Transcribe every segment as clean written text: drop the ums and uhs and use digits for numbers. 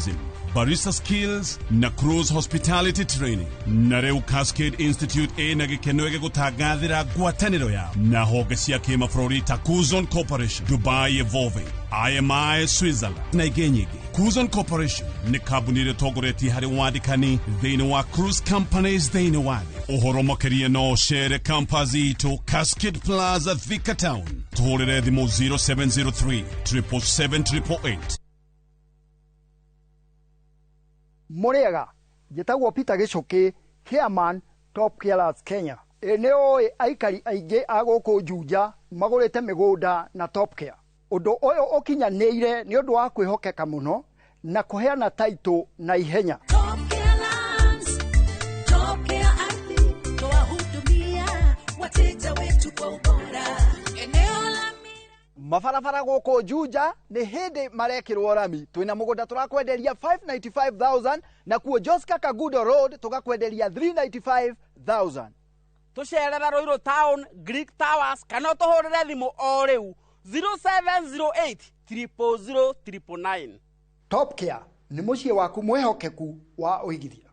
tourism, barista skills na cruise hospitality training. Na reu Cascade Institute na gikenoege gutagathira gwataniro ya na honge cia kimafrori ta Kuzon Corporation, Dubai Evolving, IMI Switzerland na igenyege. Kuzon Corporation ni kambuni retogoreti hari wadikani thini wa cruise companies thini wade. Ohoro makeria no share kampazi to Cascade Plaza Thika Town. Tuhorere thimo 0703 777 Moriaga, jetagwo Peter Gichuki, Chairman, Top Carers Kenya. Eneo aikari aige agoko Juja, magorete migunda na Top Care. Undo oyo okinyaneire ni undu wa kwihokeka muno na kuheana title na ihenya. Top Care Lands, Top Care Ardhi, twahudumia wateja wetu kwa ubora. Eneo la mabarabara goko Juja ni hindi marekirwo rami. Twina mugunda turakwenderia 595,000 na kuo Joska Kagudo Road tugakwenderia 395,000. Tucerera Roiro Town, Greek Towers, kana tuhurire thimu o riu 0708 000 999. Top Care ni mucie waku mwehokeku wa uigithia.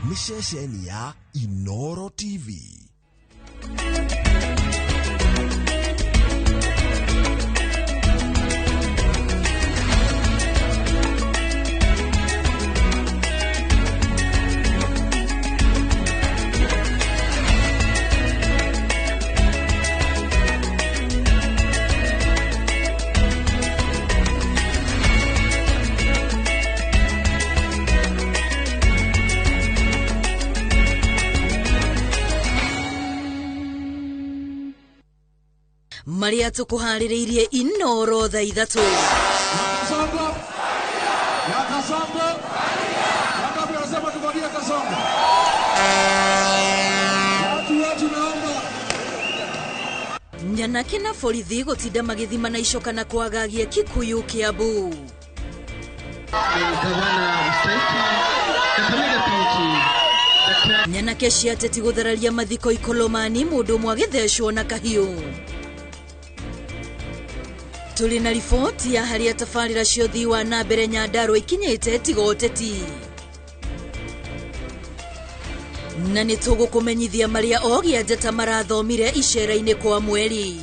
Mishesheni ya Inoro TV. Maria tukuhaririirie Inoro thaa 3. Nyanake na borithi gutinda magithima na icoka na kwagagia Kikuyu Kiambu. Nyanake ciateti guthararia mathiko Ikolomani mundu mwagithecwo na kahiu. Tuli na ripoti ya hali ya tafarira ciothi wa na mbere Nyandarua ikinyite tigoteti. Na nitugukumenyithia maria ogia njata marathomire icera-ini kwa mweri.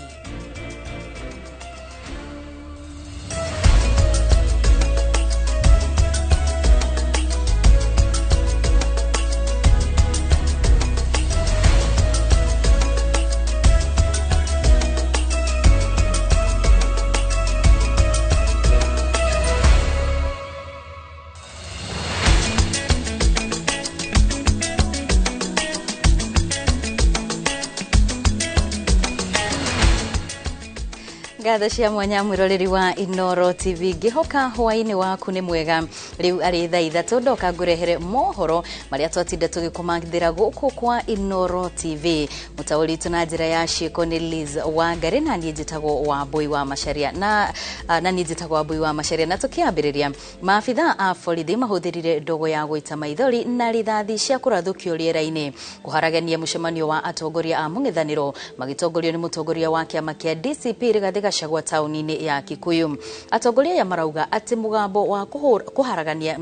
Gatha cia mwanya mwiroreri wa Inoro TV gihoka hwaini waku ni mwega riu ari thaa 3 ndoka ngurehere mohoro maria twatinda tugikumangithira guku kwa Inoro TV mutauri tuna njira ya ciiko ni Liz Wangari na njitagwo wa Boi wa Macharia na njitagwo wa Boi wa Macharia na tukiambiriria maafitha a borithi mahuthirire ndogo ya guita maithori na rithathi cia kurathukio riera-ini kuharagania mucemanio wa atongoria a mung'ethaniro magitongorio ni mutongoria wa kiama kia DCP Rigathi Gachagua tauni-ini ya Kikuyu. Atongoria ya marauga ati mugambo wa kuharagania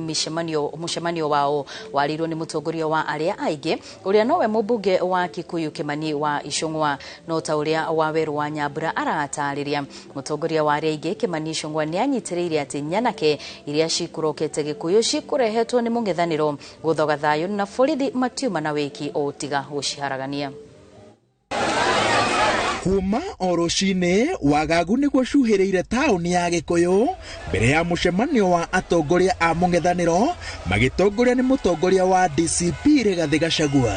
mucemanio wao warirwo ni mutongoria wa aria aingi uria nowe mubunge wa Kikuyu Kimani wa Icung'wa no ta uria wa Weru wa Nyambura aratariria mutongoria wa aria aingi Kimani Icung'wa ni anyitiriire ati nyanake iria cikurokete Gikuyu cikurehetwo ni mung'ethaniro guthoga thayo na borithi matiuma na wiki o tiga guciharagania. Kuma oroshine wagagu niguo cuhiriire tauni ya Gikuyu mbere ya mucemanio wa atongoria a mung'ethaniro magitongoria ni mutongoria wa DCP Rigathi Gachagua.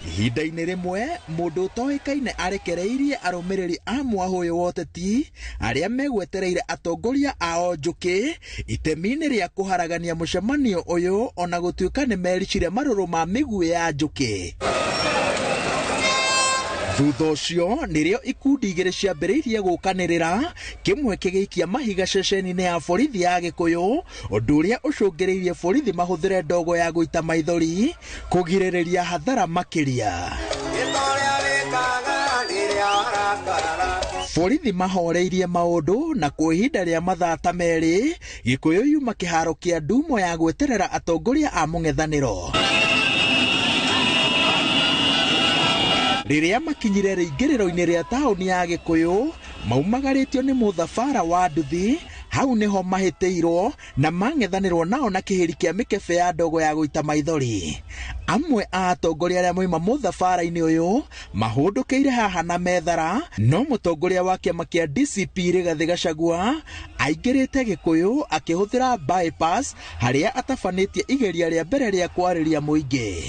Ihinda-ini rimwe mundu utoikaine arekereirie arumiriri a mwahuyu woteti aria megwetereire atongoria ao njuki itemi-ini ria kuharagania mucemanio uyu ona gutuika ni mericire maruru ma miguu ya njuki. Thutha ũcio nĩrĩo ikundi igĩrĩ ciambĩrĩirie gũkanĩrĩra, kĩmwe kĩgĩikia mahiga ceceni-inĩ ya borithi ya Gĩkũyũ, ũndũ ũrĩa ũcũngĩrĩirie borithi mahũthĩre ndogo ya gũita maithori kũgirĩrĩria hathara makĩria. Borithi mahoreirie maũndũ na kwa ihinda rĩa mathaa ta merĩ, Gĩkũyũ yuma kĩharo kĩa ndumo ya gweterera atongoria a mũng'ethanĩro. Rĩrĩa makinyire rĩingĩrĩro-inĩ rĩa taũni ya Gĩkũyũ, maumagarĩtio nĩ mũthabara wa nduthi, hau nĩho mahĩtĩirwo na mang'ethanĩrwo nao na kĩhĩri kĩa mĩkebe ya ndogo ya gũita maithori. Amwe a atongoria arĩa moima mũthabara-inĩ ũyũ mahũndũkĩire haha na methara, no mũtongoria wa kĩama kĩa DCP Rigathĩ Gachagua aingĩrĩte Gĩkũyũ akĩhũthĩra bypass harĩa atabanĩtie igeria rĩa mbere rĩa kwarĩria mũingĩ.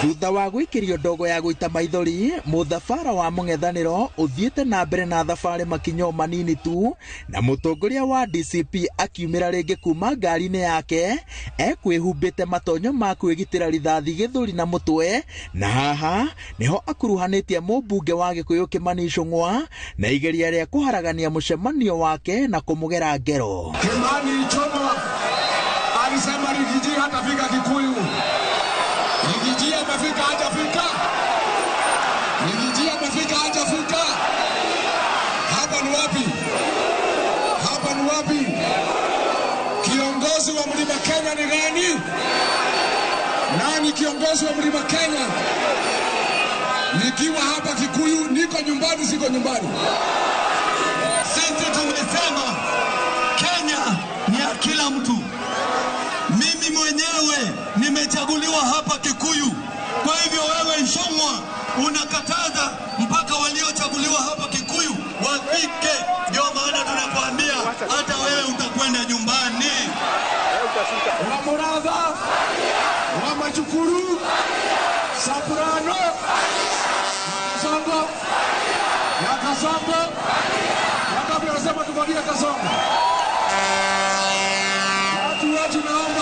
Thutha wa gwĩkĩrio ndogo ya gũita maithori, mũthabara wa mũng'ethanĩro ũthiĩte na mbere na thabarĩ makinyo manini tu, na mũtongoria wa DCP akiumĩra rĩngĩ kuma ngari-inĩ yake ekwĩhumbĩte matonyo ma kwĩgitĩra rithathi gĩthũri na mũtwe, na haha nĩho akuruhanĩtie mũmbunge wa Gĩkũyũ Kimani Ichung'wa na igeria rĩa kũharagania mũcemanio wake na kũmũgera ngero. Kimani Ichung'wa alisema Rigiji hatafika Kikuyu. Rigiji amefika hajafika. Rigiji amefika hajafika. Hapa ni wapi? Hapa ni wapi? Kiongozi wa Mlima Kenya ni nani? Nani kiongozi wa Mlima Kenya? Nikiwa hapa Kikuyu niko nyumbani, siko nyumbani. Sisi tumesema Kenya ni ya kila mtu. Mimi mwenyewe nimechaguliwa hapa Kikuyu. Kwa hivyo wewe Ichung'wa unakataza mpaka waliochaguliwa hapa Kikuyu wafike. Ndio maana tunakuambia hata wewe utakwenda nyumbani. Wa Muratha, wa Machukuru, Sabrano, Kasongo, ya Kasongo. Wakati wanasema tubakie Kasongo. Watu naomba.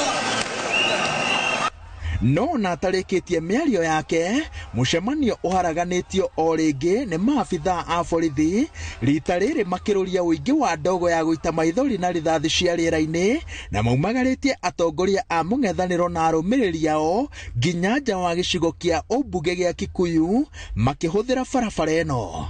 No na atarĩkĩtie mĩario yake, mũcemanio ũharaganĩtio o rĩngĩ nĩ maabithaa a borithi, rita rĩrĩ makĩrũria ũingĩ wa ndogo ya gũita maithori na rithathi cia rĩera-inĩ, na maumagarĩtie atongoria a mũng'ethanĩro na arũmĩrĩri ao nginya nja wa gĩcigo kĩa ũmbunge gĩa Kikuyu makĩhũthĩra barabara ĩno.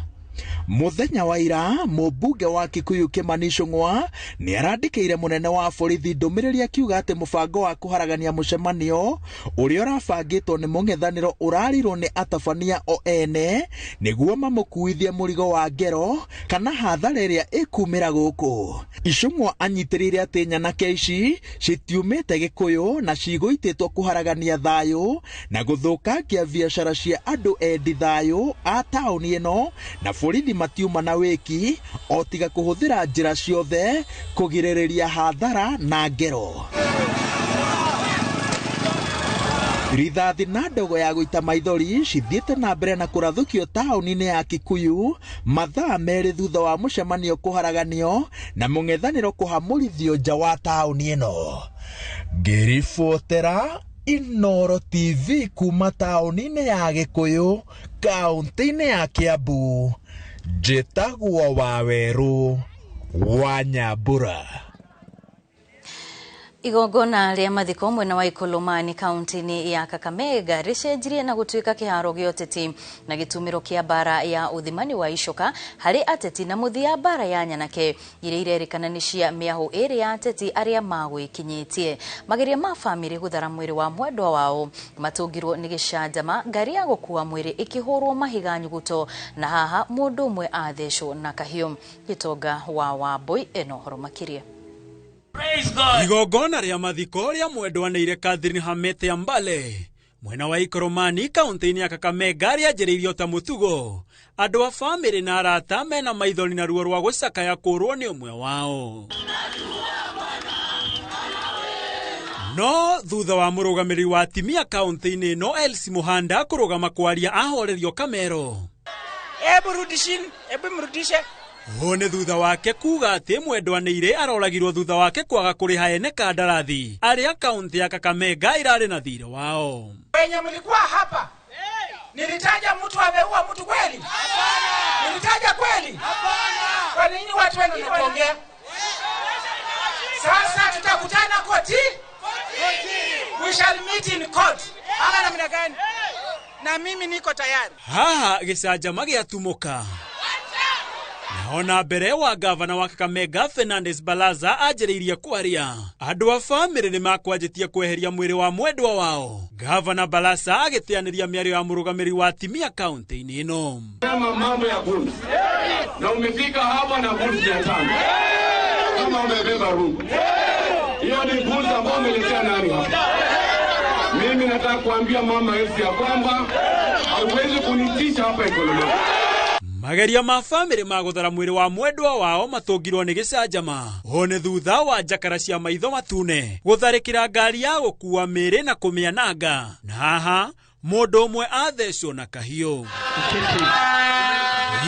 Muthenya wa ira, mũmbunge wa Kikuyu Kimani Ichung'wa nĩ arandĩkĩire mũnene wa borithi ndũmĩrĩri akiuga atĩ mũbango wa kũharagania mũcemanio ũrĩa ũrabangĩtwo nĩ mũng'ethanĩro ũrarirwo nĩ atabania o ene nĩguo mamũkuithie mũrigo wa ngero kana hathara ĩrĩa ĩkumĩra gũkũ. Ichung'wa anyitĩrĩire atĩ nyanake ici citiumĩte Gĩkũyũ na cigũitĩtwo kũharagania thayũ na gũthũkangia biacara cia andũ endi thayũ a taũni ĩno, na borithi matiuma na wĩki o tiga kũhũthĩra njĩra ciothe kũgirĩrĩria hathara na ngero. Rithathi na ndogo ya gũita maithori cithiĩte na mbere na kũrathũkio taũni-inĩ ya Kikuyu mathaa merĩ thutha wa mũcemanio kũharaganio na mũng'ethanĩro kũhamũrithio nja wa taũni ĩno. Ngĩribotera Inoro TV kuma taũni-inĩ ya Gĩkũyũ, kaũntĩ-inĩ ya Kiambu, njĩtagwo Wawerũ wa Nyambura. Igongona rĩa mathiko mwena wa Ikolomani kaunti-inĩ ya Kakamega rĩcenjirie na gũtuĩka kĩharo gĩa ũteti na gĩtumĩro kĩa bara ya uthimani wa icoka harĩ ateti na mũthia bara ya nyanake iria irerĩkana nĩ cia mĩahũ ĩrĩ ya ateti arĩa magwĩkinyĩtie. Mageria ma bamĩrĩ gũthara mwĩrĩ wa mwendwa wao matũngirwo nĩ gĩcanjama, ngari ya gũkua mwĩrĩ ĩkĩhũrwo mahiga nyuguto na haha mũndũ ũmwe athecwo na kahiũ. Gĩtonga wa Wambui eno horo makĩria. Igongona rĩa mathiko rĩa mwendwanĩire Catherine Hamete Ambale mwena wa Ikolomani kaunti-inĩ ya Kakamega rĩanjĩrĩirio ta mũtugo. Andũ a bamĩrĩ na arata mena maithori na ruo rwa gũcakaya kũrwo nĩ ũmwe wao. No thutha wa mũrũgamĩrĩri wa timia kaunti-inĩ ĩno Elsie Muhanda kũrũgama kwaria ahorerio kamero. Mrudishe. Hone thutha wake kuga ati mwendwanĩire aroragirwo thutha wake kwaga kũrĩha ene kandarathi aria kaunti ya Kakamega irarĩ na thirĩ wao. Wenye mlikuwa hapa nilitaja mtu ameua mtu kweli? Hapana. Nilitaja kweli? Hapana. Kwa nini watu wengi wanaongea? Sasa tutakutana koti? We shall meet in court. Ama namna gani? Na mimi niko tayari. Haha gĩcanjama gĩatumuka. Naona mbere wa gavana wa Kakamega Fernandes Balaza anjĩrĩirie kwaria. Andũ a bamĩrĩ nĩ makwanjĩtie kweheria mwĩrĩ wa mwendwa wao. Gavana Balaza agĩteanĩria mĩario ya mũrũgamĩrĩri wa timia kaunti-inĩ ĩno. Kama mambo ya guns. Na umefika hapa na guns ya tano. Kama umebeba rungu. Hiyo ni guns ambayo umeletea nani hapa? Mimi nataka kuambia mama Elsie ya kwamba hauwezi kunitisha hapa ekonomia. Mageria ma bamĩrĩ magũthara mwĩrĩ wa mwendwa wao matũngirwo nĩ gĩcanjama. Hone thutha wa njakara cia maitho matune gũtharĩkĩra ngari ya gũkua mĩĩrĩ na kũmĩananga. Na haha mũndũ ũmwe athecwo na kahiũ.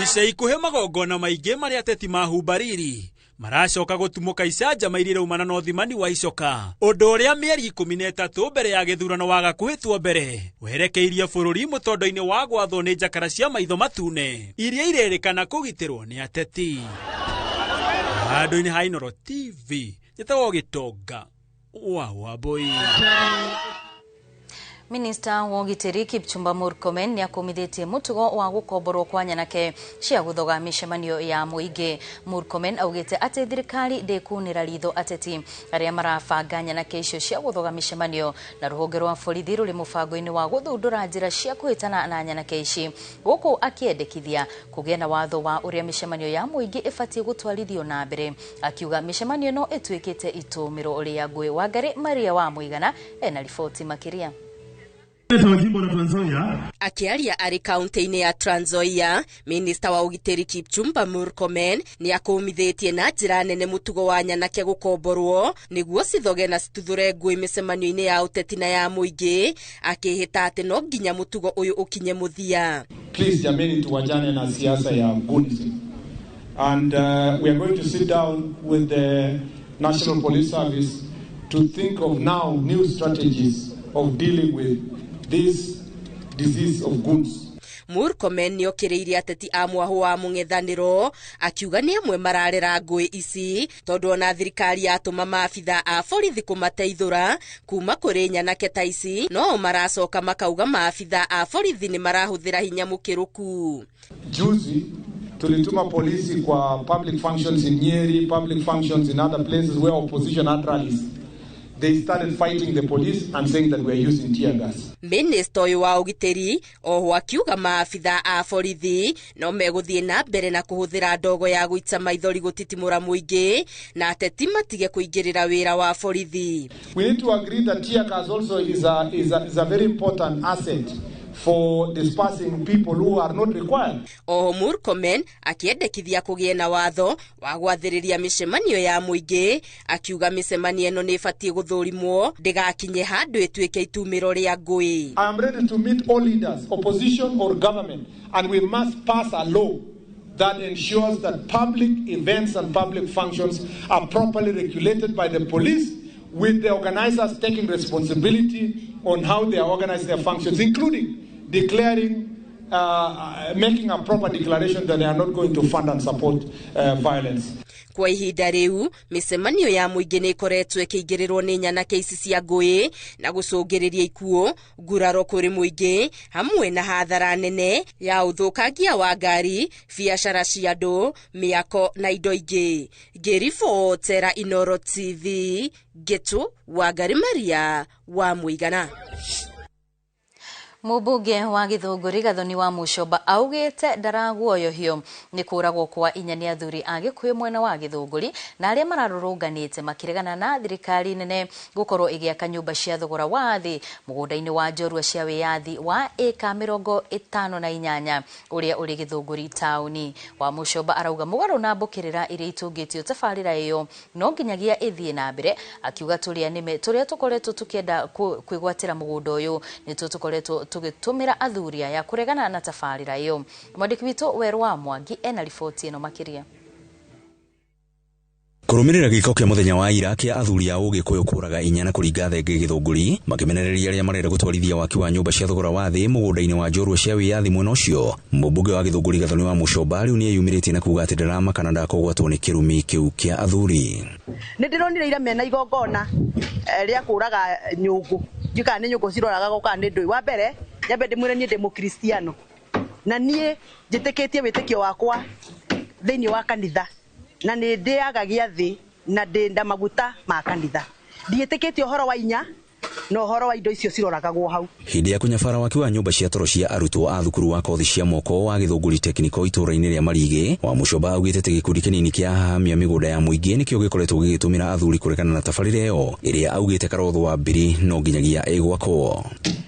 Ica ikuhĩ magongona maingĩ marĩa ateti mahumbariri maracoka gũtumũka icanjama iria iraumana na ũthimani wa icoka. Ũndũ ũrĩa mĩeri 13 mbere ya gĩthurano wa gakuhĩtwo mbere werekeirie bũrũri mũtondo-inĩ wa gwathwo nĩ njakara cia maitho matune iria irerĩkana kũgitĩrwo nĩ ateti. Handũ-inĩ ha Inooro TV njĩtagwo Gĩtonga wa Wambui. Minister wa ũgitĩri Kipchumba Murkomen nĩ akomithĩtie mũtugo wa gũkomborwo kwa nyanake cia gũthoga mĩcemanio ya mũingĩ. Murkomen augĩte atĩ thirikari ndĩkunĩra ritho ateti arĩa marabanga nyanake icio cia gũthoga mĩcemanio, na rũhonge rwa borithi rũrĩ mũbango-inĩ wa gũthundũra njĩra cia kũhĩtana na nyanake ici, gũkũ akĩendekithia kũgĩa na watho wa ũrĩa mĩcemanio ya mũingĩ ĩbatiĩ gũtwarithio na mbere. Akiuga mĩcemanio ĩno ĩtuĩkĩte itũmĩro rĩa ngũĩ. Wangari Maria wa Mũigana ena riboti makĩria. Akiaria arĩ kaunti-inĩ ya Trans Nzoia, minista wa ũgitĩri Kipchumba Murkomen nĩ akumithĩtie na njĩra nene mũtugo wa nyanake gũkomborwo nĩguo cithoge na cituthure ngũĩ mĩcemanio-inĩ ya ũteti na ya mũingĩ, akĩhĩta atĩ no nginya mũtugo ũyũ ũkinye mũthia. Please jameni, tuwachane na siasa ya goons. And we are going to sit down with the National Police Service to think of now new strategies of dealing with this disease of goons. Murkomen nĩ okĩrĩire ateti a mwahũ wa mũng'ethanĩro, akiuga nĩ amwe mararera ngũĩ ici tondũ ona thirikari yatũma maabitha a borithi kũmateithũra kuma kũrĩ nyanake ta ici, no maracoka makauga maabitha a borithi nĩ marahũthĩra hinya mũkĩrũku. Juzi tulituma polisi kwa public functions in Nyeri, public functions in other places where opposition had rallies. They started fighting the police and saying that we are using tear gas. Minister ũyũ wa ũgitĩri oho akiuga maabitha a borithi no megũthiĩ na mbere na kũhũthĩra ndogo ya gũita maithori gũtitimũra mũingĩ na ateti matige kũingĩrĩra wĩra wa borithi. We need to agree that tear gas also is a very important asset for dispersing people who are not required. Oho Murkomen akiendekithia kũgĩe na watho wa gwathĩrĩria mĩcemanio ya mũingĩ, akiuga mĩcemanio ĩno nĩ ĩbatiĩ gũthũrimwo ndĩgakinye handũ ĩtuĩke itumĩro rĩa ngũĩ. I am ready to meet all leaders, opposition or government, and we must pass a law that ensures that public events and public functions are properly regulated by the police, with the organizers taking responsibility on how they organize their functions, including declaring, making a proper declaration that they are not going to fund and support violence. Kwa ihinda rĩu mĩcemanio ya mũingĩ nĩ ĩkoretwo ĩkĩingĩrĩrwo nĩ nyanake ici cia ngũĩ na gũcũngĩrĩria ikuũ, nguraro kũrĩ mũingĩ, hamwe na hathara nene ya ũthũkangia wa ngari, biacara cia andũ, mĩako na indo ingĩ. Ngĩribotera Inooro TV, Getu Wangari Maria wa Mũigana. Mũmbunge wa Gĩthũngũri Gathoni wa Mũcoba augĩte ndaraguoyohio nĩ kũragwo kwa inya nĩ athuri a Gĩkũyũ mwena wa Gĩthũngũri na arĩa mararũrũnganĩte makĩregana na thirikari nene gũkorwo ĩgĩaka nyũmba cia thogora wa thĩ mũgũnda-inĩ wa njorua cia wĩyathi wa ĩka 58 ũrĩa ũrĩ Gĩthũngũri taũni. Wa Mũcoba arauga mũgarũ na mbũkĩrĩra iria itũngĩtio tabarĩra ĩyo no nginyagia ĩthiĩ na mbere, akiuga tũrĩa tũkoretwo tũkĩenda kwĩgwatĩra mũgũnda ũyũ nĩ tũkoretwo tũgĩtũmĩra athuri aya kũregana na tabarĩra ĩyo. Mwandĩki witũ Werũ wa Mwangi ena riboti ĩno makĩria. Kurumirira giko kia muthenya wa ira kia athuri a Ugikuyu kuraga inyana kuringa thenge Githunguri makimenereria aria marenda gutwarithia waki wa nyumba cia thogora wa thi mugunda-ini wa njorua cia wiyathi mwena ucio. Mubunge wa Githunguri Gathoni wa Muchomba riu ni eyumiritie na kuga ati ndarama kana ndakugwatwo ni kirumi kiu kia athuri. Ni ndironire ira mena igongona ria kuraga nyungu njika ni nyungu ciroraga goka ni ndui wa mbere nyambe ndimwire ni ndi mukristiano na nie njitikitie witikio wakwa thiini wa kanitha na ni ndiagagia thi na ndenda maguta ma kanitha ndiitikitie horo wa inya no horo wa indo icio ciroragagwo hau. Hindi ya kunyabara waki wa nyumba cia toro cia arutwo a thukuru wa kothi cia moko wa Githunguri Technical itura-ini ria Marige wa Muchomba augite ati gikundi kinini kia hamia migunda ya muingi nikio gikoretwo gigitumira athuri kurekana na tabarira iyo iria augite karotho wa mbiri no nginyagia igwakwo.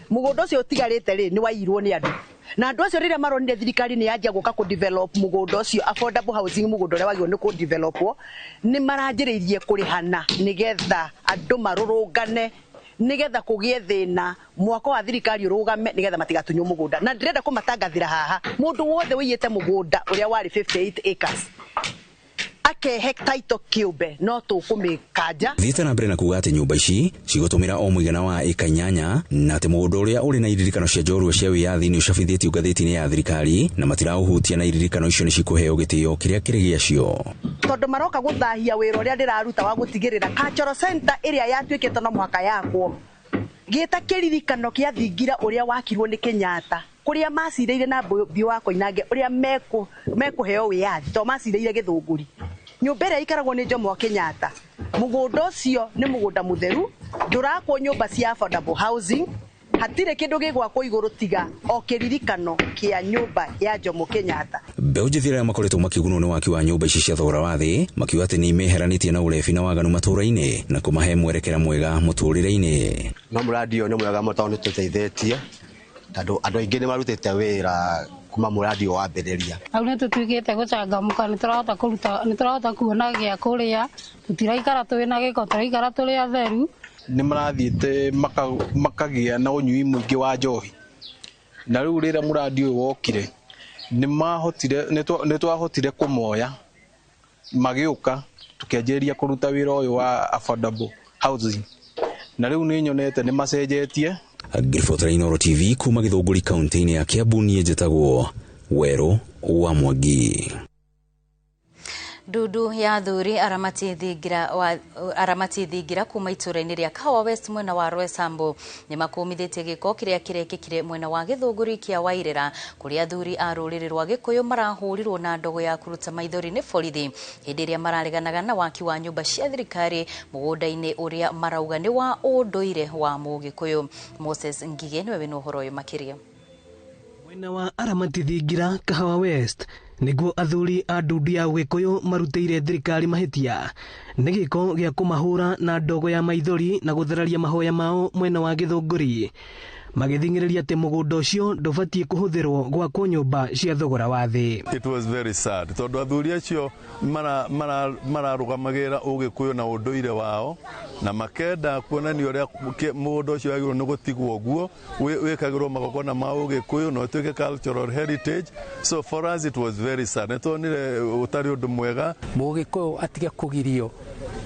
Mugunda ucio utigarite ri ni wairwo ni andu na andu acio riria maronire thirikari ni yanjia guka ku develop mugunda ucio affordable housing mugunda uria wagio ni ku developwo ni maranjiriirie kurihana nigetha andu marurungane nigetha kugie thina mwako wa thirikari urugame nigetha matigatunywo mugunda na ndirenda kumatangathira haha mundu wothe wiyete mugunda uria wari 58 acres akehe title kiumbe no tukumikanja. Thita na mbere na kuga ati nyumba ici cigotumira o muigana wa eka 8 na ati mugunda uria uri na iririkano cia njorua cia wiyathi ni ucabithitio ngathiti-ini ya thirikari na matirauhutia na iririkano icio ni cikuheo gitio kiria kiri giacio tondu maroka guthahia wira uria ndiraruta wa gutigirira cultural center iria yatuikite no mwaka yakwo gita kiririkano kia thingira uria wakirwo ni Kenyatta kuria macireire na bio wako inange uria mekuheo wiyathi to macireire Githunguri nyumba iria ikaragwo ni Jomo Kenyatta mugunda ucio ni mugunda mutheru ndurakwo nyumba cia affordable housing hatire kindu gigwakwo iguru tiga o kiririkano kia nyumba ya Jomo Kenyatta. Mbeũ njĩthĩ arĩa makoretwo makigunwo nĩ waki wa nyumba ici cia thogora wa thĩ makiuga atĩ nĩ meheranĩtie na ũrebi na waganu matũũra-inĩ na kũmahe mwerekera mwega mũtũũrĩre-inĩ. No muradi ũyũ nĩ mwega mũno tondũ nĩtũteithĩtie tondũ andũ aingĩ nĩ marutĩte wĩra kuma muradi wa mbĩrĩria. Au nĩ tũtuĩkĩte gũcangamũka nĩ tũrahota kuona gĩa kũrĩa tũtiraikara twĩna gĩko tũraikara tũrĩ atheru. Nĩ marathiĩte makagĩa na ũnyui mũingĩ wa njohi na rĩu rĩrĩa muradi ũyũ wokire nĩ twahotire kũmoya magĩũka tũkĩanjĩrĩria kũruta wĩra ũyũ wa affordable housing na rĩu nĩ nyonete nĩ macenjetie. Ngĩribotera Inooro TV kuma Githunguri kaunti-inĩ ya Kiambu niĩ njĩtagwo Werũ wa Mwangi. Dudu ya athuri aramati thingira kuma itura-ini ria Kahawa West mwena wa Roysambu ni makumithitie giko kiria kirekikire mwena wa Githunguri kia Wairira kuria athuri a ruriri rwa Gikuyu marahurirwo na ndogo ya kuruta maithori ni borithi hindi iria marareganaga na waki wa nyumba cia thirikari mugunda-ini uria marauga ni wa unduire wa Mugikuyu. Moses Ngige niwe wina uhoro uyu makiria. Mwena wa aramati thingira Kahawa West niguo athuri a ndudu ya Gikuyu marutĩire thirikari mahitia nĩ gĩko gĩa kũmahũra na ndogo ya maithori na gũtheraria mahoya mao mwena wa Githunguri magĩthingĩrĩria atĩ mũgũnda ũcio ndũbatiĩ kũhũthĩrwo gwakwo nyũmba cia thogora wa thĩ. It was very sad tondũ athuri acio mararũgamagĩrĩra Ũgĩkũyũ na ũndũire wao na makenda kuonania ũrĩa mũgũnda ũcio wagĩrĩirwo nĩ gũtigwo ũguo wĩkagĩrwo magongona ma Ũgĩkũyũ na ũtuĩke cultural heritage. So for us it was very sad. Nĩtuonire ũtarĩ ũndũ mwega Mũgĩkũyũ atige kũgirio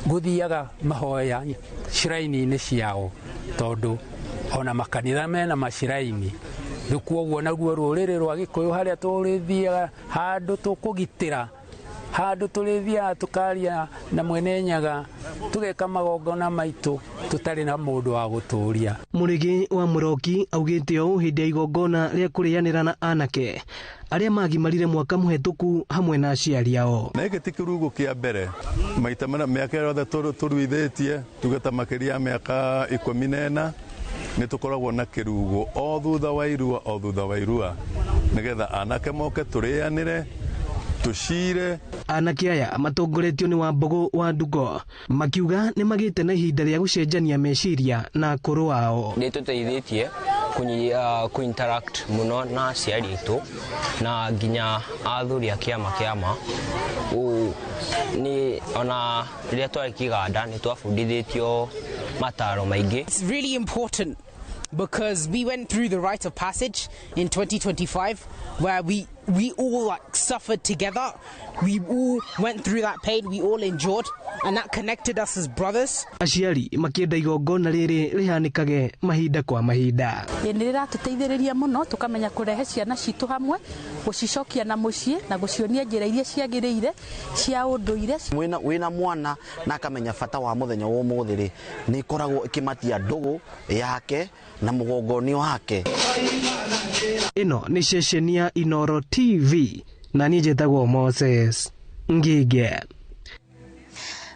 gũthiaga mahoya shrine-inĩ ciao tondũ ona makanitha mena maciraini rĩu kwoguo naguo rũrĩrĩ rwa Gikuyu harĩa tũrĩthiaga handũ tũkũgitĩra handũ tũrĩthiaga tũkaria na mwene nyaga tũgeka magongona maitũ tũtarĩ na mũndũ wa gũtũria. Mũrĩgi wa Mũroki augĩte ũũ hĩndĩ ya igongona rĩa kũrĩanĩra na anake arĩa magimarire mwaka mũhetũku hamwe na aciari ao. Na gĩkĩ ti kĩrugo kĩa mbere maita mĩaka yothe tũruithĩtie tugeta makĩria ya mĩaka 14 nĩ tukoragwo na kirugo o thutha wa irua nigetha anake moke tũrĩanĩre tushire. Anake aya matongoretio ni Wambogo wa Ndugo makiuga nĩ magĩte na ihinda rĩa gũcenjania meciria na akũrũ ao. Nĩ tũteithĩtie ku-interact muno na aciari aitũ na nginya athuri a kĩama ni ona rĩrĩa twarĩ kĩganda nĩ twabundithĩtio mataro maingĩ. It's really important because we went through the rite of passage in 2025 where we we all like suffered together. We all went through that pain. We all endured, and that connected us as brothers. Aciari makienda igongona riri rihanikage mahinda kwa mahinda. Nirira tuteithiriria muno tukamenya kurehe ciana citu hamwe gucicokia na mucii na gucionia njira iria ciagiriire cia unduire. Wina mwana na akamenya bata wa muthenya wa umuthiri ni koragwo ikimatia ndugu yake na mugongoni wake. Ino ni ceceni ya Inoro TV na niĩ njĩtagwo Moses Ngige.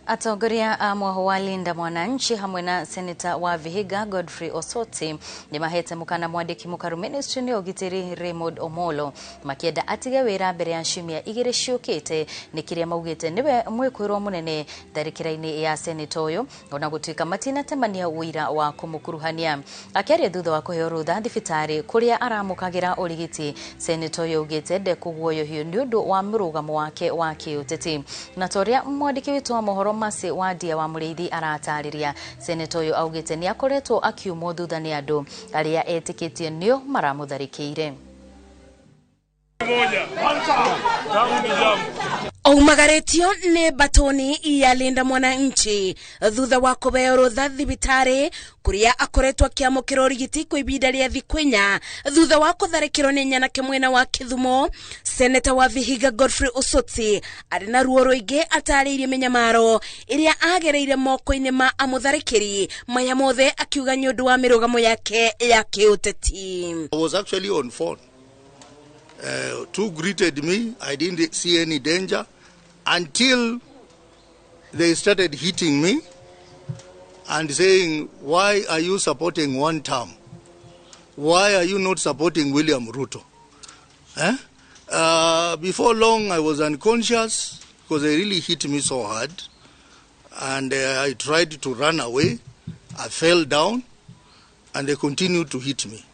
Atongoria a mwaho wa Linda Mwananchi hamwe na Senator wa Vihiga Godfrey Osoti ni mahete mukana mwandiki mukaru ministry ni ogitiri Raymond Omolo makienda atige wira mbere ya ciumia igire ciukite ni kiria maugite niwe mwikwirwo munene tharikira-ini ya Senator uyu ona gutuika matina temania wira wa kumukuruhania akiaria thutha wa kuheo rutha thibitari kuria aramukagira urigiti. Senator uyu ugite ndekuguoyohio ni undu wa murugamo wake wa kiuteti na toria mwandiki witu wa mohoro Masi Wadia wa Muriithi aratariria. Senator uyu augite ni akoretwo akiumwo thutha ni andu aria etikitie nio maramutharikire. Omagaretio ne batoni ya Linda Mwananchi thutha wa kubeo rutha thibitari kuria akoretwo akiamukira urigiti kwa ibida ria thikwenya thutha wa kutharikirwo ni nyanake mwena wa Kithumo. Senator wa Vihiga Godfrey Osoti ari na ruo ruingi atariirie menyamaro iria agereire moko-ini ma amutharikiri maya mothe akiuga ni undu wa mirugamo yake ya kiuteti. I was actually on phone. Two greeted me. I didn't see any danger until they started hitting me and saying, why are you supporting one term? Why are you not supporting William Ruto? Before long, I was unconscious because they really hit me so hard. And I tried to run away. I fell down and they continued to hit me.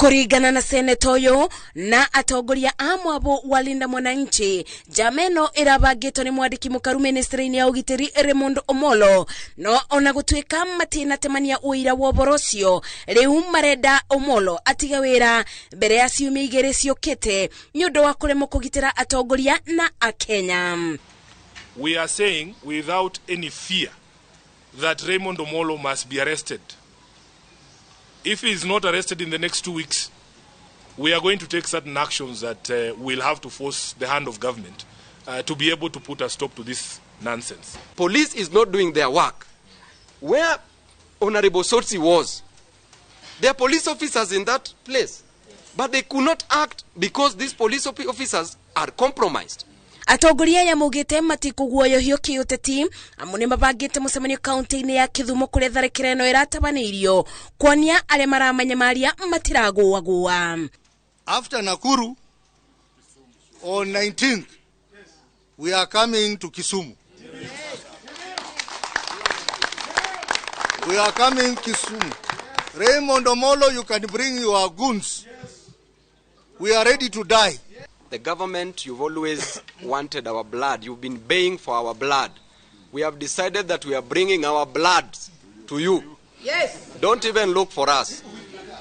Kurigana na Senator uyu na atongoria a mwabo wa Linda Mwananchi jameno irabagitwo ni mwandiki mukaru ministry-ini ya ugitiri Raymond Omolo no ona gutuika matina temania uira wa borocio riu marenda Omolo atiga wira mbere ya ciumia igiri ciukite ni undu wa kuremo kugitira atongoria na akenya. We are saying without any fear that Raymond Omolo must be arrested. If he is not arrested in the next 2 weeks, we are going to take certain actions that will have to force the hand of government to be able to put a stop to this nonsense. Police is not doing their work. Where Honorable Sotsi was, there are police officers in that place, but they could not act because these police officers are compromised. Atongoria ya mugite matikuguoyohio kiuteti amune mabangite mucemanio kaunti-ini ya Kithumo kuria tharikira ino iratabanirio kwonia aria maramanyamaria matiraguagua. After Nakuru on 19th, we are coming to Kisumu. We are coming to Kisumu. Raymond Omolo, you can bring your goons. We are ready to die. The government, you've always wanted our blood. You've been baying for our blood. We have decided that we are bringing our blood to you. Yes. Don't even look for us.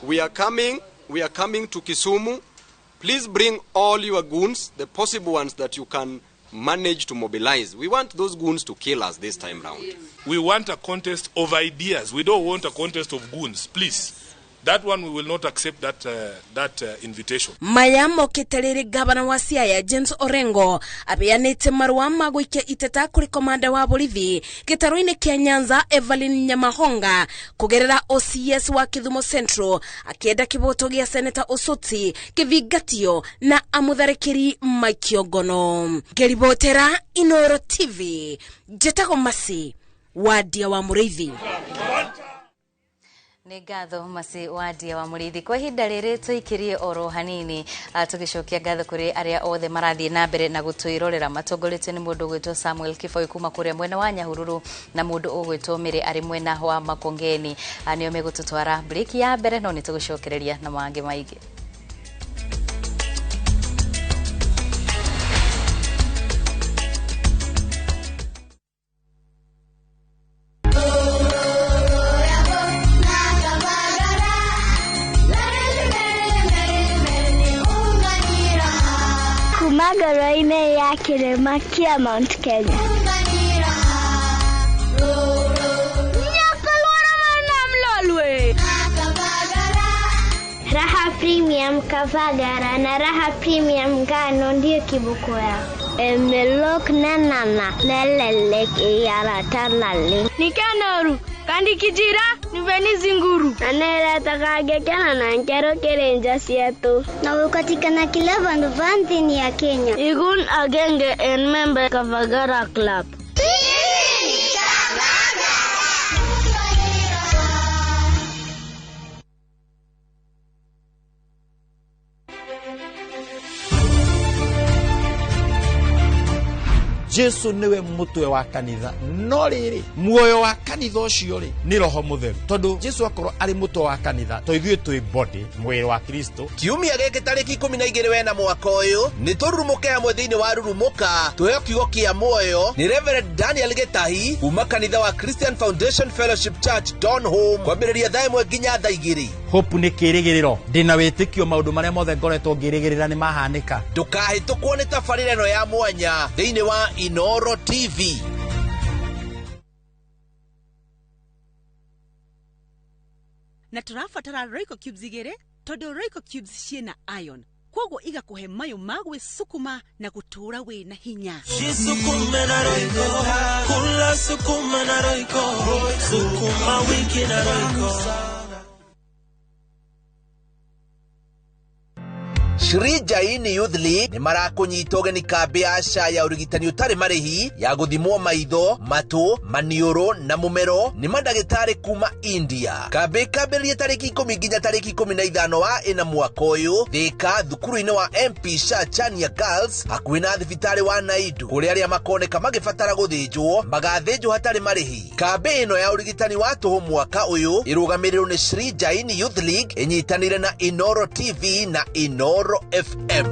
We are coming to Kisumu. Please bring all your goons, the possible ones that you can manage to mobilize. We want those goons to kill us this time round. We want a contest of ideas. We don't want a contest of goons, please. That one we will not accept that invitation. Mayamo kiterere gavana wa Siaya James Orengo abeanite marua maguikia iteta kuri komanda wa borithi gitaru-ini kia Nyanza Evelyn Nyamahonga kugerera OCS wa Kithumo Central akienda kiboto gia Senator Osoti kivigatio na amutharikiri Maikiogono. Geribotera Inoro TV Jetago Masi Wadia wa Muriithi. Ni ngatho Masi Wadia wa Muriithi kwa ihinda riri tuikirie oro hanini tugicokia ngatho kuri aria othe marathie na mbere na gutwirorera matongoretio ni mundu gwitwo Samuel Kifoi kuma kuria mwena wa Nyahururu na mundu ugwitwo Miri ari mwena wa Makongeni anio megututwara break ya mbere no nitugucokereria na mangi maingi. ndoro-inĩ ya kĩrĩma kĩa Mount Kenya. Raha Premium Kavagara na Raha Premium Ngano ndio kiboko yao. Emelok na nana lelelek yara tanale. Nikanoru kandi kijira niveni zinguru. Anela takage kana na nkero kerenja sietu. Na ukatikana kila vanti ya Kenya. Igun agenge en member Kavagara Club. Jesu niwe mutwe wa kanitha no riri muoyo wa kanitha ucio ri ni roho mutheru tondu Jesu akorwo ari mutwe wa kanitha to ithuĩ twi body mwĩrĩ wa Kristo. Kiumia gĩkĩ tarĩki 12 wena mwaka ũyũ nĩ tũrurumũke hamwe thĩinĩ wa rurumũka tuoyo kiugo kĩa muoyo ni Reverend Daniel Gitahi kuma kanitha wa Christian Foundation Fellowship Church Donholm kwambĩrĩria thaa 1 nginya thaa 2. Hope nĩ kĩrĩgĩrĩro ndĩna wĩtĩkio maũndũ marĩa mothe ngoretwo ngĩrĩgĩrĩra nĩ mahanĩka. Ndũkahĩtũkwo nĩ tabarĩra ĩno ya mwanya thĩinĩ wa Inoro TV. Na tũrabatara Royco Cubes igĩrĩ tondu Royco Cubes ciĩna iron kwoguo igakuhe mayo magwe sukuma na gutura wĩna hinya. Sukuma na Royco, kula sukuma na Royco, sukuma wiki na Royco. Shri Jaini Youth League ni marakunyita ũgeni kambi ya ya urigitani utari marihi ya guthimwo maitho, matu, manioro na mumero ni mandagĩtarĩ kuma India. Kambi kambĩrĩria tarĩki 10 nginya tarĩki 15 wa ĩna mwaka ũyũ Thika thukuru-inĩ wa MP Shah Chania Girls hakuhĩ na thibitarĩ wa Naidu kũrĩa arĩa makoneka magĩbatara gũthĩnjwo magathĩnjwo hatarĩ marĩhi. Kambi ĩno ya urigitani wa tũhũ mwaka ũyũ ĩrũgamĩrĩirwo nĩ Shri Jaini Youth League ĩnyitanĩire na Inoro TV na Inoro FM.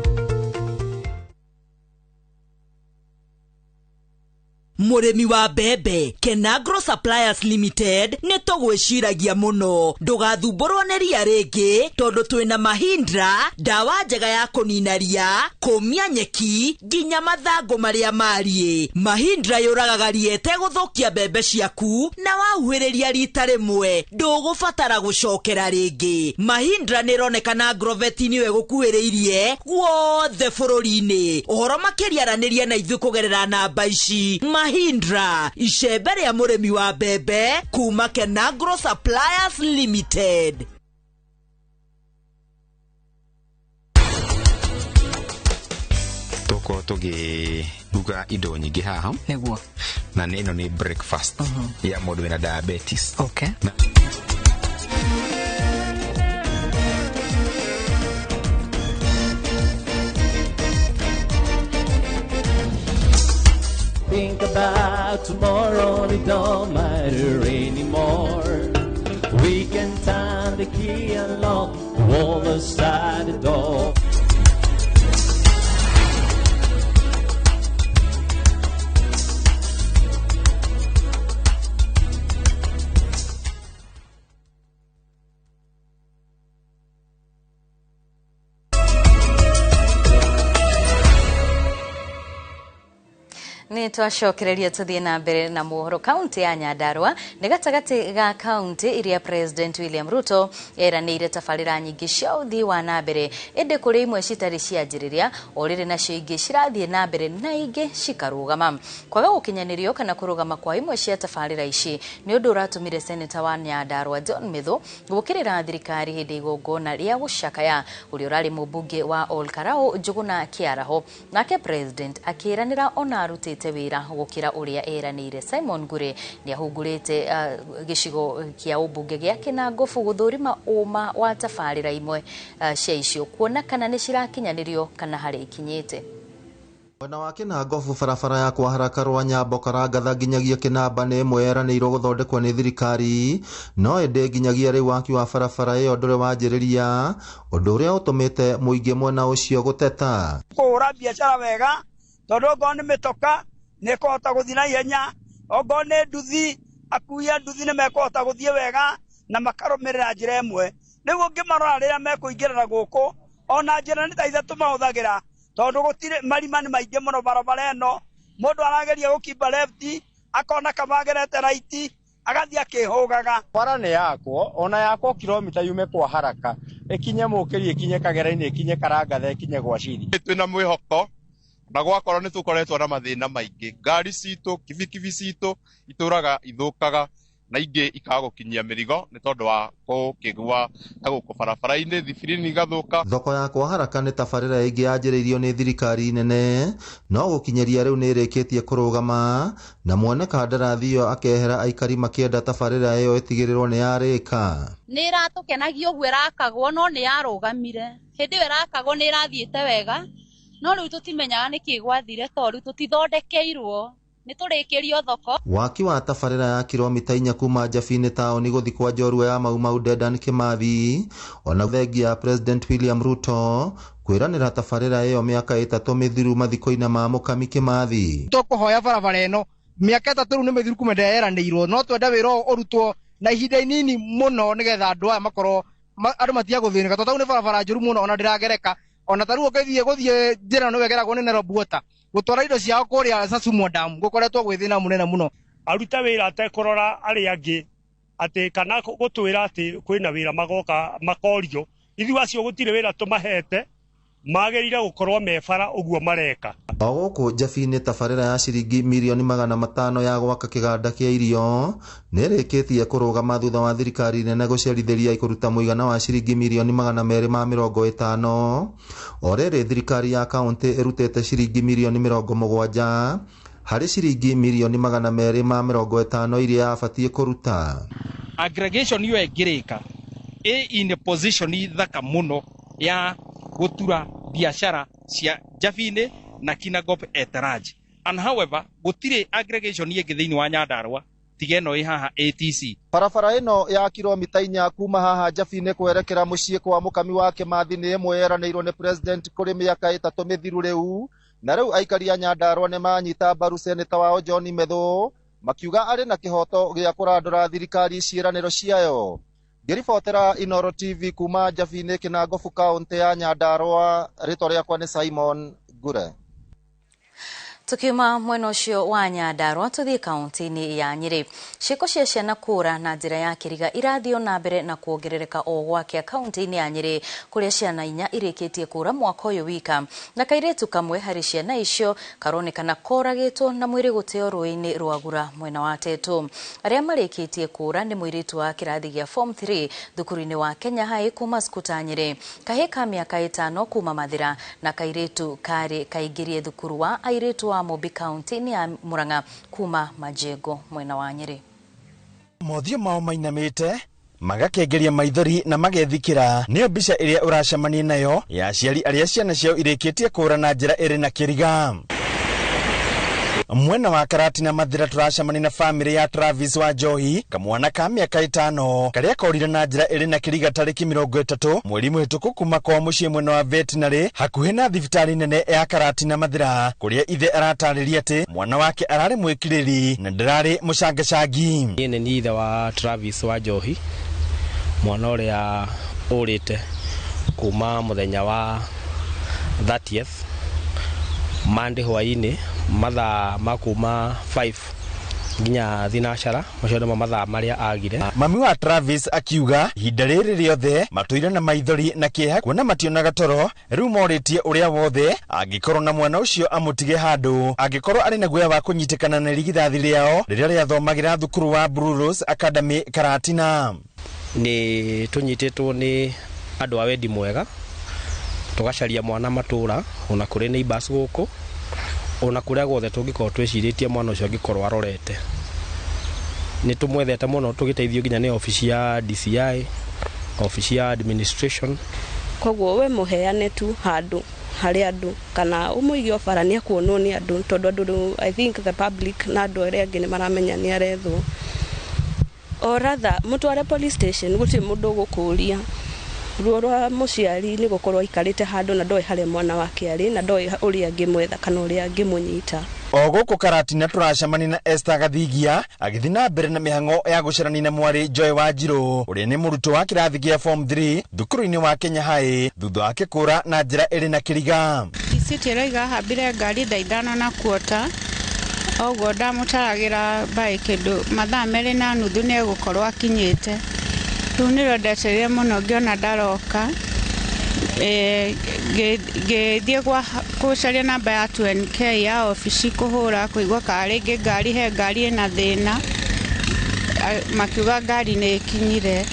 Muremi wa bebe Kenagro Suppliers Limited ne togwĩciragia muno ndugathumburwo nĩ ria rĩngĩ tondu twĩna Mahindra dawa njega ya kũnina ria kũmia nyeki nginya mathangũ marĩa mariĩ. Mahindra yũragaga ria etegũthũkia bebe ciaku na wahuhĩrĩria rita rĩmwe ndũgũbatara gũcokera rĩngĩ. Mahindra nĩronekana Agrovet-inĩ ĩgũkuhĩrĩirie guothe bũrũri-inĩ. Ũhoro makĩria aranĩria na ithuĩ kũgerera namba ici. Mahindra icembe rĩa mũrĩmi wa bebe kuma Kenagro Suppliers Limited. Toko tugiruga indo nyingi haha niguo na ĩno nĩ breakfast ya mũndũ wĩna diabetes. Okay. Think about tomorrow, it don't matter anymore. We can turn the key and lock the wall aside the door. Ni twacokereria tuthie na mbere na mohoro. Kaunti ya Nyandarua ni gatagati ga kaunti iria President William Ruto eranĩire tabarĩra nyingĩ cia uthii wa na mbere ende kũrĩ imwe citarĩ cianjĩrĩria orĩrĩ nacio ingĩ cirathiĩ na mbere na ingĩ cikarũgama. Kwaga gũkinyanĩrio kana kũrũgama kwa imwe cia tabarĩra ici nĩ ũndũ ũratũmire Senator wa Nyandarua John Mithu gũkĩrĩra thirikari hĩndĩ igongona rĩa gũcakaya ũrĩa ũrarĩ mũmbunge wa Olkarau Njuguna Kĩaraho. Nake President akĩranĩra ona arutĩte wĩra gũkĩra ũrĩa eranĩire. Simon Ngure nĩ ahungurĩte gĩcigo kĩa ũmbunge gĩake na ngobu gũthũrima ũma wa tabarĩra imwe cia icio kuona kana nĩ cirakinyanĩrio kana harĩ ikinyĩte. Mwena wa Kinangobu barabara ya kwa haraka rwa Nyambo Karangatha nginyagia Kinamba nĩ ĩmwe yeranĩirwo gũthondekwo nĩ thirikari no ĩndĩ nginyagia rĩu waki wa barabara ĩyo ndũrĩ wanjĩrĩria ũndũ ũrĩa ũtũmĩte mũingĩ mwena ũcio gũteta. Kũhũra biacara wega tondu okorwo nĩ mĩtoka nĩ kũhota gũthiĩ na ihenya, okorwo nĩ nduthi akui a nduthi nĩ mekũhota gũthiĩ wega na makarũmĩrĩra njĩra ĩmwe. Rĩu ũngĩmarora rĩrĩa mekũingĩrĩra gũkũ ona njĩra nĩ ta ithatũ mahũthagĩra tondu gutire marima ni maingi muno barabara eno mundu arageria gukimba left akona kamagerete right agathia kihugaga bara ni yakwo ona yakwo kilomita yume kwa haraka ikinye mukiri ikinye kagera-ini ikinye karangatha ikinye gwa ciri twina mwihoko na gwakorwo ni tukoretwo na mathina maingi ngari citu kibikibi citu ituraga ithukaga na ingi ikagukinyia mirigo ni tondu wa kugigwa na guku barabara-ini thibirini igathuka. Thoko ya kwa haraka ni tabarĩra ĩngĩ yanjĩrĩirio nĩ thirikari nene no gũkinyĩria rĩu nĩ ĩrĩkĩtie kũrũgama na mwene kandarathi ĩyo akehera aikari makĩenda tabarĩra ĩyo ĩtigĩrĩrwo nĩ yarĩka. Nĩ ĩratũkenagia ũguo ĩrakagwo no nĩ yarũgamire hĩndĩ ĩyo ĩrakagwo nĩ ĩrathiĩte wega no rĩu tũtimenyaga nĩkĩ gwathire to rĩu tũtithondekeirwo nĩ tũrĩkĩrio thoko. Waki wa tabarĩra ya kilomita 4 kuma Njabine taũni gũthiĩ kwa njorua ya Mau Dedan Kimathi ona thengia ya President William Ruto kwĩranĩra tabarĩra ĩyo mĩaka 3 mĩthiru mathiko-inĩ ma Mũkami Kimathi. Tũkũhoya barabara ĩno mĩaka 3 rĩu nĩ mĩthiru kuma ndĩyeranĩirwo no twenda wĩra ũrutwo na ihinda inini mũno nĩgetha andũ aya makorwo andũ matiagũthĩnĩka tondũ nĩ barabara njũru mũno ona ndĩragereka ona tarũ gũthiĩ njĩra no wegeragwo nĩ Nairobi Water gutwara indo ciao kuria Sasumu Dam gukoretwo gwithina munene muno aruta wira atekorora ari angi ati kana gutwira ati kwina wira magoka makorio ithu acio gutire wira tumahete magirire gukorwo mebara uguo mareka. O gũkũ Njabine tabarĩra ya ciringi mirioni 500 ya gwaka kĩganda kĩa irio nĩ ĩrĩkĩtie kũrũgama thutha wa thirikari nene gũcerithĩria ikũruta mũigana wa ciringi mirioni 250. O rĩrĩ thirikari ya kaunti ĩrutĩte ciringi mirioni 70 harĩ ciringi mirioni 250 iria yabatiĩ kũruta. Aggregation iyo ĩngĩrĩka in position thaka muno ya gutura biashara cia Njabine na Kinangop etaraj. And however, gutire aggregation ĩngĩ thĩinĩ wa Nyandarua tigeno ĩ haha ATC. Barabara ĩno ya kilomita 4 kuma haha Njabine kwerekera muciĩ kwa Mũkami wa Kimathi nĩ ĩmwe yeranĩirwo nĩ President kũrĩ mĩaka 3 mĩthiru rĩu na rĩu aikari a Nyandarua nĩ manyita mbaru seneta wao John Methu makiuga arĩ na kĩhoto gĩa kũrandũra thirikari ciĩranĩro ciayo. Ngĩribotera Inoro TV kuma Njabine Kinangop kaunti ya Nyandarua, rĩtwa rĩakwa nĩ Simon Gure. Tukiuma mwena ũcio wa Nyandarua tuthie kaunti-inĩ ya Nyeri. Ciĩko cia ciana kũra na njĩra ya kĩriga irathio na mbere na kuongerereka o gwakĩa kaunti-inĩ ya Nyeri kũrĩa ciana 4 irĩkĩtie kũra mwaka ũyũ wika na kairĩtu kamwe harĩ ciana icio karonekana koragĩtwo na mwĩrĩ gũteo rũĩ-inĩ rwa Gura mwena wa Tetu. Arĩa marĩkĩtie kũra nĩ mũirĩtu wa kĩrathi gĩa form 3 thukuru-inĩ wa Kenya High kuma Skuta Nyeri, kahĩ ka mĩaka 5 kuma Mathira na kairĩtu karĩ kaingĩrie thukuru wa airĩtu wa Mobi County ni ya Murang'a kuma Majengo mwena wa Nyeri. Mothiũ mao mainamĩte magakengeria maithori na magethikĩra nĩyo mbica ĩrĩa ũracemania nayo ya aciari arĩa ciana ciao irĩkĩtie kũra na njĩra ĩrĩ na kĩriga. Mwena wa Karatina Mathira turacemania na family ya Travis wa Njohi, kamwana ka mĩaka 5 karĩa korire na njĩra ĩrĩ na kĩriga tarĩki 30 mweri mũhĩtũku kuma kwa mũciĩ mwena wa veterinary hakuhĩ na thibitarĩ nene ya Karatina Mathira kũrĩa ithe aratarĩria atĩ mwana wake ararĩ mwĩkirĩri na ndararĩ mũcangacangi. Niĩ nĩ ithe wa Travis wa Njohi, mwana ũrĩa ũrĩte kuma mũthenya wa 30th Monday hwaĩ-inĩ mathaa makuma 5 nginya thinacara macio nĩmo mathaa marĩa agire. Mami wa Travis akiuga ihinda rĩrĩ rĩothe matũire na maithori na kĩeha kuona mationaga toro, rĩu morĩtie ũrĩa wothe angĩkorwo na mwana ũcio amũtige handũ angĩkorwo arĩ na guoya wa kũnyitĩkana na irigithathi rĩao rĩrĩa rĩathomagĩra thukuru wa Blue Rose Academy Karatina. Nĩ tũnyitĩtwo nĩ andũ a wendi mwega tugacaria mwana matũra ona kũrĩ neighbors gũkũ ona kũrĩa guothe tũngĩkorwo twĩcirĩtie mwana ũcio angĩkorwo arorete. Nĩ tũmwethete mũno tũgĩteithio nginya nĩ ofici ya DCI, ofici ya administration. Koguo we mũheane tu handũ harĩ andũ kana ũmũige obara nĩ akuonwo nĩ andũ tondũ andũ I think the public na andũ arĩa angĩ nĩ maramenya nĩ arethwo. O rather mũtware police station gũtirĩ mũndũ gũkũria. Ruo rwa mũciari nĩ gũkorwo aikarĩte handũ na ndoĩ harĩa mwana wake arĩ na ndoĩ ũrĩa angĩmwetha kana ũrĩa angĩmũnyita. O gũkũ Karatina turacemania na Esther Gathigia agĩthiĩ na mbere na mĩhang'o ya gũcarania na mwarĩ Joy Wanjirũ ũrĩa nĩ mũrutwo wa kĩrathi gĩa form 3 thukuru-inĩ wa Kenya High thutha wake kũra na njĩra ĩrĩ na kĩriga. City raiga hambire ngari thaa 5:15 oguo ndamũtaragira bike mathaa 2:30 nĩ egũkorwo akinyĩte. Rĩu nĩrĩo ndetereire mũno ngĩona ndaroka ngĩthiĩ gũcaria namba ya 20K ya ofici kũhũra kũigua kana rĩngĩ ngari ĩna thĩna, makiuga ngari nĩ ĩkinyire.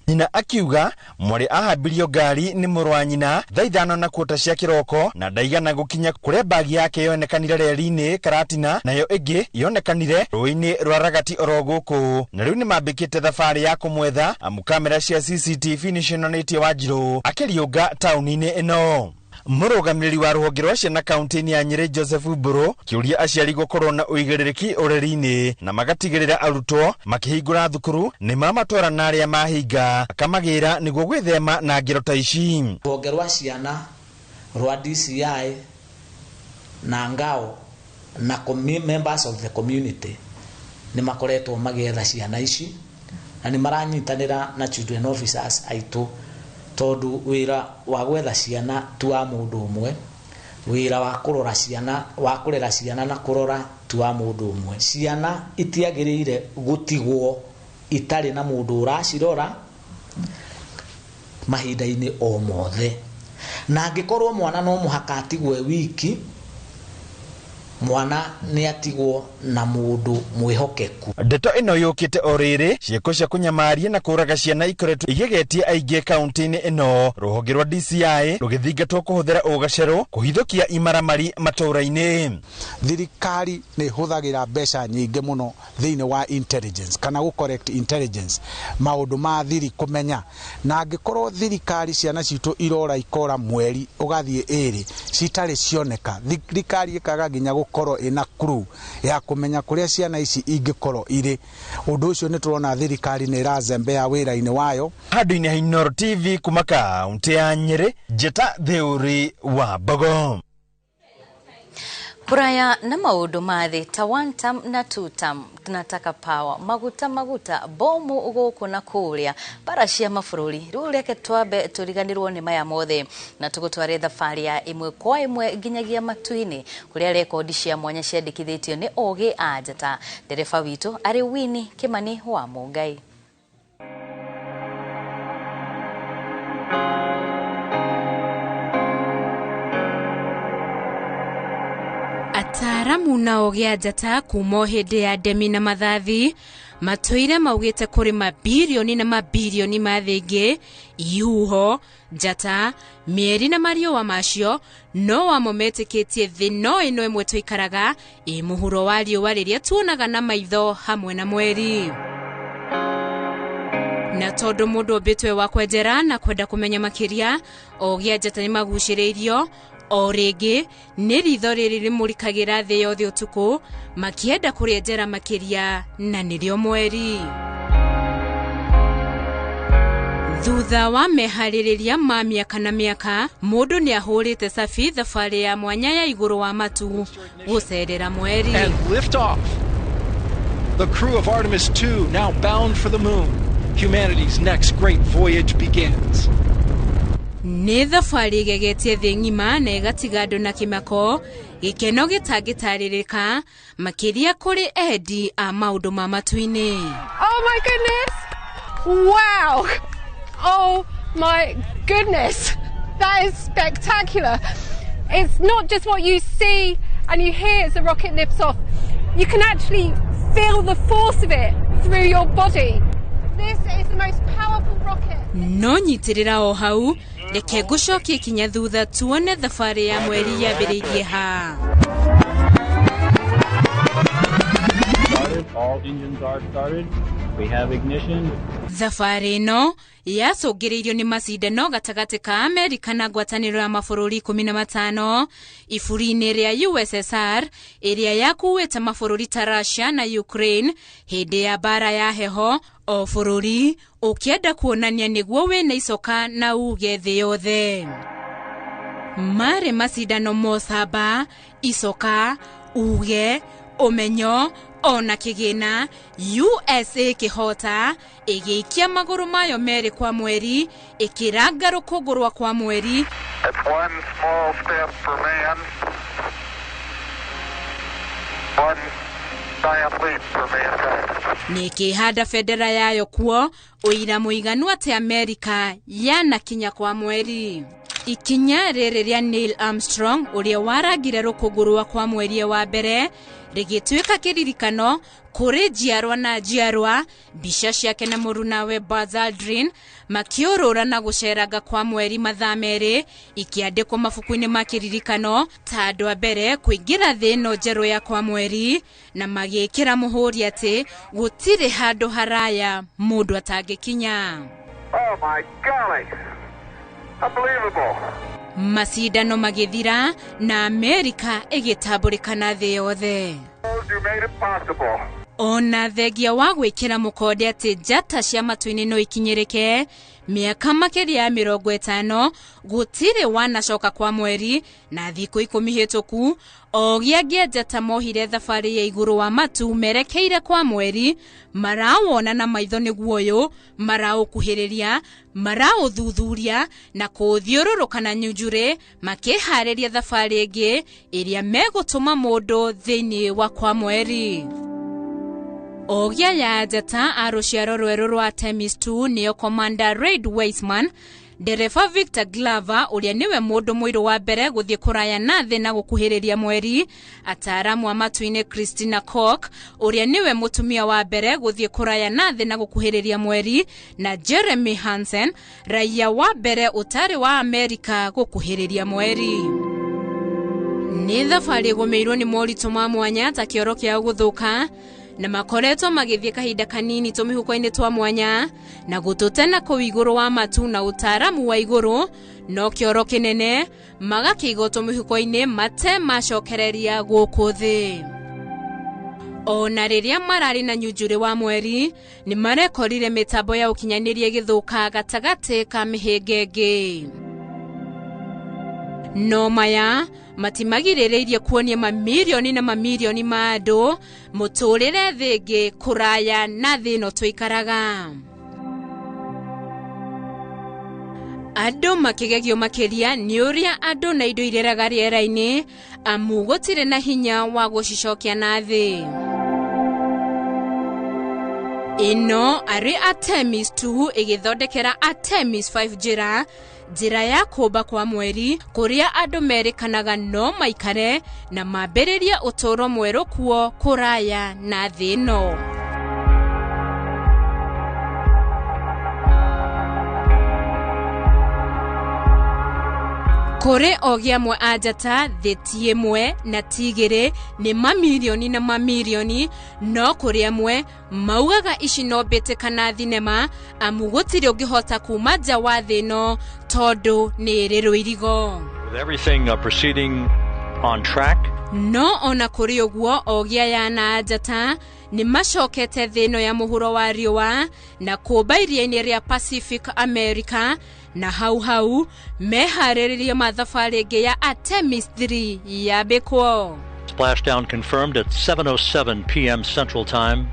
Nyina akiuga mwarĩ ahambirio ngari nĩ mũrũ wa nyina thaa 5:15 cia kĩroko na ndaigana gũkinya kũrĩa bagi yake yonekanire reri-inĩ Karatina, nayo ĩngĩ yonekanire rũĩ-inĩ rwa Ragati oro gũkũ. Na rĩu nĩ mambĩkĩte thabarĩ ya kũmwetha, amu kamera cia CCTV nĩ cionanĩtie Wanjirũ akĩriũnga taũni-inĩ ĩno. Mũrũgamĩrĩri wa rũhonge rwa ciana kaunti-inĩ ya Nyeri Joseph Mburu kĩũria aciari gũkorwo na ũigĩrĩrĩki ũreri-inĩ na magatigĩrĩra arutwo makĩhingũra thukuru nĩ mamatwara na arĩa mahinga, akamagĩra nĩguo gwĩthema na ngero ta ici. Rũhonge rwa ciana rwa DCI na ngao na members of the community nĩ makoretwo magĩetha ciana ici na nĩ maranyitanĩra na children officers aitũ, tondu wira wa gwetha ciana tu wa mundu umwe, wira wa kurora ciana wa kurera ciana na kurora tu wa mundu umwe. Ciana itiagirire gutigwo itari na mundu uracirora mahinda-inĩ o mothe, na angikorwo mwana no muhaka atigwe wiki, mwana nĩ atigwo na mundu mwihokeku. Ndeto ĩno yũkĩte o rĩrĩ, ciĩko cia kũnyamaria na kũraga ciana ikoretwo igĩgetie aingĩ kaunti-inĩ ĩno, rũhonge rwa DCI rũgĩthingatwo kũhũthĩra ũgacerũ kũhithũkia imaramari matũũra-inĩ. Thirikari nĩ hũthagĩra mbeca nyingĩ mũno thĩinĩ wa intelligence kana correct intelligence, maũndũ ma thiri kũmenya, na angĩkorwo thirikari ciana citũ irora ikora mweri ũgathiĩ ĩrĩ citarĩ cioneka, thirikari ĩkaga nginya korwo ina crew ya kumenya kuria ciana ici ingĩkorwo irĩ. Ũndũ ũcio nĩ tũrona thirikari nĩ irazembea wĩra-inĩ wayo. Handũ-inĩ ha Inooro TV kuma kaunti ya Nyeri, Njeta Theuri wa Mbogo. Kuraya na maundu mathi ta one term na two term tunataka power maguta bomu ugoku na kuria bara cia mabũrũri. Rĩu reke twambe tũriganĩrwo nĩ maya mothe na tũgũtware thabarĩ ya ĩmwe kwa ĩmwe nginyagia matu-inĩ kũrĩa rekondi cia mwanya ciandĩkithĩtio nĩ ogĩ a Njata. Ndereba witũ arĩ Winnie Kimani wa Mungai. Ataaramu na ogĩ a Njata kuma hĩndĩ ya ndemi na mathathi matũire maugĩte kũrĩ mabilioni na mabilioni ma thĩngĩ ihuho Njata mĩeri na mariũa macio no wamo metĩkĩtie thĩ no ĩno ĩmwe tũikaraga ĩ mũhuro wa riũa rĩrĩa tuonaga na maitho hamwe na mweri. Na tondũ mũndũ ũmbĩtwe wa kwenjera na kwenda kũmenya makĩria, ogĩ a Njata nĩ magucĩrĩirio o rĩngĩ nĩ ritho rĩrĩ rĩmũrikagĩra thĩ yothe ũtukũ makĩenda kũrĩenjera makĩria na nĩrĩo mweri. Thutha wa meharĩrĩria ma mĩaka na mĩaka, mũndũ nĩ ahũrĩte cabi thabarĩ ya mwanya ya igũrũ wa matu gũcerera mweri. And lift off. The crew of Artemis 2 now bound for the moon. Humanity's next great voyage begins. Nĩ thabarĩ igegetie thĩ ng'ima na ĩgatiga andũ na kĩmako, gĩkeno gĩtangĩtarĩrĩka makĩria kũrĩ endi a maũndũ ma matu-inĩ. Oh my goodness! Wow! Oh my goodness! That is spectacular. It's not just what you see and you hear as the rocket lifts off. You can actually feel the force of it through your body. This is the most powerful rocket. No nyitirira o hau, reke ngũcokie kinya thutha tuone thabarĩ ya mweri yambĩrĩirie ha. All engines are started. We have ignition. Thabarĩ ĩno yacũngĩrĩirio nĩ macindano gatagatĩ ka Amerika na ngwatanĩro ya mabũrũri 15 iburi-inĩ rĩa USSR ĩrĩa yakuĩte mabũrũri ta Russia na Ukraine hĩndĩ ya bara ya heho, o bũrũri ũkĩenda kuonania nĩguo wĩna icoka na uge thĩ yothe. Marĩ macindano mosaba, icoka, uge, ũmenyo, ona kigina USA kihota igiikia maguru mayo meri kwa mweri ikiranga rukugurwa kwa mweri. It's one small step for man, one giant leap for mankind. Nikihada federa yayo kuo uira muiganu ati Amerika yana kinya kwa mweri. Ikinya riri ria Neil Armstrong uria waragire rukugurwa kwa mweri wa mbere rigituika kiririkano kuri jiarwa na jiarwa. Bisha ciake na murunawe Buzz Aldrin makiorora na guceraga kwa mweri mathaa meri ikiandikwo mabuku-ini ma kiririkano ta andu a mbere kuingira thi ino njeru ya kwa mweri na magikira muhuri ati gutire handu haraya mundu atangikinya. Oh my golly. Unbelievable. Macindano magithira na Amerika igitamburikana thi yothe. You made it possible. Ona thegia wa gwikira mukode ati njata cia matu-ini no ikinyirike miaka makiria ya 50 gutire wanacoka kwa mweri na thiku 10 hituku ogiagia njata mohire thabari ya iguru wa matu merekeire kwa mweri marawona na maitho niguo uyu maraukuhiriria maraũthuthuria na kũthiũrũrũkana nyunjure makihariria thabari ingi iria megutuma mundu thiini wa kwa mweri. Ogia ya njata a ruciaro rweru rwa Artemis 2 niyo Commander Reid Weissman, dereva Victor Glover uria niwe mundu mwiru wa mbere guthie kuraya na thi na gukuhiriria mweri, ataramu wa matu-ini Christina Koch uria niwe mutumia wa mbere guthie kuraya na thi na gukuhiriria mweri, na Jeremy Hansen raia wa mbere utari wa Amerika gukuhiriria mweri. Ni thabari gumeirwo ni moritu ma mwanya ta kioro kia guthuka na makoretwo magithie kahinda kanini tumihuko-ini twa mwanya na gututena ku iguru wa matu na utaramu wa iguru no kioro kinene magakigo tumihuko-ini mate macokereria guku thi. Ona riria marari na nyunjure wa mweri ni marekorire mitambo ya ukinyanirie githuka gatagati ka mihengenge. No maya matimagirireirie kuonia mamilioni na mamilioni ma andu muturire thingi kuraya na thino tuikaraga. Andu makigegio makiria ni uria andu na indo ireraga riera-ini amu gutire na hinya wa gucicokia na thi. Ino ari Artemis 2 igithondekera Artemis 5 njira ya kumba kwa mweri kuria andu merikanaga no maikare na mambiriria utoro mweru kuo kuraya na thino. Kore ogia mwe ajata theti imwe na tigire ni mamilioni na mamilioni no kuri amwe maugaga ici no bitikana thinema amu gutire ungihota kuma nja wa thino tondu ni riru irigo. With everything proceeding on track. No ona kuri uguo ogia ya na ajata ni macokete thino ya muhuro wa riwa na kumba iria-ini ria Pacific America na hau mehaririria mathabari ingi ya Artemis 3 yabikwo. Splashdown confirmed at 7:07 p.m. Central Time.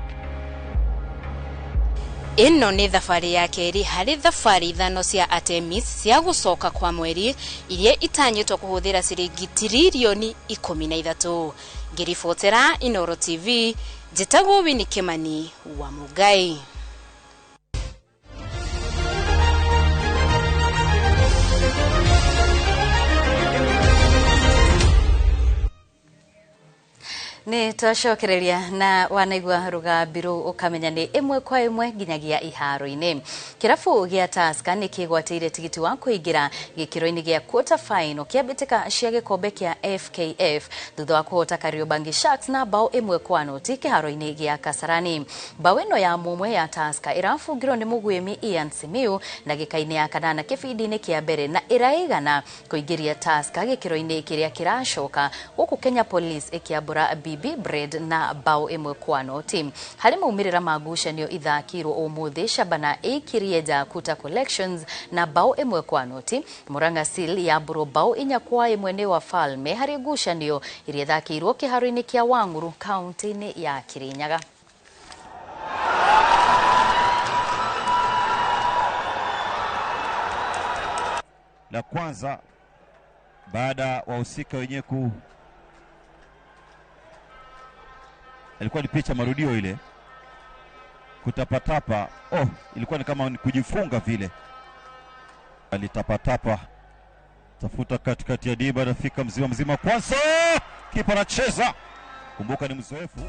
Ino ni thabari ya keri hari thabari ithano cia Artemis cia gucoka kwa mweri iria itanyitwo kuhuthira ciringi tirilioni 13. Ngiribotera Inoro TV, njitagwo Winnie Kimani wa Mugai. Ni twacokereria na wanaigua rugambiru ukamenya ni imwe kwa imwe nginyagia iharo-ini. Kirabu gia Tusker ni kigwatĩire tigiti wa kuingira gikiro-ini gia quarter final kia bitika cia gikombe kia FKF thutha wa kuhota Kariobangi Sharks na bao 1-0 kiharo-ini gia Kasarani. Bao ino ya mumwe ya Tusker irafungirwo ni mugwimi Ian Simiyu na gikaini ya kanana kibindi-ini kia mbere na iraigana kuingiria Tusker gikiro-ini kiria kiracoka guku Kenya Police ikiambura BB DB Bread na bao imwe kwa noti. Harĩ maumĩrĩra ma ngucanio ithakirwo ũmũthĩ, Shabana ĩkirie Jakuta Collections na bao imwe kwa noti. Murang'a Seal yambũrwo bao 4 kwa 1 nĩ Wafalme harĩ ngucanio iria ithakirwo kĩharo-inĩ kĩa Wang'uru kaunti-inĩ ya Kirinyaga. La kwanza baada wahusika wenyewe ilikuwa ni picha marudio ile kutapatapa. Ilikuwa ni kama kujifunga vile, alitapatapa tafuta katikati ya diba, anafika mzima kwanza, kipa anacheza, kumbuka ni mzoefu.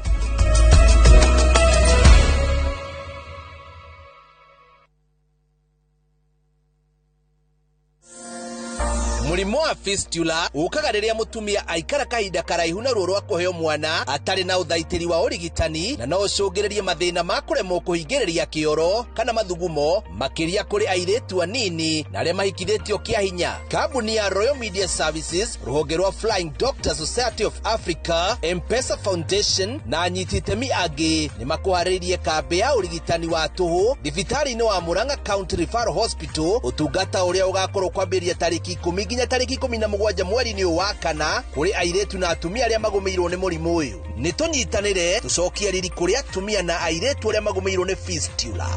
Murimo wa fistula ukaga riria mutumia aikara kahinda karaihu na ruo rwa kuheo mwana atari na uthaitiri wa urigitani na no ucungiririe mathina ma kuremwo kuhingiriria kioro kana mathugumo makiria kuri airetu anini na aria mahikithitio kia hinya. Kambuni ya Royal Media Services, ruhonge rwa Flying Doctor Society of Africa, M-Pesa Foundation na anyititemi angi ni makuharĩirie kambi ya urigitani wa tuhu thibitari-inĩ wa Murang'a County Referral Hospital, utungata uria ugakorwo kwambĩrĩria tariki 10 nginya tariki 17 mweri-inĩ wa kana kuri airetu na atumia aria magumirwo ni murimu uyu. Ni tunyitanire tucokie riri kuri atumia na airetu aria magumirwo ni fistula.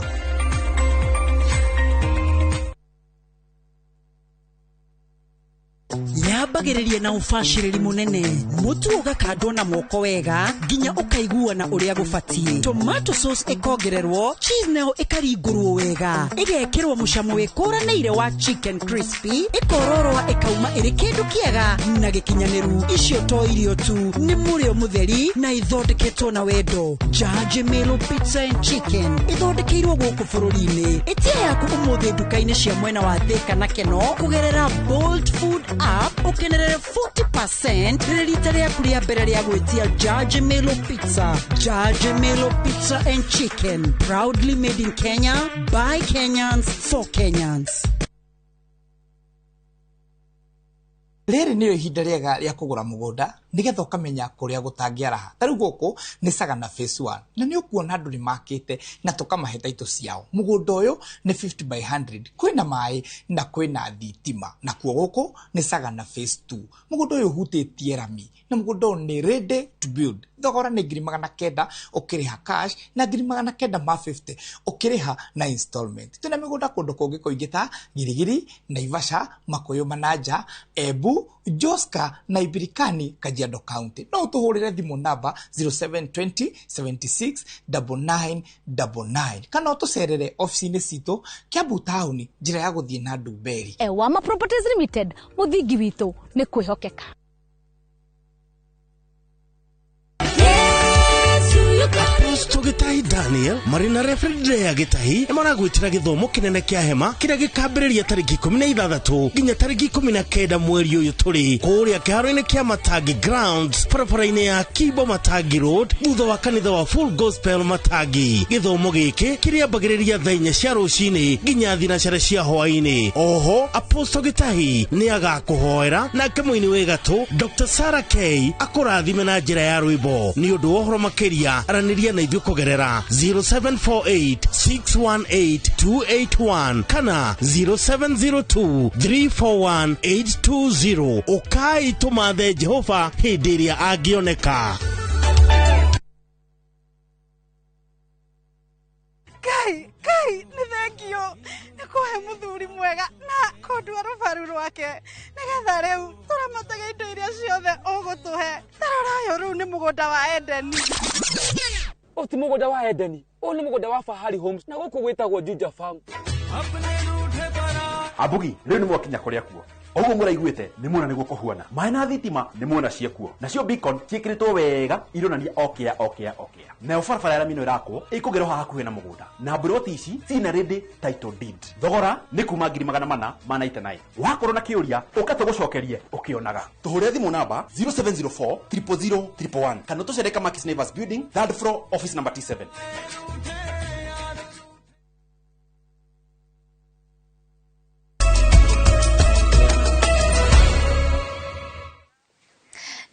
Yambagĩrĩria na ũbacĩrĩri mũnene, mũtu ũgakandwo na moko wega nginya ũkaiguana ũrĩa gũbatiĩ. Tomato sauce ĩkongererwo, cheese nayo ĩkaringũrwo wega, ĩgekĩrwo mũcamo wĩkũranĩire wa chicken crispy, ĩkororwa ĩkauma ĩrĩ kĩndũ kĩega na gĩkinyanĩru. Icio to irio tu, nĩ mũrĩo mũtheri na ithondeketwo na wendo. Jaji Melo Pizza and Chicken ithondekeirwo gũkũ bũrũri-inĩ. Ĩtia yaku ũmũthĩ nduka-inĩ cia mwena wa Thika na Keno kũgerera Bolt Food App ukenerere 40% rĩrĩa rĩaku rĩa mbere rĩa gwĩtia Jaji Melo Pizza. Jaji Melo Pizza and Chicken, proudly made in Kenya by Kenyans for Kenyans. Rĩrĩ nĩyo ihinda rĩega rĩa kũgũra mũgũnda nigetha ũkamenya kũrĩa gũtangĩaraha. Tarĩu gũkũ nĩ Sagana phase 1 na nĩ ũkuona andũ nĩ makĩte na tũkamahe taitũ ciao. Mũgũnda ũyũ nĩ 50 by 100, kwĩna maĩ na kwĩna thitima, na kuo gũkũ nĩ Sagana phase 2. Mũgũnda ũyũ ũhutĩtie rami na mũgũnda ũyũ nĩ ready to build. Thogora nĩ 900 ũkĩrĩha cash na 950 ũkĩrĩha na installment. Twĩna mĩgũnda kũndũ kũngĩ kũingĩ ta Girigiri, Naivasha, Makuyu Mananja, Embu, Joska na Ibirikani, Kajiado County. No ũtũhũrĩre thimũ namba 0720 76 9999 kana ũtũcerere ofici-inĩ citũ Kiambu Town, njĩra ya gũthiĩ na Ndumberi. Wama Properties Limited, mũthingi witũ nĩ kwĩhokeka. Apostle Gitahi Daniel marina refrigerator ya Gitahi maragwitira githomo kinene kia hema kiria gikambĩrĩria tariki 16 nginya tariki 19 mweri uyu turi kuria kiharo-ini kia Matangi Grounds, barabara-ini ya Kibo Matangi Road, thutha wa kanitha wa Full Gospel Matangi. Githomo giki kiriambagĩrĩria thaa 4 cia rũcinĩ nginya thinacara cia hwaĩ-inĩ. Oho Apostle Gitahi ni agakuhoera na kamũini wegatu Dr. Sarah K akũrathime na njĩra ya rwĩmbo. Ni ũndũ wa ũhoro makĩria araniria na ithuĩ kũgerera 0748 618 281 kana 0702 341 820. Ukai tumathe Jehova hĩndĩ ĩrĩa angĩoneka. Kai nĩ thengio nĩ kũhe mũthuri mwega na kũndua rũbaru rwake nĩgetha rĩu tũramataga indo iria ciothe ũgũtũhe. Tarorayo rĩu nĩ mũgũnda wa Edeni. Ti mũgũnda wa Edeni, ũyũ nĩ mũgũnda wa Fahari Homes na gũkũ gwĩtagwo Juja Farm. Ambugi rĩu nĩ mwakinya kũrĩa kuo. Oguo mũraiguĩte nĩ muona nĩguo kũhuana. Maĩ na thitima nĩ muona ciekuo. Nacio beacon ciĩkĩrĩtwo wega ironania okĩa. Nayo barabara ya ramino ĩrakwo ĩkũgerwo haha hakuhĩ na mũgũnda. Na mburoti ici cina ready title deed. Thogora nĩ kuma 499. Wakorwo na kĩũria ũgatũgũcokerie ũkĩonaga. Tũhũrĩre thimũ namba 0704 000 111 kana tũcereka Markis Naivas Building, 3rd floor, office number T7.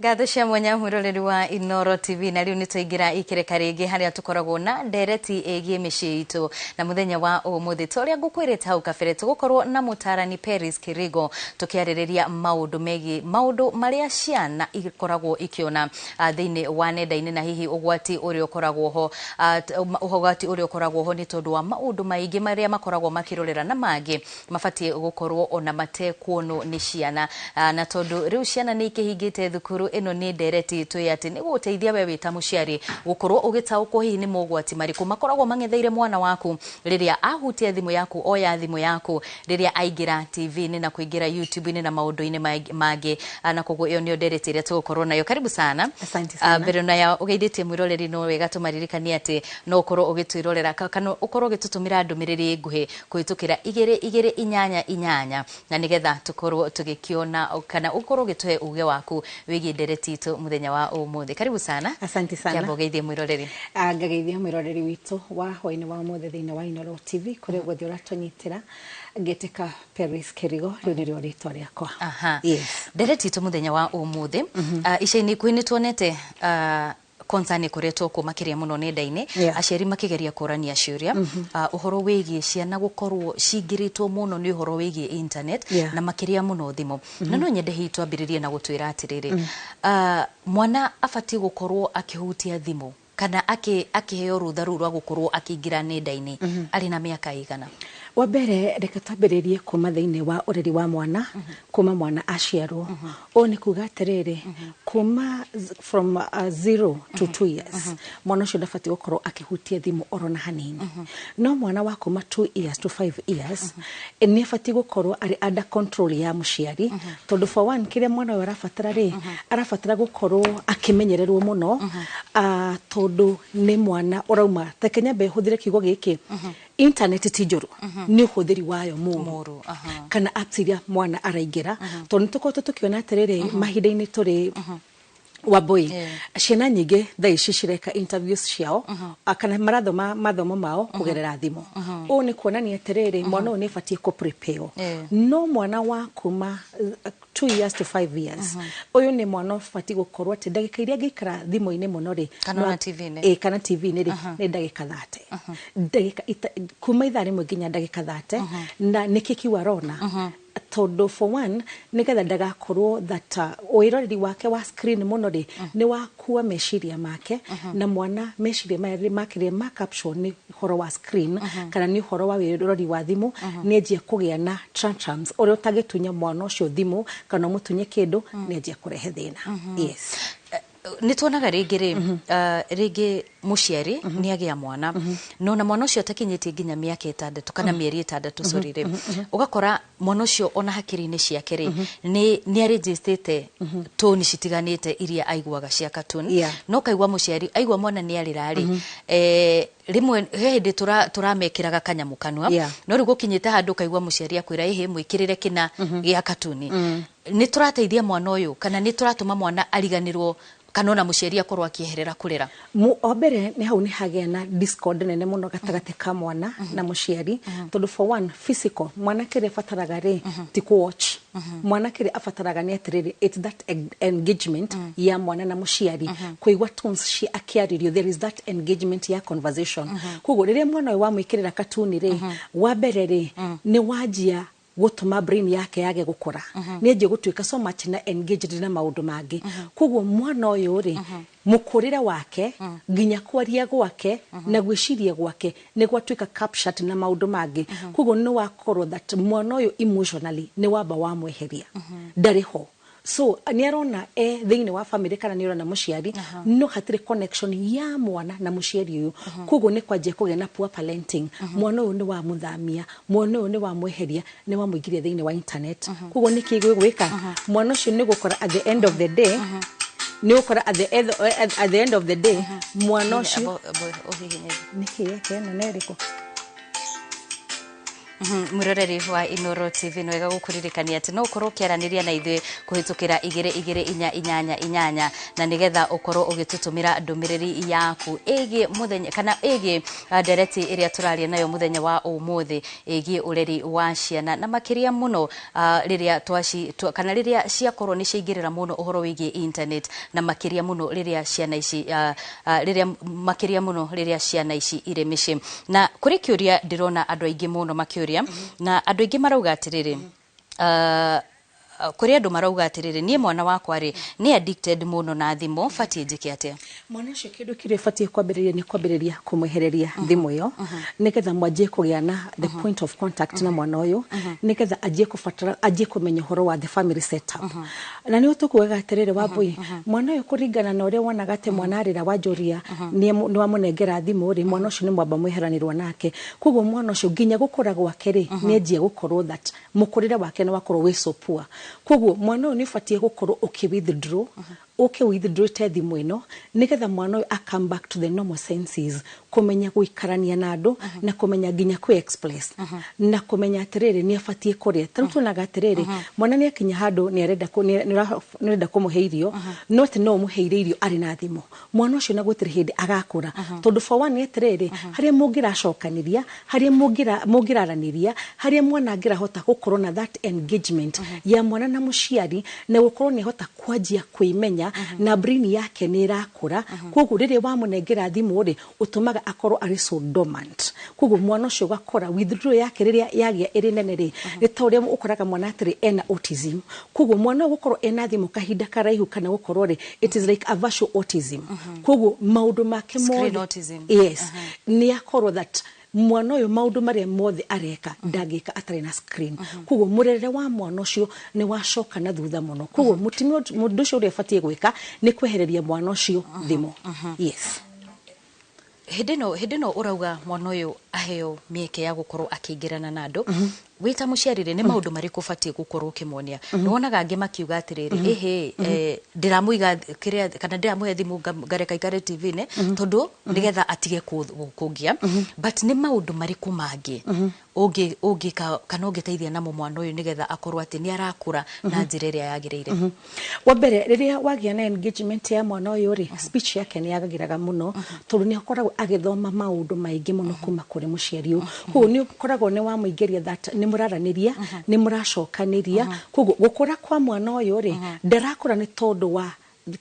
Ngatho cia mwanya mwiroreri wa Inoro TV na riu nitũingira ikireka ringi haria tukoragwo na ndereti igie mĩciĩ itu na muthenya wa umuthi toria ngukwirite hau kabere tugukorwo na mutarani Peris Kirigo tukiarĩrĩria maundu maria ciana ikoragwo ikiona thiini wa nenda-ini na hihi ugwati uria ukoragwo ho ni tondu wa maundu maingi maria makoragwo makirorera na mangi mabatie gukorwo ona matekuono ni ciana na tondu riu ciana ni ikihingite thukuru ino ni ndereti tu ati ni guteithia we wita muciari gukorwo ugitaukwo hihi ni mogwati mariku makoragwo mangetheire mwana waku riria ahutia thimu yaku oya thimu yaku riria aingira TV ni na kuingira YouTube ni na maundu-ini mangi na koguo iyo ni ndereti iria tugukorwo nayo. Karibu sana. Asante sana. Mbere na ya ugeithĩtie mwiroreri no wega tumaririkania ati no ukorwo ugitwirorera kana ukorwo ugitutumira ndumiriri nguhi kuhitukira 288 na nigetha tukorwo tugikiona kana ukorwo ugituhe uge waku wigi ndereti itu muthenya wa umuthi. Karibu sana. Asante sana. Jambo geithie mwiroreri. Ngageithia mwiroreri witu wa hwaini wa umuthi thiini wa Inoro TV kuri guthi uratonyitira ngeteka Peris Kirigo riu ni rio ritwa riakwa. Aha. Yes. Ndereti itu muthenya wa umuthi icaini kwini tuonete concern kuretwo ku makiria muno nenda-ini aciari makigeria kurania ciuria uhoro wigie ciana gukorwo cingiritwo muno ni uhoro wigie internet na makiria muno thimu na no nyende hi twambiririe na gutwira atiriri mwana abati gukorwo akihutia thimu kana akiheo rutha rwa gukorwo akiingira nenda-ini ari na miaka igana. Wa mbere reka twambiririe kuma thiini wa ureri wa mwana kuma mwana aciarwo o ni kuga atiriri kuma from 0 to 2 years mwana ucio ndabati gukorwo akihutia thimu orona hanini no mwana wa kuma 2 years to 5 years ni abati gukorwo ari under control ya muciari tondu for one kiria mwana we arafatara gukorwo akimenyererwo muno tondu ni mwana urauma tekenya be huthire kigo giki internet ti njuru ni uhuthiri wayo muru kana apps iria mwana araingira tondu tukoto tukiona atiriri mahinda-ini turi waboi ciana nyingi thaici cireka interviews ciao kana mathomo mao kugerera thimu o ni kuonania atiriri mwana uyu ni abatie ku prepare no mwana wa kuma 2 years to 5 years uyu ni mwana abatie gukorwo ati ndagika iria ngikara thimu-ini muno ri kana TV-ini kana TV-ini ri ni ndagika 30 ndagika kuma ithaa rimwe nginya ndagika 30 na nikiki warona tondu for one nigetha ndagakorwo that oiroreri wake wa screen muno ri ni wakua meciria make na mwana meciria make ma caption ni horo wa screen kana ni horo wa wiroreri wa thimu ni enjia kugia na tantrums ore utagitunya mwana ucio thimu kana mutunye kindu ni enjia kurehe thina. Yes. Nituonaga ringi muciari ni agia mwana no na mwana ucio atakinyitie nginya miaka 6 kana mieri 6 sorire ugakora mwana ucio ona hakiri-ini ciake ri ni arejistete toni citiganite iria aiguaga cia cartoon no kaigwa muciari aigwa mwana ni arira ri rimwe hindi turamekiraga kanyamu kanwa no riu gukinyite handu kaigwa muciari akwira ihe mwikirire kina gia cartoon ni turateithia mwana uyu kana ni turatuma mwana ariganirwo kanona muciari akorwo akieherera kurera obere ni hau ni hagia na discord nene muno gatagate ka mwana na muciari tondu for one physical mwana kire fataraga ri ti ku watch mwana kire afataraga ni atiriri it's that engagement ya mwana na muciari kuigwa tones ci akiaririo there is that engagement ya conversation kugo riria mwana wa mwikirira katuni ri wa mbere ri ni wajia gutuma brain yake yage gukura ni enje gutuika so much na engaged na maundu mangi kuguo mwana uyu ri mukurira wake nginya kwaria gwake na gwiciria gwake ni gwatuika captured na maundu mangi kuguo ni wakorwo that mwana uyu emotionally ni wamba wa mweheria ndariho so ni arona thiini wa family kana ni arona muciari no hatire connection ya mwana na muciari uyu kuguo ni kwaje kugia na poor parenting mwana uyu ni wa muthamia mwana uyu ni wa mweheria ni wa muigiria thiini wa internet kuguo ni kigwika mwana ucio ni gukora at the end of the day ni ukora at the end of the day mwana ucio niki yake na neriko Mwiroreri wa Inoro TV nwega gukuririkania ati no ukorwo kiaraniria na ithuĩ kuhitukira 2288 na nigetha ukorwo ugitutumira ndumiriri yaku igi muthenya kana igi ndereti iria turaria nayo muthenya wa umuthi igi ureri wa ciana na makiria muno riria kana riria ciakorwo ni ciingirira muno uhoro wigi internet na makiria muno riria ciana ici makiria muno riria ciana ici ire mici na kuri kiuria ndirona andu aingi muno makiuria na andu aingi marauga atiriri kuri andu marauga atiriri nie mwana wakwa ri ni addicted muno na thimo fatie njike atia mwana ucio kindu kire fatie kwambiriria ni kwambiriria kumwehereria thimo yo nigetha mwanjie kugia na the point of contact na mwana uyu nigetha ajie kufatara ajie kumenya horo wa the family setup na ni utukuwega atiriri wabui mwana uyu kuringana na uria wonaga ate mwana arira wanjoria ni wamunengera thimo ri mwana ucio ni mwamba mweheranirwa nake kuguo mwana ucio nginya gukura gwake ri ni ajie gukorwo that mukurire wake ni wakorwo we so poor kuguo mwana uyu ni fatie gukorwo withdraw withdraw thimo ino nigetha mwana a come back to the normal senses kumenya guikarania na andu na kumenya nginya ku express na kumenya atiriri ni afatie kuria tarutu na gatiriri mwana ni akinya handu ni arenda kumuheirio not no muheirio ari na thimo mwana ucio na gutiri hindi agakura tondu for one atiriri haria mungiracokaniria haria mungiraraniria haria mwana angirahota gukorwo na that engagement ya mwana na muciari na gukorwo ni hota kwanjia kwimenya na brain yake ni irakura koguo riria wamunengera thimu ri utumaga akorwo ari so dormant koguo mwana ucio gakora withdraw yake riria yagia iri nene ri ritoria ukoraga mwana atiri ena autism koguo mwana gukorwo ena thimu kahinda karaihu kana gukorwo ri it is like a virtual autism koguo maundu make mothe yes ni akorwo that mwana uyu maundu maria mothe areka ndagika atari na screen kuguo murere wa mwana ucio ni wacoka na thutha muno kuguo mundu ucio urefatie gwika ni kwehereria mwana ucio thimo yes hidino urauga mwana uyu aheo mieke ya gukorwo akingirana na andu wita muciarire ni maundu mari kufatie gukorwo kimuonia nuonaga angi makiuga atiriri ndiramuiga kiria kana ndiramuhe thimu ngareka ikare TV ne tondu nigetha atige kungia but ni maundu mari kumangi kana ungiteithia na mwana uyu nigetha akorwo ati ni arakura na njira iria yagireire wa mbere riria wagia na engagement ya mwana uyu ri speech yake ni yagagiraga muno tondu ni akoragwo agithoma maundu maingi muno kuma kuri muciari uyu hu ni akoragwo ni wa muingeria that ni muraraniria ni muracokaniria koguo gukura kwa mwana uyu ri ndarakura ni tondu wa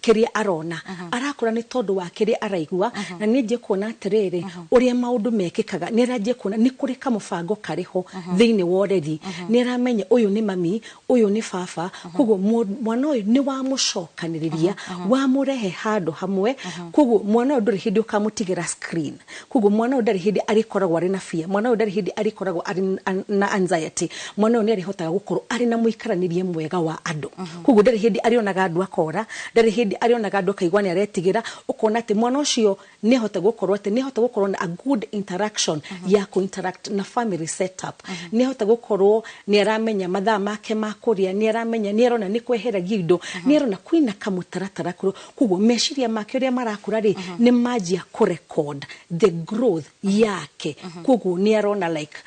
kiria arona arakura ni tondu wa kiria araigua na ni nje kuona atiriri uria maundu mekikaga ni araje kuona ni kuri kamubango kariho thiini woreri ni aramenya uyu ni mami uyu ni baba koguo mwana uyu ni wa mucokaniriria wa murehe handu hamwe koguo mwana uyu nduri hindi ukamutigira screen koguo mwana uyu ndari hindi arikoragwo ari na fear mwana uyu ndari hindi arikoragwo ari na anxiety mwana uyu ni arihotaga gukorwo ari na muikaranirie mwega wa andu koguo ndari hindi arionaga andu akora ndari hindi arionaga andu kaigwa ni aretigira ukona ati mwana ucio ni hota gukorwo ati ni hota gukorwo na a good interaction ya ku interact na family setup ni hota gukorwo ni aramenya mathaa make makuria ni aramenya ni arona ni kweheragia indo ni arona kwina kamutaratara kuguo meciria make uria marakura ri ni majia ku record the growth yake kuguo ni arona like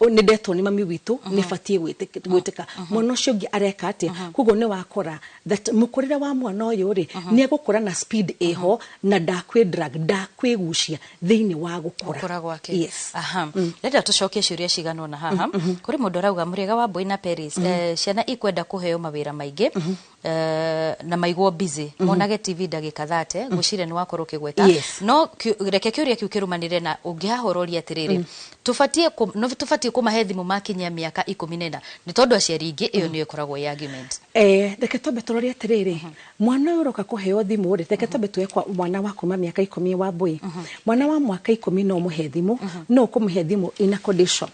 ni deto ni mami witu ni fatie gwitika mwana ucio ngi areka atia kuguo ni wakora that mukurira wa mwana uyu ri ni agukura na speed eho na ndakwi drag ndakwigucia thiini wa gukura gwake yes leta tucokie ciuria cigano na haha kuri mundu arauga muriga wa Boy na Paris ciana ikwenda kuheo mawira maingi na maigwo busy monage TV ndagika 30 gucire ni wakorwo kigweta no reke kiuria kiu kirumanire na ungihahororia atiriri tufatie kumahe thimu makinya miaka 14 ni tondu aciari ingi iyo ni ikoragwo ya argument reke tobe turoria atiriri mwana uyu roka kuheo thimu ri reke tobe tuwe kwa mwana wa kuma miaka 10 wa Boy mwana wa mwaka 10 no muhe thimu no kumuhe thimu in a condition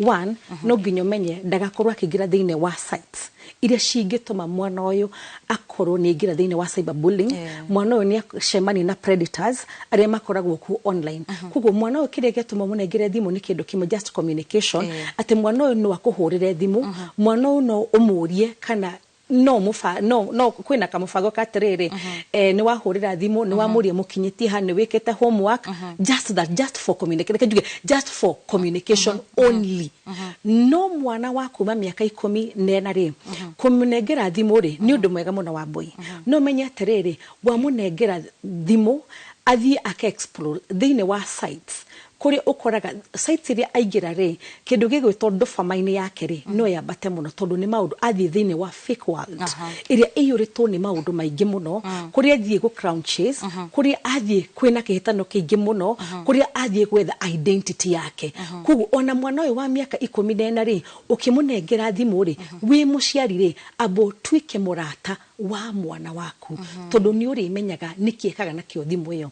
one no nginyo menye ndagakorwo akigira thiine wa sites iria cingituma mwana uyu akorwo ni ngira thiine wa cyberbullying mwana uyu ni acemani na predators aria makoragwo ku online kuguo mwana uyu kiria gituma munengere thimu ni kindu kimwe just communication ati mwana uyu no akuhurire thimu mwana uyu no umurie kana no kwina kamubango katiriri ni wahurira thimu ni wamuria mukinyitie ha ni wikete homework just for communication just for communication only no mwana wa kuma miaka 10 ri kumunengera thimu ri ni undu mwega muno wa boy no menya atiriri wa munengera thimu athie aka explore thine wa sites kuri ukoraga sites iria aingira ri kindu gigwitwo dopamine yake ri no yambate muno tondu ni maundu athie thine wa fake world iria iyuritwo ni maundu maingi muno kuri athie go crown chase kuri athie kwina kihitano kingi muno kuri athie gwetha identity yake kugu ona mwana uyu wa miaka 14 ri ukimunengera thimu ri wi muciari ri abo twike murata wa mwana waku tondu ni uri imenyaga nikiekaga nakio thimu iyo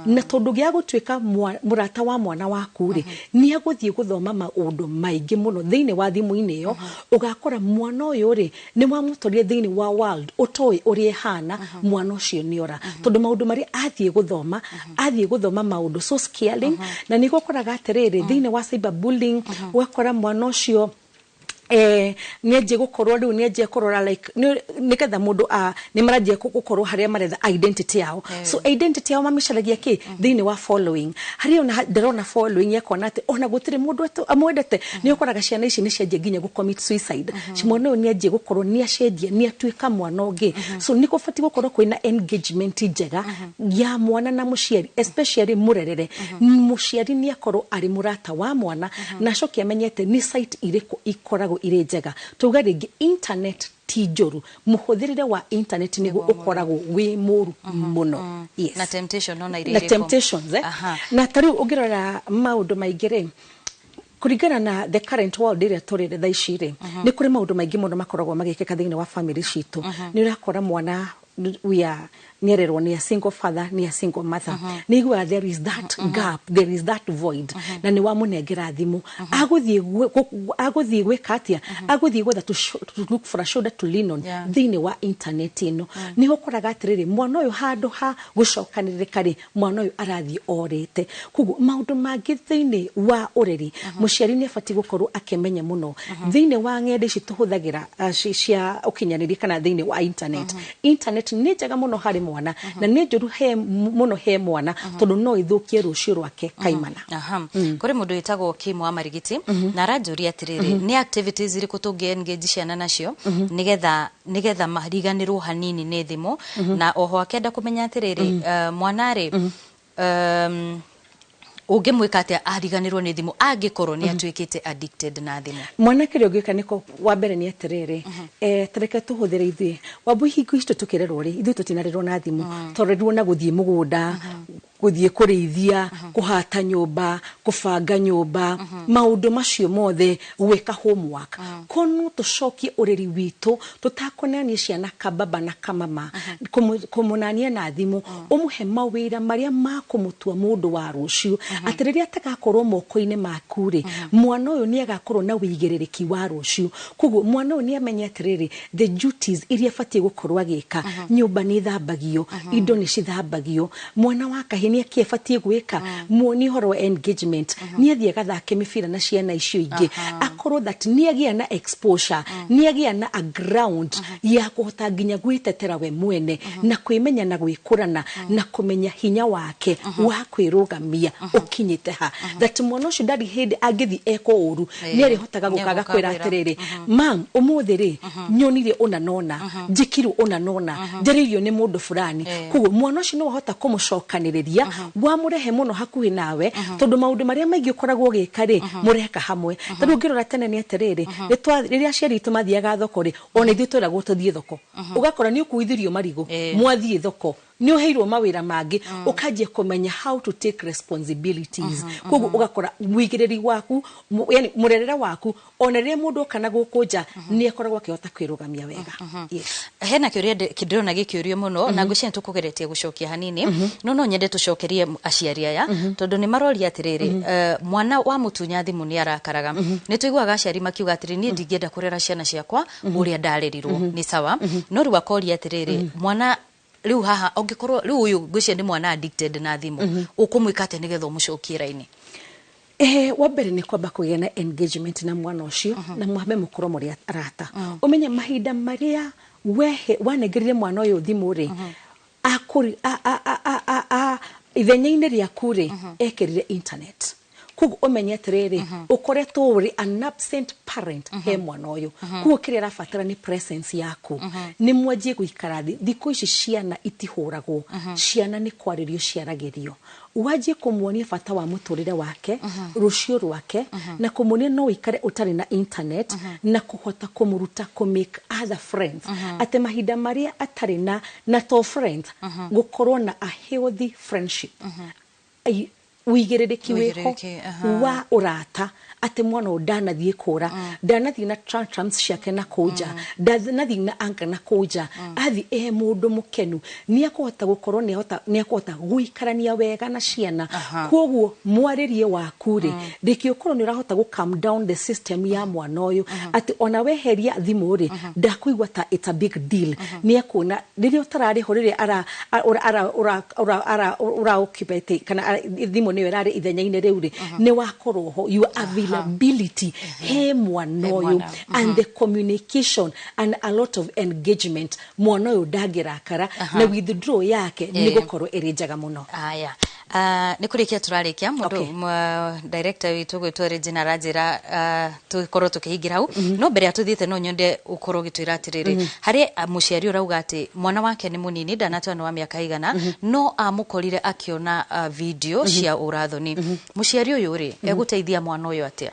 na tondu gia gutwika murata wa mwana waku ri ni aguthie guthoma maundu maingi muno thine wa thimu-ini iyo ugakora mwana uyu ri ni wamutorie thine wa world utoi uri hana mwana ucio ni ora tondu maundu mari athie guthoma maundu so scaling na ni gukoraga atiriri thine wa cyberbullying ugakora mwana ucio niaje gukorwo riu niaje kurora like niketha mundu ni maraje gukorwo haria maretha identity yao so identity yao mamicaragia ki thini wa following haria ona ndirona following yakona ati ona gutire mundu amwendete ni ukoraga ciana ici ni ciaje ginya gucommit suicide cimone niaje gukorwo ni acendia ni atwika mwana ungi so niko fati gukorwo kwina engagement njega ya mwana na muciari especially murerere muciari ni akorwo ari murata wa mwana na cokia menyete ni site iriko ikoragwo ire njega tuga ringi internet tijoru muhuthirire wa internet nigo ukoragwo wi muru muno yes na temptation no na ire na temptations na tariu ugirora maundu maigire kurigana na the current world area torire thaicire ni kuri maundu maingi muno makoragwo magikeka thini wa family citu ni urakora mwana niererwo ni a single father ni a single mother nigwa there is that gap there is that void na ni wa munengera thimu aguthie gwikatia aguthie gwetha to look for a shoulder to lean on thini wa internet ino ni hokoraga atiriri mwana uyu handu ha gucokanirika ri mwana uyu arathie orete kugu maundu mangi thini wa ureri muciari ni afati gukorwo akemenya muno thini wa ngende ici tuhuthagira cia ukinyaniri kana thini wa internet ni njega muno hari mwana na ni njuru he muno he mwana tondu no ithukie rucio rwake kaimana kuri mundu witagwo Kim wa Marigiti na ranjuri atiriri ni activities iriku tungi engage ciana nacio nigetha mariganirwo hanini ni thimu na oho akenda kumenya atiriri mwana ri ungimwika atia ariganirwo ni thimu angikorwo ni atwikite addicted na thimu mwana kiri ungika niko wa mbere ni atiriri tareke tuhuthire ithie wabu hingo isto tukirerwo ri ithu tutinarerwo na thimu torerirwo na guthie mugunda guthie kurithia kuhata nyumba kubanga nyumba maundu macio mothe gwika homework kono tucokie ureri witu tutakonania ciana kababa na kamama kumunania na thimu umuhe mawira maria makumutua mundu wa rucio atiriria atagakorwo moko-ini maku ri mwana uyu ni agakorwo na wigiririki wa rucio kugu mwana uyu ni amenya atiriri the duties iria fatie gukorwo agika nyumba ni thambagio indo ni cithambagio mwana wa kahini akifatie gwika muoni horo engagement ni athie gathake mibira na ciana icio ingi akorwo that ni agia na exposure ni agia na a ground ya kuhota nginya gwitetera we mwene na kwimenya na gwikurana na kumenya hinya wake wa kwirugamia ukinyite ha that mwana ucio ndari hindi angithi eko uru ni ari hotaga gukaga kwira atiriri mam umuthiri nyonire unanona jikiru unanona jaririo ni mundu fulani kugo mwana ucio no hota kumucokaniriria wa murehe muno hakuhi nawe tondu maundu maria maingi ukoragwo gikari mureka hamwe tondu ngirora tene ni atiriri riria ciari tu mathiaga thoko ri ona ithu twiragwo tuthie thoko ugakora ni ukuithirio marigo mwathie thoko ni uheirwo mawira mangi ukajie kumenya how to take responsibilities kugu ugakora wigiriri waku yani murerera waku onere mundu kana gukunja ni akoragwo akihota kwirugamia wega hena kiuria kindirona gikiurio muno na ngwicene tukugeretie gucokia hanini no nyende tucokerie aciari aya tondu ni maroria atiriri mwana wa mutunya thimu ni arakaraga ni tuiguaga aciari makiuga atiri ni ndingienda kurera ciana ciakwa uria ndarerirwo ni sawa no riu akoria atiriri mwana riu haha ongikorwo riu uyu ngwicia ni mwana addicted na thimu ukumwika ate nigetha umucokie raini Wambere ni kwamba kugĩa na engagement na mwana ucio na mwambe mukoro muri arata umenye mahinda maria wehe wanengerire mwana uyu thimu ri akuri ithenya-inĩ rĩaku ri ekirire internet kugu umenye atiriri ukoretwo uri an absent parent he mwana uyu kugu kiri arabatara ni presence yaku ni mwanjie guikara thikũ ici ciana itihuragwo ciana ni kwaririo ciaragirio waje kumuonia bata wa muturire wake rucio rwake na kumuonia no wikare utari na internet na kuhota kumuruta ku make other friends ate mahinda maria atari na to friends gukorwo na a healthy friendship uigirĩrĩki wiho wa urata ate mwana ndanathie kura ndanathie na tantrums ciake na kuja ndanathie na anga na kuja athi mundu mukenu ni akuhota gukorwo ni akuhota guikarania wega na ciana koguo mwaririe waku ri riki ukorwo ni urahota gu calm down the system ya mwana uyu ati ona weheria thimu ri ndakuigwa ta it's a big deal ni akuna riria utarari ho riria ara occupy kana thimu ni werari ithenya-inĩ riu ri ni wakorwo ho you availability he mwana uyu and the communication and a lot of engagement mwana uyu ndagirakara na withdraw yake ni gukorwo iri njaga muno. Aya ni kurikia turarikia mundu director witu gwitwo Regina Ranjira tukorwo tukihingira hau no mbere atuthiite no nyonde ukorwo gitwira atiriri hari muciari urauga ati mwana wake ni munini ndanatwana wa miaka igana no amukorire akiona video cia urathoni muciari uyu ri eguteithia mwana uyu atia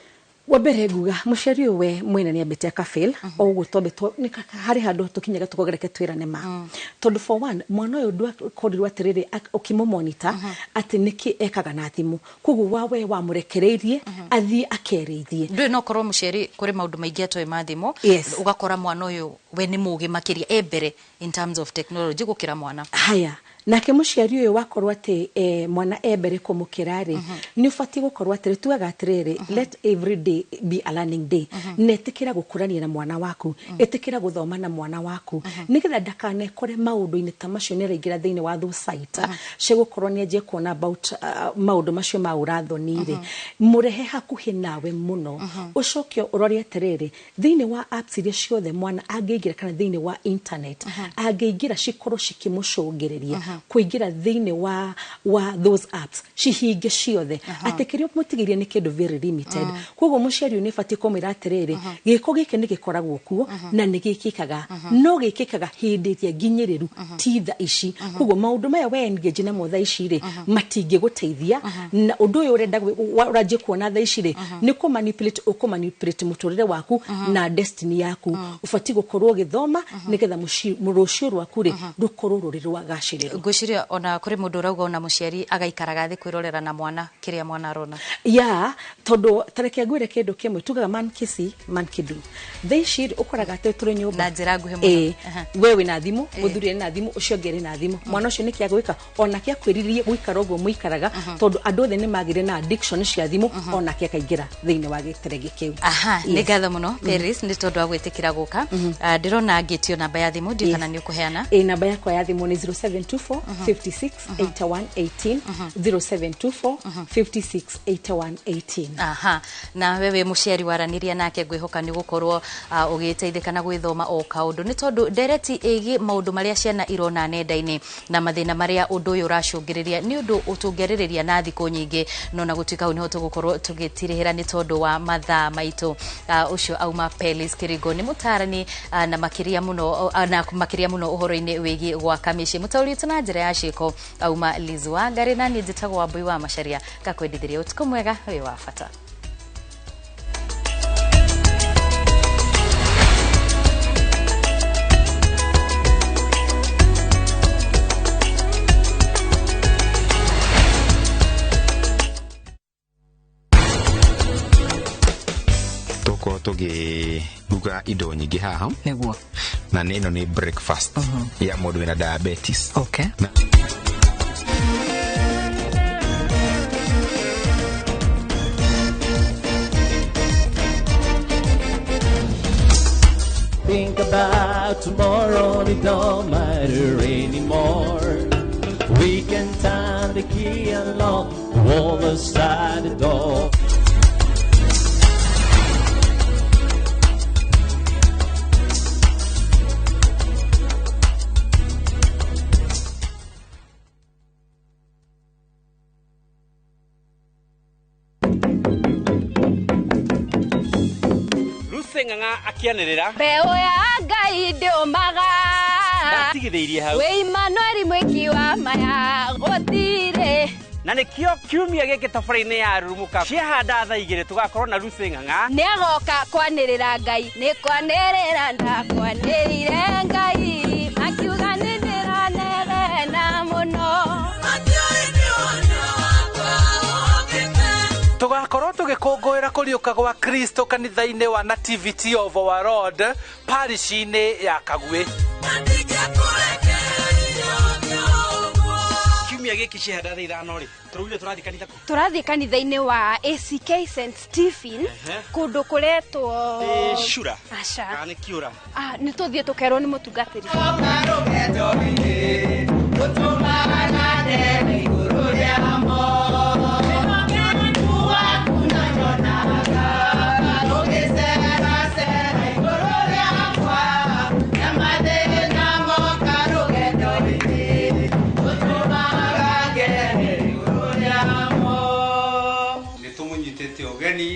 wabere guga muciari we mwene ni ambete akafail oguo tombe to ni hari handu tukinyaga tukogereke twirane ma tondu for one mwana uyu ndwa korirwa atiriri ukimo monitor ati niki ekaga na thimu kugu wawe wa murekereirie athie akereithie ndwe no korwo muciari kuri maundu maingi atoe mathimu ugakora mwana uyu we ni mugi makiria ebere in terms of technology gukira mwana haya nake muciari uyu wakorwo ati mwana ebere kumukirari ni ufati gukorwo ati tuaga atiriri let every day be a learning day netikira gukurania na mwana waku etikira guthoma na mwana waku nigetha ndakane kore maundu-ini ta macio ni raingira thiini wa thu site cigukorwo ni aje kuona about maundu macio ma urathoni-ri murehe hakuhi nawe muno ucokio urori atiriri thiini wa apps iria ciothe mwana angeingira kana thiini wa internet angeingira cikorwo cikimucungiriria kuingira thiini wa those apps cihinge ciothe atekerio mutigirie ni kindu very limited koguo muciari ni fati komira atiriri giko gike ni gikoragwo kuo na ni gikikaga no gikikaga hindi ya ginyiriru titha ici koguo maundu maya we engage na motha ici ri matingi guteithia na undu uyu urenda uraje kuona tha ici ri ni ku manipulate muturire waku na destiny yaku ufati gukorwo githoma nigetha murucio rwaku ri rukorwo ruri rwa gaciriro gwiciria ona kuri mundu urauga ona muciari agaikaraga thi kwirorera na mwana kiria mwana arona tondu tareke ngwire kindu kimwe tugaga man kisi man kidu they should ukoraga teture nyumba na njira nguhe muno wewe na thimu muthuri na thimu ucio ngere na thimu mwana ucio niki agwika ona kia kwiririe guikara uguo muikaraga tondu andu othe ni magire na addiction cia thimu ona kia kaingira thiini wa giterege kiu ni ngatho muno Paris ni tondu agwitikira guka ndirona ngitio namba ya thimu ndi kana ni ukuheana namba yakwa ya thimu ni 0724 56 81 18 0724 56 81 18 na wewe muciari waraniria nake ngwihoka ni gukorwo ugiteithika na gwithoma o kaundu ni tondu ndereti igi maundu maria ciana irona nenda-ini na mathina maria undu uyu uracungiriria ni undu utungeririria na thiku nyingi no na gutuika ni hoto gukorwo tugitirihira ni tondu wa mathaa maitu ucio auma Pelis Kirigo ni mutarani na makiria muno uhoro-ini wigi gwaka mici mutauri tuna njira ya ciko auma Lizwa ngari na ni njitagwo Wambui wa Macharia gakwendithiria utuko mwega wi wa bata. Tugi ruga indo nyingi haha niguo na neno ni breakfast ya mundu wina diabetes Think about tomorrow, it don't matter anymore. We can turn the key and lock the wall beside the door. Ruseng'ang'a akianirira mbeo ya Ngai ndiomaga ndatigithirie hau we Emmanuel mwiki wa maya gotire na nikio kiumia giki tabari-ini ya rumuka ciahanda thaa igiri tugakorwo na Ruseng'ang'a ni agoka kwanirira Ngai ni kwanirira ndakwanirire Ngai akiuga nindiranere na muno tugakorwo tugikungũĩra kũriũka gwa Kristo kanitha-inĩ wa Nativity of our Lord parish-inĩ ya Kagwe. Kiumia gĩkĩ ciahanda thaa ithano rĩ tũrugire tũrathiĩ kanitha kũ? Tũrathiĩ kanitha-inĩ wa ACK St Stephen kũndũ kũretwo Shura aca kana Kiura nĩ tũthiĩ tũkerwo nĩ mũtungatĩri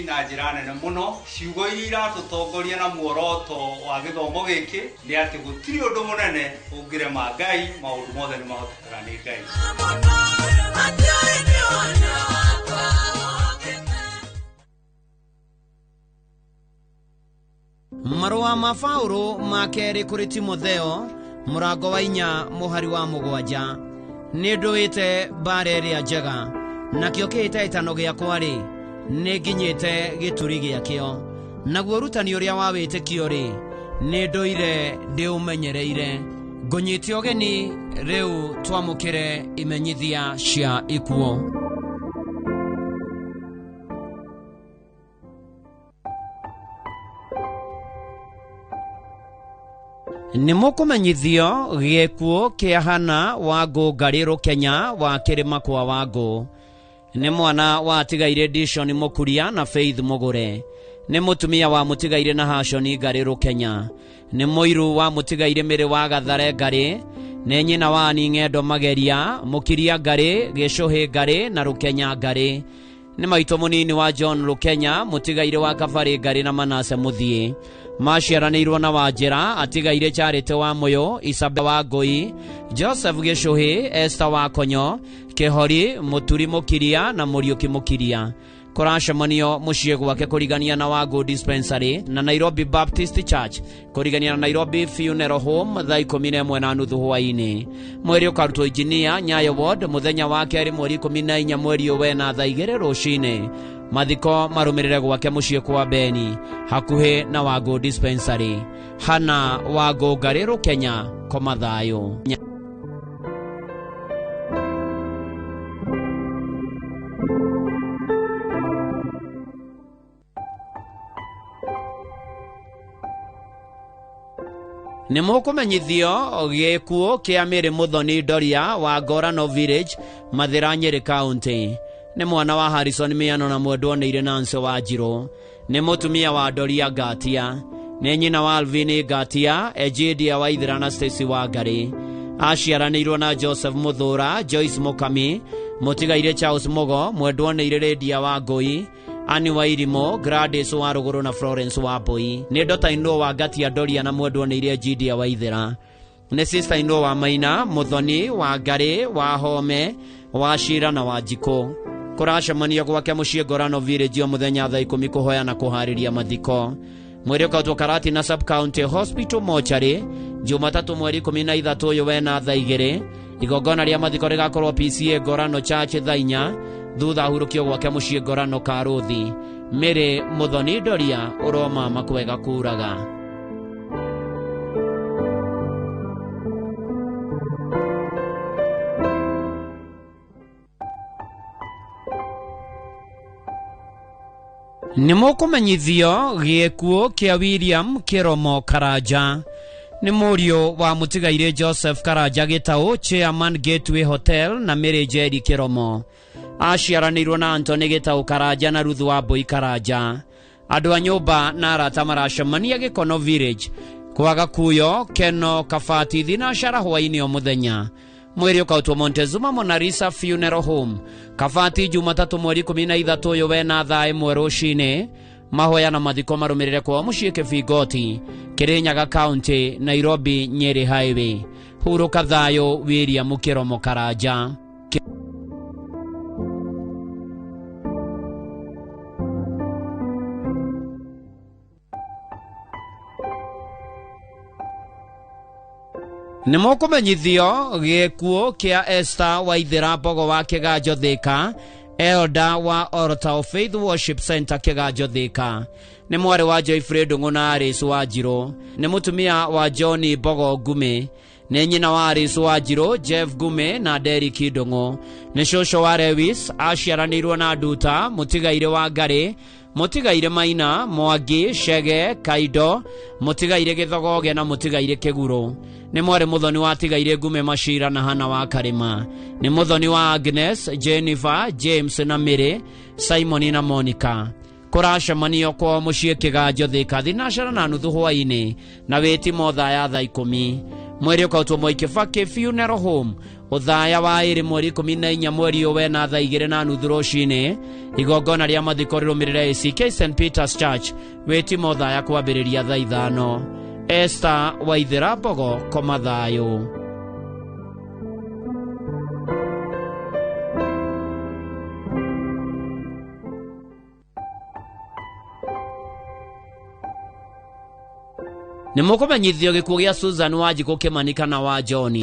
na njira nene muno ciugo iria tutongoria na muoroto wa githomo giki ni ati gutiri undu munene ungirema Ngai maundu mothe ni mahotekaga ni Ngai. Marua ma Paulo ma keri kuri Timotheo murango wa 4 muhari wa 7 ni nduite mbara iria njega nakio kiitaitano giakwa ri nĩ nginyĩte gĩturi gĩakĩo naguo rutani ũrĩa wa wĩtĩkio rĩ nĩ ndũire ndĩũmenyereire ngũnyĩte ũgeni rĩu twamũkĩre imenyithia cia ikuo. Nĩ mũkũmenyithio gĩkuo kĩa Hana Wangũ Ngarĩrũ Kenya wa kĩrĩma kwa Wangũ. Nĩ mwana wa Tigaire Dishon Mũkuria na Faith Mũgũre. Nĩ mũtumia wa Mũtigaire na Hashon Ngarĩrũ Kenya. Nĩ mũiru wa Mũtigaire Mĩrĩ wa Gathare Ngarĩ. Nĩ nyina wa Ng'endo Mageria, Mũkiria Ngarĩ, Gĩcũhĩ Ngarĩ na Rũkenya Ngarĩ. Nĩ maitũ mũnini wa John Rũkenya, Mũtigaire wa Kabarĩ Ngarĩ na Manase Mũthiĩ. Maciaranĩirwo na Wanjĩra, Atigaire Charity wa Mũyũ, Isabel wa Ngũi, Joseph Gĩcũhĩ, Esther wa Konyo, Kĩhori, Mũturi Mũkiria na Mũriũki Mũkiria. Kũracemanio mũciĩ gwake kũrigania na Wangũ Dispensary na Nairobi Baptist Church kũrigania na Nairobi Funeral Home thaa 11:30 hwaĩ-inĩ. Mweri ũkarutwo Injinia Nyayo Ward mũthenya wa kerĩ mweri 14 mweri ũwe na thaa 2 rũcinĩ. Mathiko marũmĩrĩre gwake mũciĩ kwa Beni hakuhĩ na Wangũ Dispensary. Hana Wangũ Ngarĩrũ Kenya koma thayũ. Nĩ mũkũmenyithio gĩkuo kĩa Mĩrĩ Mũthoni Doria wa Ngorano Village Mathĩra Nyĩrĩ County. Nĩ mwana wa Harrison Mĩano na mwendwo Nĩirĩ Nancy Wanjirũ. Nĩ mũtumia wa Doria Ngatia. Nĩ nyina wa Alvin Ngatia, Ejidia Waithĩra na Stacy Wangarĩ. Aciaranĩirwo na Joseph Mũthũra, Joyce Mũkami, Mũtigaire Charles Mũgo, mwendwo Nĩirĩ Rĩndia wa Ngũi, Ani wa Irimo, Gladys wa Rũgũrũ na Florence wa Mbũi. Nĩ ndota-inũ wa Ngatia Doria na mwendwo Nĩirĩ Ejidia Waithĩra. Nĩ sister-inũ wa Maina, Mũthoni, wa Ngarĩ, wa Home, wa Shira na wa Njikũ. Kũracemania gwake mũciĩ Ngorano Village o mũthenya thaa 10 kũhoya na kũharĩria mathiko. Mweri ũkautwo Karati na Sub County Hospital Mortuary Jumatatu mweri 13 ũyũ wena thaa 2. Igongona rĩa mathiko rĩgakorwo PCA Ngorano Church thaa 4 thutha hurũkio gwake mũciĩ Ngorano Karũthi. Mĩrĩ Mũthoni Doria ũroma makwega kuraga. Nĩ mũkũmenyithio gĩkuo kĩa William Kĩromo Karanja. Nĩ mũriũ wa Mũtigaire Joseph Karanja Gĩtaũ, Chairman Gateway Hotel na Mary Jerry Kĩromo. Aciaranĩirwo na Anthony Gĩtaũ Karanja na Ruth wa Mbũi Karanja. Andũ a nyũmba na arata maracemania Gĩkono Village kwaga kuyo Keno Kabati thinacara hwaĩ-inĩ o mũthenya. Mweri ũkautwo Montezuma Monarisa Funeral Home Kabati Jumatatu mweri 13 ũyũ wena thaa 1 rũcinĩ. mahoya na mathiko marumirire kwa muciĩ Kĩbingoti, Kĩrĩnyaga County, Nairobi Nyeri Highway. Huruka thayo William Kĩromo Karanja. Nĩmũkũmenyithio gĩkuũ kĩa Esther Waithĩra Mbogo wa Kĩganjo Thĩka, elder wa Altar of Faith Worship Center Kĩganjo Thĩka. Nĩ mwarĩ wa Joyfred Ng'una Aris Wanjirũ, nĩ mũtumia wa John Mbogo Ngume, nĩ nyina wa Aris Wanjirũ, Jeff Ngume na Derek Ndung'u. Nĩ cũcũ wa Lewis, aciaranĩirwo na Nduta Mũtigaire wa Ngarĩ, Mũtigaire Maina, Mwangi, Shege, Kaido, Mũtigaire Gĩthogoge na Mũtigaire Kĩgurũ. Nĩ mwarĩ mũthoni wa Tigaire Ngume Machira na Hana wa Karĩma. Nĩ mũthoni wa Agnes, Jennifer, James na Mary, Simon na Monica. Kũracemanio kwa mũciĩ Kĩganjo Thĩka thinacara na nuthu hwainĩ na wĩtimo thaya thaa 10. Mweri ũkautwo Moi Kibaki Funeral Home ũthaya wa 2 mweri 14 mweri ũwe na thaa 2 na nuthu rũcinĩ. Igongona rĩa mathiko rĩrũmĩrĩre ACK St Peter's Church wĩtimo thaya kwambĩrĩria thaa 5. Esther Waithĩra Mbogo koma thayũ. Nĩmũkũmenyithio gĩkuũ gĩa Susan Wanjikũ Kĩmani kana wa John.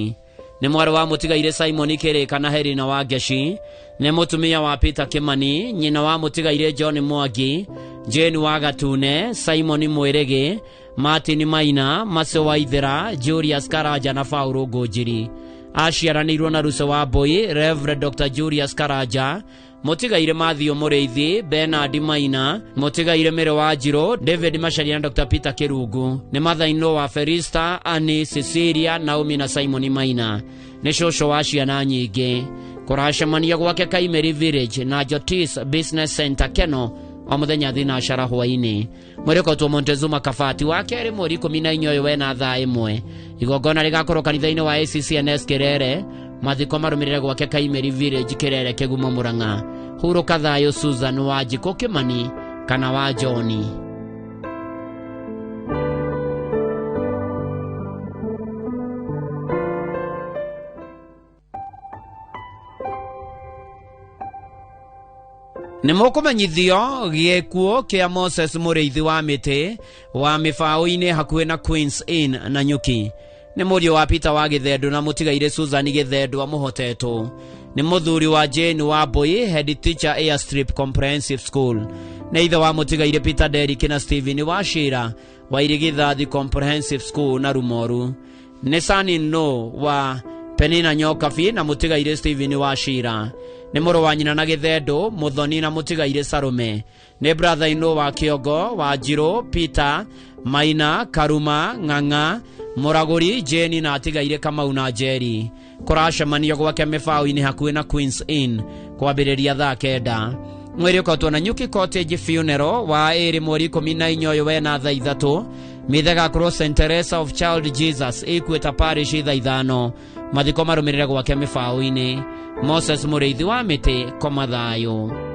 Nĩ mwarĩ wa Mũtigaire Simon Kĩrĩka na Helena wa Ngeci. Nĩ mũtumia wa Peter Kĩmani, nyina wa Mũtigaire John Mwangi, Jane wa Gatune, Simon Mwĩrĩgĩ, Martin Maina, Mace Waithĩra, Julius Karanja na Paulo Ngũnjiri. Aciaranĩirwo na Ruce wa Mbũi, Reverend Dr. Julius Karanja, Mũtigaire Matthew Mũrĩithi, Bernard Maina, Mũtigaire Mĩrĩ wa Njirũ, David Macharia na Dr. Peter Kĩrungu. Nĩ mathainwo wa Felista, Annie, Cecilia, Naomi na Simon Maina. Nĩ cũcũ wa ciana nyingĩ. Kũracemania gwake Kaimeri Village na Jotis Business Center Keno o mũthenya thinacara hwainĩ. Mweri ũkautwo Montezuma Kabati wa kerĩ mweri 14 ũyũ na thaa 1. Igongona rĩgakorwo kanitha-inĩ wa ACCNS Kĩrere, mathiko marũmĩrĩre gwake Kaimeri Village Kĩrere Kĩgumo Mũrang'a. Hurũka thayũ Susan Wanjikũ Kĩmani kana wa John. Nĩmũkũmenyithio gĩkuũ kĩa Moses Mũrĩithi wa Mĩtĩ wa Mĩbaũ-inĩ hakuhĩ na Queens Inn na Nyuki. Nĩ mũriũ wa Peter wa Gĩthendũ na Mũtigaire Susan Gĩthendũ amũhotetwo. Nĩ mũthuri wa Jane wa Mbũi, head teacher Airstrip Comprehensive School. Nĩ ithe wa Mũtigaire Peter Derrick na Stephen Wachira wa Irigithathi Comprehensive School na Rumoru. Nĩ son-in-law wa Penina Nyokabi na Mũtigaire Stephen Wachira. Nĩ mũrũ wa nyina na Gĩthendũ, Mũthoni na Mũtigaire Salome. Nĩ brother-in-law wa Kĩongo, wa Njirũ, Peter, Maina, Karuma, Ng'ang'a, Mũragũri, Jane na Atigaire Kamau na Jerry. Kũracemanio gwake Mĩbaũ-inĩ hakuhĩ na Queens Inn kwambĩrĩria thaa 9. Mweri ũkautwo na Nyuki Cottage Funeral wa 2 mweri 14 ũyũ na thaa 3. Mithega Cross St Teresa of Child Jesus Equator Parish thaa 5. Mathiko marũmĩrĩre gwake Mĩbaũ-inĩ. Moses Mũrĩithi wa Mĩtĩ koma thayũ.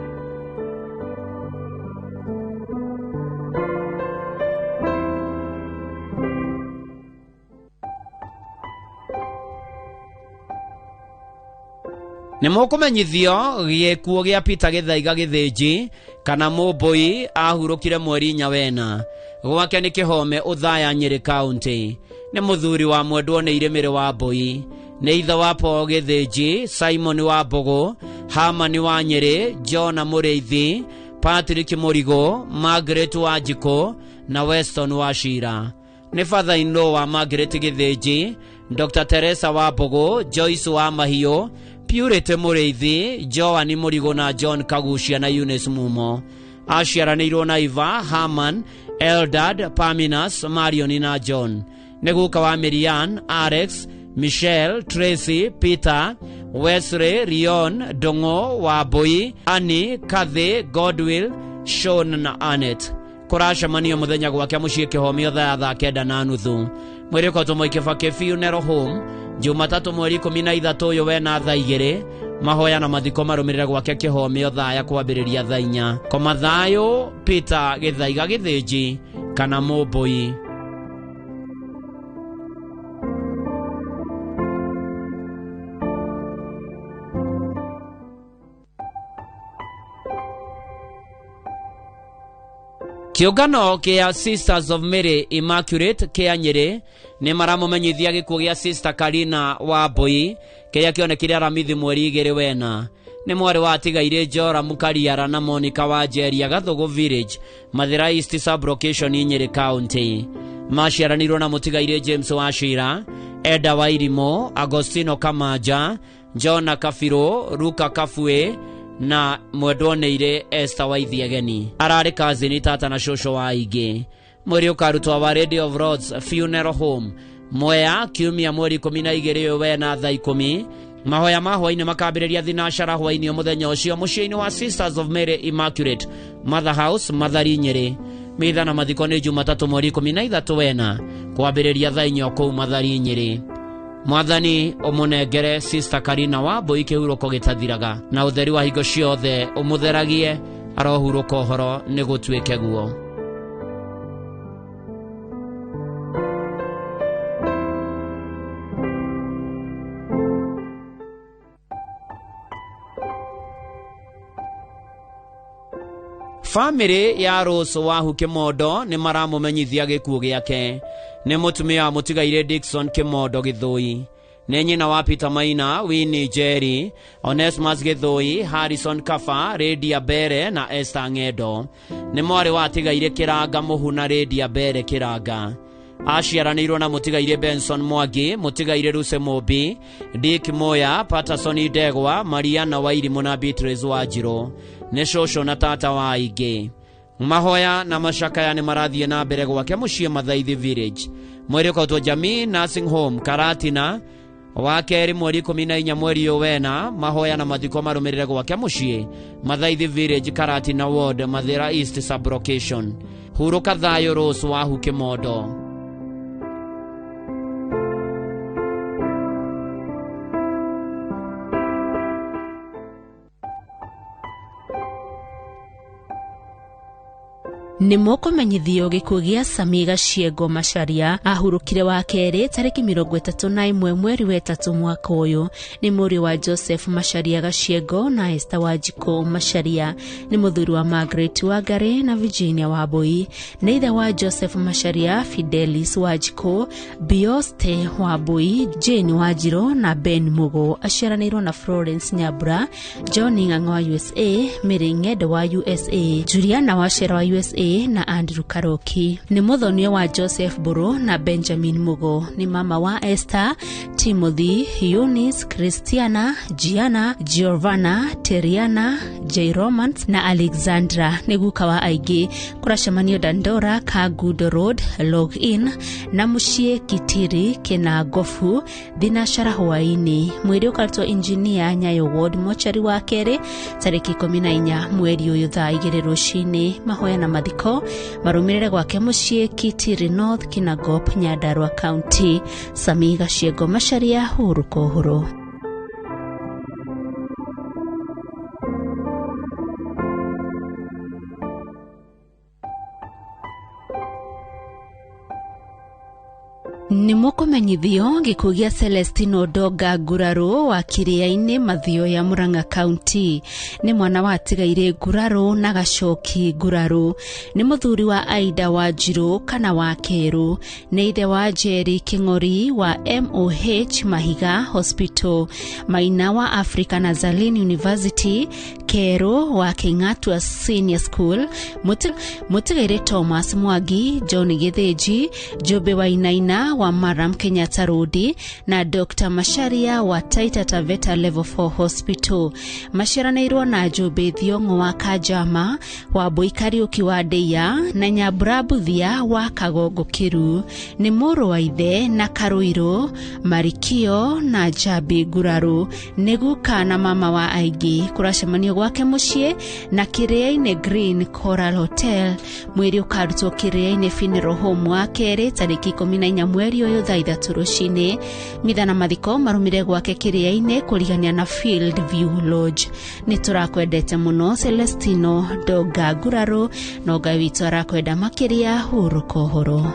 Nĩmũkũmenyithio gĩkuũ gĩa Peter Gĩthaiga Gĩthĩnji kana Mũmbũi ahurũkire mweri 4 wena. Gwake nĩ Kĩhome ũthaya Nyeri County. Nĩ mũthuri wa mwendwo nĩ Irĩmĩrĩ wa Mbũi. Nĩ ithe wa Paul Gĩthĩnji, Simon wa Mbũgũ, Hamani wa Nyeri, John Mũrĩithi, Patrick Mũrigo, Margaret Wanjikũ na Weston Wachira. Nĩ father-in-law wa Margaret Gĩthĩnji, Dr. Teresa wa Mbũgũ, Joyce wa Mahiũ, Purity Mũrĩithi, Joan Mũrigo na John Kagucia na Eunice Mumo. Aciaranĩirwo na Iva, Haman, Eldad, Paminas, Marion na John. Nĩ guka wa Miriam, Alex, Michelle, Tracy, Peter, Wesley, Rion, Dongo, Wambui, Annie, Kathy, Godwill, Sean na Annette. Kũracemanio mũthenya gwake mũciĩ Kĩhome thaa 9:30. Mweri ũkautwo Moi Kibaki Funeral Home Jumatatu mweri 13 ũyũ na thaa 2. mahoya na mathiko marumirire gwake kihomio thaya kwambiriria thaa 4 komathayo Peter Githaiga Githĩnji kana Mũmbũi. Kiungano kia Sisters of Mary Immaculate kia Nyeri ni maramumenyithia gikuo gia Sister Karina Wambui kiria kionekire Aramithi mweri 2 wena. Ni mwari wa tigaire Jora Mukariara na Monica Wanjeria Gathugu Village, Mathira East Sub-Location Nyeri County. Maciaranirwo na mutigaire James Wachira, Eda Wairimo, Agostino Kamaja, John Kafiro, Ruka Kafue na mwendwoneire Esther Waithiageni. Arari kazini tata na shosho wa Aige. Mweri ukarutwa wa Radio of Roads Funeral Home Mwea kiumia mweri 12 wena thaa 10. Mahoya mahwa-ini makambĩrĩria thinashara hwa-ini mũthenya ũcio mũciĩ-inĩ wa Sisters of Mary Immaculate Mother House Mathari Nyeri. Mitha na mathiko nĩ Jumatatu mweri 13 wena kwambĩrĩria thaa 4 kũu Mathari Nyeri. Mwathani ũmũnengere Sister Karina Wambui kĩhurũko gĩtathiraga na ũtheri wa hingo ciothe ũmũtheragie arohurũka ũhoro nĩ gũtuĩke guo. Family ya Rose Wahu Kimodo ni maramumenyithia gikuo giake. Ni mutumia mutigaire Dickson Kimodo Githui. Ni nyina wa Peter Maina, Winnie Jerry, Onesmus Githui, Harrison Kafa, Redia Bere na Esther Ngedo. Ni mwari wa tigaire Kiranga Muhuna Redia Bere Kiranga. Aciaranirwo na mutigaire Benson Mwangi, mutigaire Ruse Mobi, Dick Moya, Patterson Idegwa, Mariana Wairimu na Beatrice Wanjiru. Ni shosho na tata wa Aige. Mahoya na mashakaya ni marathie na mbere gwake muciĩ Mathaithi Village. Mweri ukautwo Jamii Nursing Home Karatina wa keri mweri 14 mweri wena. Mahoya na mathiko marumirire gwake muciĩ Mathaithi Village Karatina Ward Mathira East Sub-Location. Huruka thayo Rose Wahu Kimodo. Ni mũkũmenyithio gĩkuo gĩa Sami Gaciego Macharia ahurũkire wa kerĩ tarĩki 31 mweri wa 3 mwaka ũyũ. Ni mũriũ wa Joseph Macharia Gaciego na Esther Wanjiku Macharia. Ni mũthuri wa Margaret Wangari na Virginia Wambui. Ni ithe wa Joseph Macharia, Fidelis Wanjiku, Bioste Wambui, Jane Wanjiru na Ben Mugo. Aciaranĩirwo na Florence Nyambura, John Ng'ang'a wa USA, Mary Ng'endo wa USA, Juliana Wachera wa USA na Andrew Karoki. Ni mũthonio wa Joseph Buru na Benjamin Mugo. Ni mama wa Esther, Timothy, Eunice, Christiana, Gianna, Giovanna, Teriana, J. Romans na Alexandra. Ni guka wa Aige. Kuracemanio Dandora, Kagudo Road, Login na muciĩ Kitiri kina Gofu thinashara hwaini. Mweri ukarutwo Engineer Nyayo Ward mochari wa kerĩ tarĩki 14 mweri ũyũ thaa 2 rũcinĩ. Mahoya na mathiko marumirire gwake muciĩ Kitiri North Kinangop Nyandarua County. Sami Gaciego Macharia huruka ũhoro. Ni mũkũmenyithio gĩkuo gĩa Celestino Doga Nguraro wa Kĩrĩa-inĩ Mathio ya Murang'a County. Ni mwana wa tigaire Nguraro na Gacoki Nguraro. Ni mũthuri wa Aida Wanjiru kana wa Keru. Ni ithe wa Jerry King'ori wa MOH Mahiga Hospital. Maina wa Africa Nazarene University. Keru wa King'atua Senior School. Mutigaire Thomas Mwangi, John Githĩnji, Jobe Wainaina wa Maram Kenyatta Road na Dr. Macharia wa Taita Taveta Level 4 Hospital. Maciaranĩirwo na Jobe Thiong'o wa Kajama, wa Boikariuki wa Deia na Nyambura Buthia wa Kagongo Kiru. Ni mũrũ wa ithe na Karuiro, Marikio na Jabi Nguraro. Ni guka na mama wa Aigi. Kuracemanio gwake muciĩ na Kĩrĩa-inĩ Green Coral Hotel. Mweri ukarutwo Kĩrĩa-inĩ Funeral Home wa kerĩ tarĩki 14 mweri mweri uyu thaa 3 rucini. Mitha na mathiko marumire gwake kiria-ini kurigania na Field View Lodge. Ni turakwendete muno Celestino Doga Guraro no Ngai witu arakwenda makiria huruko horo.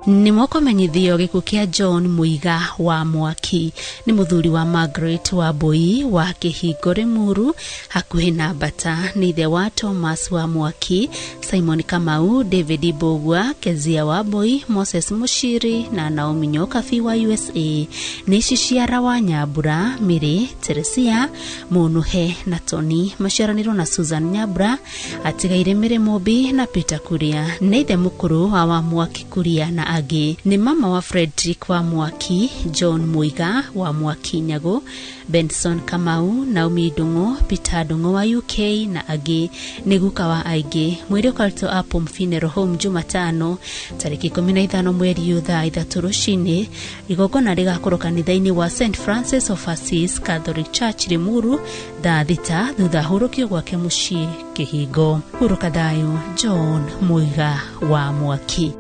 Ni mwokomenyithio gikuo kia John Muiga wa Mwaki. Ni muthuri wa Margaret wa Boi wa Kihingo Rimuru hakuhi na Bata. Ni ithe wa Thomas wa Mwaki, Simon Kamau, David Bogwa, Kezia wa Boi, Moses Mushiri na Naomi Nyokafi wa USA. Ni Shiciara wa Nyabura, Miri, Teresia, Munuhe na Tony. Masharaniro na Susan Nyabura, atigaire Mire Mobi na Peter Kuria. Ni ithe mukuru wa Mwaki Kuria na agi. Ni mama wa Frederick wa Mwaki, John Muiga wa Mwaki Nyago, Benson Kamau, Naomi Dungo, Peter Dungo wa UK na agi. Ni guka wa aige. Mweri ukalito apo Funeral Home Jumatano tariki 15 mweri thaa 3 rucini. Igongona rigakorwo kanitha-ini wa St Francis of Assisi Catholic Church Limuru thaa 3 thutha hurukio gwake mucii Kihingo. Huruka thayo, John Muiga wa Mwaki.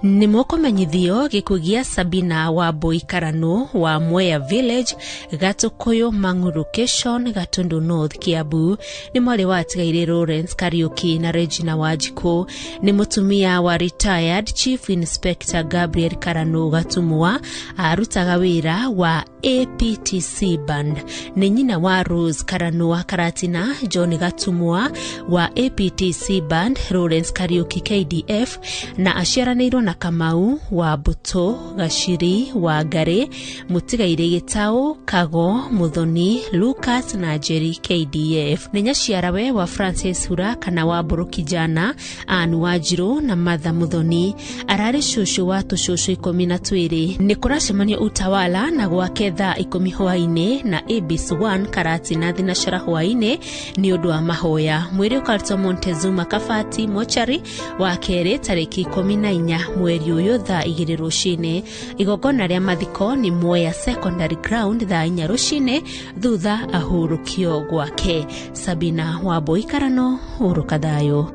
Ni mwokomenyithio gikuo gia Sabina wa Boi Karano wa Mwea Village Gatukuyu Mang'u Location Gatundu North Kiambu. Ni mwari wa atigaire Lawrence Kariuki na Regina Wajiko. Ni mutumia wa retired Chief Inspector Gabriel Karano Gatumwa arutaga wira wa APTC Band. Ni nyina wa Rose Karano wa Karatina, John Gatumwa wa APTC Band, Lawrence Kariuki KDF na aciaranirwo na Kamau wa Buto Gashiri wa Gare, Mutigaire Gitau Kago Muthoni Lucas na Jerry KDF. Ni nyaciarawe wa Francis Hura kana wa Mburu Kijana, Anne Wanjiru na Martha Muthoni. Arari shushu wa tushushu 12. Ni kuracemania Utawala na gwake thaa 10 hwaini na ABC1 Karatina thinashara hwaini ni undu wa mahoya. Mweri ukarito Montezuma Kafati Mochari wa keri tariki 14 mweri uyu thaa 2 rucini. Igongona ria mathiko ni Mwea Secondary Ground thaa 4 rucini thutha ahurukio gwake. Sabina wa Boi Karano, huruka thayo.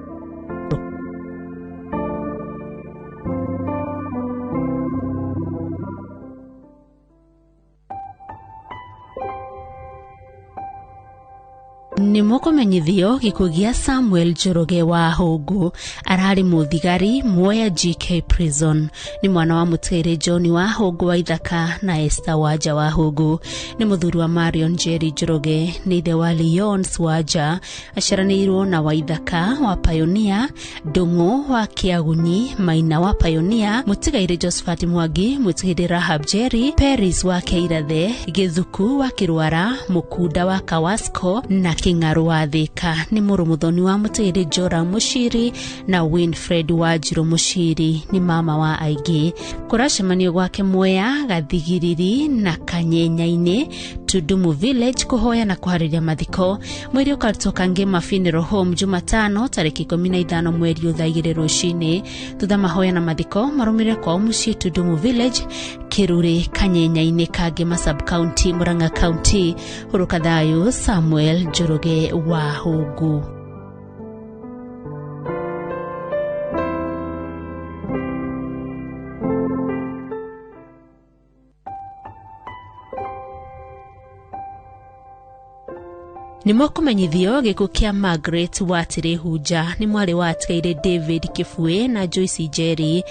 Ni mwokomenyithio gikuo gia Samuel Joroge wa Hogu arari muthigari Mwea GK Prison. Ni mwana wa Mutire John wa Hogu wa Ithaka na Esther Waja wa Hogu. Ni muthuri wa Marion Jerry Joroge. Ni ithe wa Leons Waja aciaranirwo na wa Ithaka wa Pioneer, Dungo wa Kiagunyi, Maina wa Pioneer, Mutigaire Josephat Mwangi, Mutigaire Rahab Jerry, Paris wa Keirathe, Githuku wa Kirwara, Mukunda wa Kawasco na Kingaru wa Thika. Ni Murumuthoni wa Mutigaire Jora Mushiri na Winfred Wanjiru Mushiri. Ni mama wa aigi. Kuracemanio gwake Mwea Gathigiriri na Kanyenya-ini Tudumu Village kuhoya na kuhariria mathiko. Mweri ukaritoka Ngema Funeral Home Jumatano tariki 15 mweri thaa 2 rucini thutha mahoya na mathiko marumire kwa mucii Tudumu Village Kiruri Kanyenya-ini ka Ngema Sub County Murang'a County. Huruka thayo, Samuel Joroge wa Hogu. Ni mwokomenyithio gikuo kia Margaret wa Tirihunja. Ni mwari wa atigaire David Kifue na Joyce Jerry.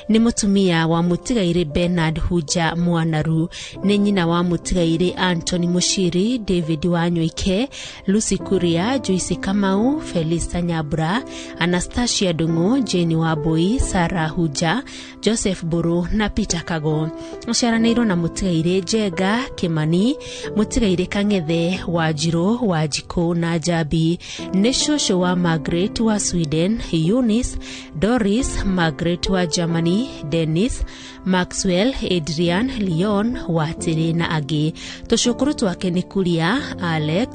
Ni mutumia wa Mutigaire Bernard Hunja Mwanaru. Ni nyina wa Mutigaire Anthony Mushiri, David Wanyoike, Lucy Kuria, Joyce Kamau, Felista Nyabura, Anastasia Dungo, Jenny Waboi, Sarah Hunja, Joseph Buru na Peter Kago. Aciaranirwo na Mutigaire Jega Kimani, Mutigaire Kangethe Wanjiru wa Wanjikũ na Jabi nĩ cũcũ wa Margaret wa Sweden, Eunice, Doris, Margaret wa Germany, Dennis, Maxwell, Adrian, Leon, Watiri na angĩ. Tũcũkũrũ twake nĩ Kuria, Alex,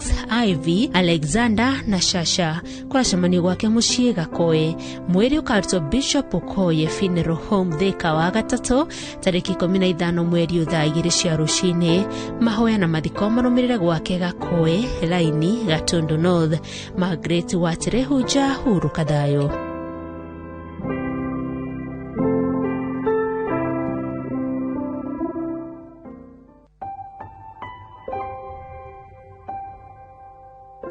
Ivy, Alexander na Shasha. Kũracemanio gwake mũciĩ Gakoe. Mwĩrĩ ũkarutwo Bishop Okoye Funeral Home Thika wa gatatũ tarĩki 15 mweri thaa 2 cia rũcinĩ. Mahoya na mathiko marũmĩrĩre gwake Gakoe, Laini, Gatundu North. Margaret Watiri Huja, huruka thayũ.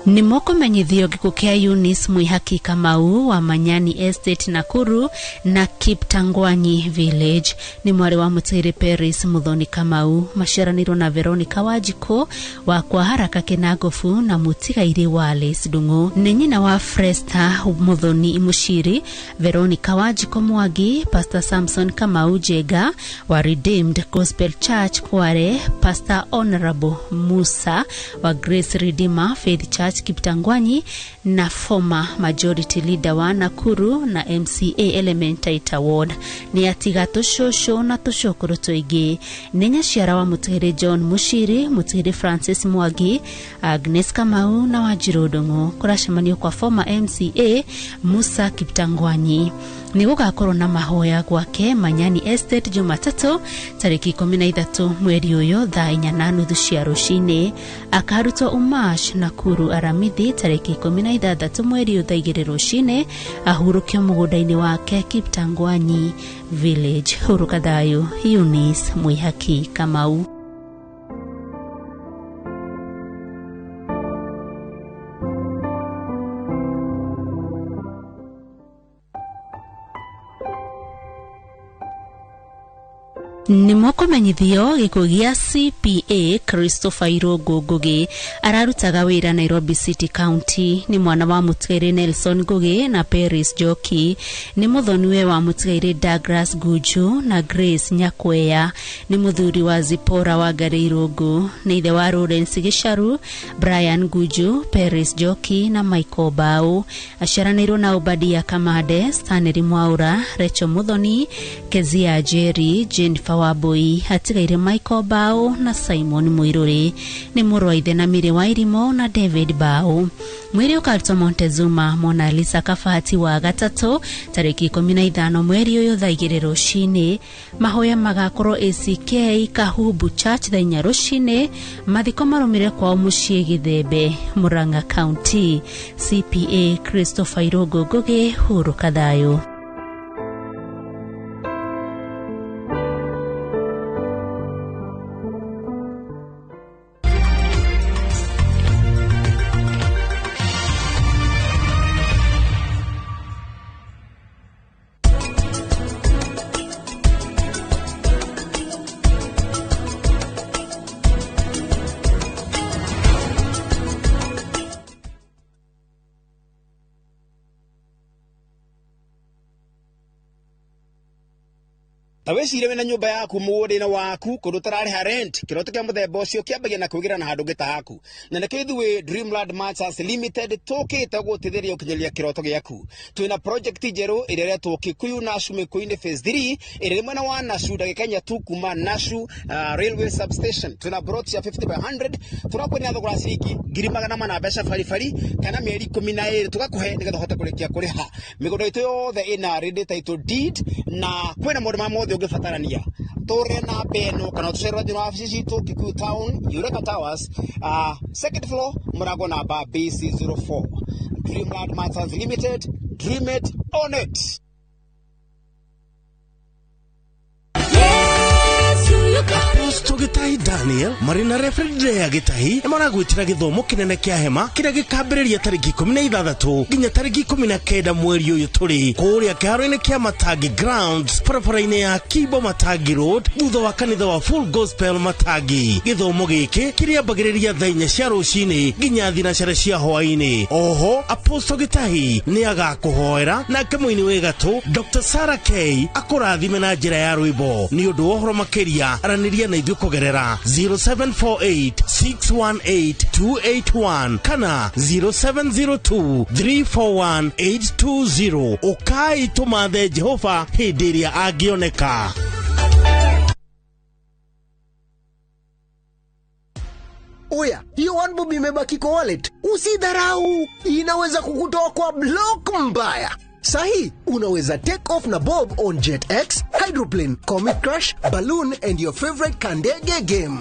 Nĩ mũkũmenyithio gĩkuũ kĩa Eunice Mwihaki Kamau wa Manyani Estate Nakuru na Kiptangwanyi Village. Nĩ mwarĩ wa Mũtĩri Paris Muthoni Kamau, maciaranĩirwo na Veronica Wanjikũ wa kwa Haraka Kinagofu na Mũtigairĩ wa Alice Ndung'u. Nĩ nyina wa Fresta Muthoni Mushiri, Veronica Wanjikũ Mwangi, Pastor Samson Kamau Jega wa Redeemed Gospel Church Kware, Pastor Honorable Musa wa Grace Redeemer Faith Church Kiptangwanyi na former majority leader wa Nakuru na MCA Elementaita Ward. Ni atiga tũcũcũ na tũcũkũrũ tũingĩ. Nĩ nyaciara wa Mũtĩri John Mushiri, Mũtĩri Francis Mwangi, Agnes Kamau na Wanjirũ Ndung'u. Kũracemanio kwa former MCA Musa Kiptangwanyi. Nĩ gũgakorwo na mahoya gwake Manyani Estate Jumatatũ tarĩki 13 mweri ũyũ thaa 4:30 cia rũcinĩ. Akarutwo Umash Nakuru Aramithi tarĩki 16 mweri ũyũ thaa 2 rũcinĩ. Ahurũkio mũgũnda-inĩ wake Kiptangwanyi Village. Huruka thayũ. Eunice Mwihaki Kamau. Nĩ mũkũmenyithio gĩkuũ gĩa CPA Christopher Irũngũ Ngũgĩ ararutaga wĩra Nairobi City County. Nĩ mwana wa Mũtigairĩ Nelson Ngũgĩ na Paris Njoki. Nĩ mũthoniwe wa Mũtigairĩ Douglas Guju na Grace Nyakweya. Nĩ mũthuri wa Zipora wa Ngari Irũngũ. Nĩ ithe wa Lawrence Gĩcaru, Brian Guju, Paris Njoki na Michael Bau. Aciaranĩirwo na Obadia Kamande, Stanley Mwaura, Rachel Muthoni, Kezia Jerry, Jennifer Wambui, hatigaire Michael Bau na Simon Muiruri. Nĩ mũrũ wa ithe na Miri wa Irimo na David Bau. Mwĩrĩ ũkarutwo Montezuma Mona Lisa Kabati wa gatatũ tarĩki 15 mweri ũyũ thaa 2 rũcinĩ. Mahoya magakorwo ACK Kahubu Church thaa 4 rũcinĩ. Mathiko marũmĩrĩre kwao mũciĩ Gĩthembe, Murang'a County. CPA Christopher Irũngũ Ngũgĩ, huruka thayũ. Tawecire wena nyumba yaku mugundina waku kundu tarariha rent kiroto kia muthemba ucio kiambagia na kwigira na handu ngita haku na nä ithuĩ Dreamland Machers Limited tũkĩte gũteithĩrĩria ũkinyanĩria kĩroto gĩaku. Twĩna project njerũ ĩrĩa ĩretwo Kikuyu Nashu Mĩkũinĩ phase 3 ĩrĩ ĩrĩ mwena wa Nashu ndagĩka 4 tu kuma Nashu railway substation. Twĩna brot ya 50 by 100 tũrakwĩra thogora ciringi 400 mbeca baribari kana mĩeri 12 tũgakũhe nĩgetha ũhote kũrĩkia kũrĩha. Mĩgũnda itũ yothe ĩna ready title deed na kwĩna maũndũ ma mothe ũngĩbatarania. Tore na beno kana tucerwa thĩinĩ wa wabici citũ Kikuyu Town, Eureka Towers, second floor, mũrango namba BC04. Dreamland Machers Limited, dream it, own it. Apostle Gitahi Daniel marina refrigerator Gitahi maragwitira githomo kinene kia hema kiria gikambĩrĩria tariki 16 nginya tariki 19 mweri ũyũ tũrĩ kũrĩa kĩharo-inĩ kia Matangi Grounds, barabara-inĩ ya Kibo Matangi Road, thutha wa kanitha wa Full Gospel Matangi. Githomo gĩkĩ kĩrĩambagĩrĩria thaa 4 cia rũcinĩ nginya thinacara cia hwaĩ-inĩ. Oho Apostle Gitahi nĩ agakũhoera nake mũini wĩ gatũ Dr. Sarah K akũrathime na njĩra ya rwĩmbo. Nĩ ũndũ wa ũhoro makĩria aranĩria na ithuĩ kũgerera 0748 618-281 kana 0702-341-820. Ukai tumathe Jehova hĩndĩ ĩrĩa angĩoneka. Oya, hiyo one bob imebaki kwa wallet. Usidharau, inaweza kukutoa kwa block mbaya. Sahi, unaweza take off na bob on JetX, Hydroplane, Comic Crush, Balloon and your favorite Kandege game.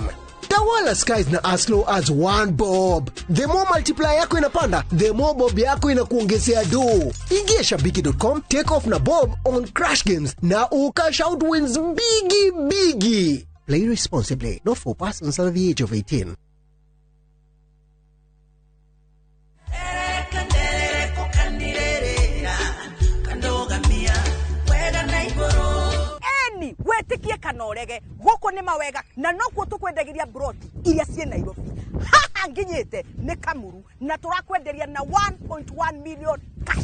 Tawala skies na as low as 1 bob. The more multiplier yako inapanda, the more bob yako inakuongezea do. Ingia shabiki.com, take off na bob on Crash Games na ukash out wins bigi. Play responsibly, not for persons under the age of 18. Wetikie kanorege goko ni mawega na nokuo tukwendegeria broti iria cie Nairobi haha nginyite ni Kamuru na turakwenderia na 1.1 million cash.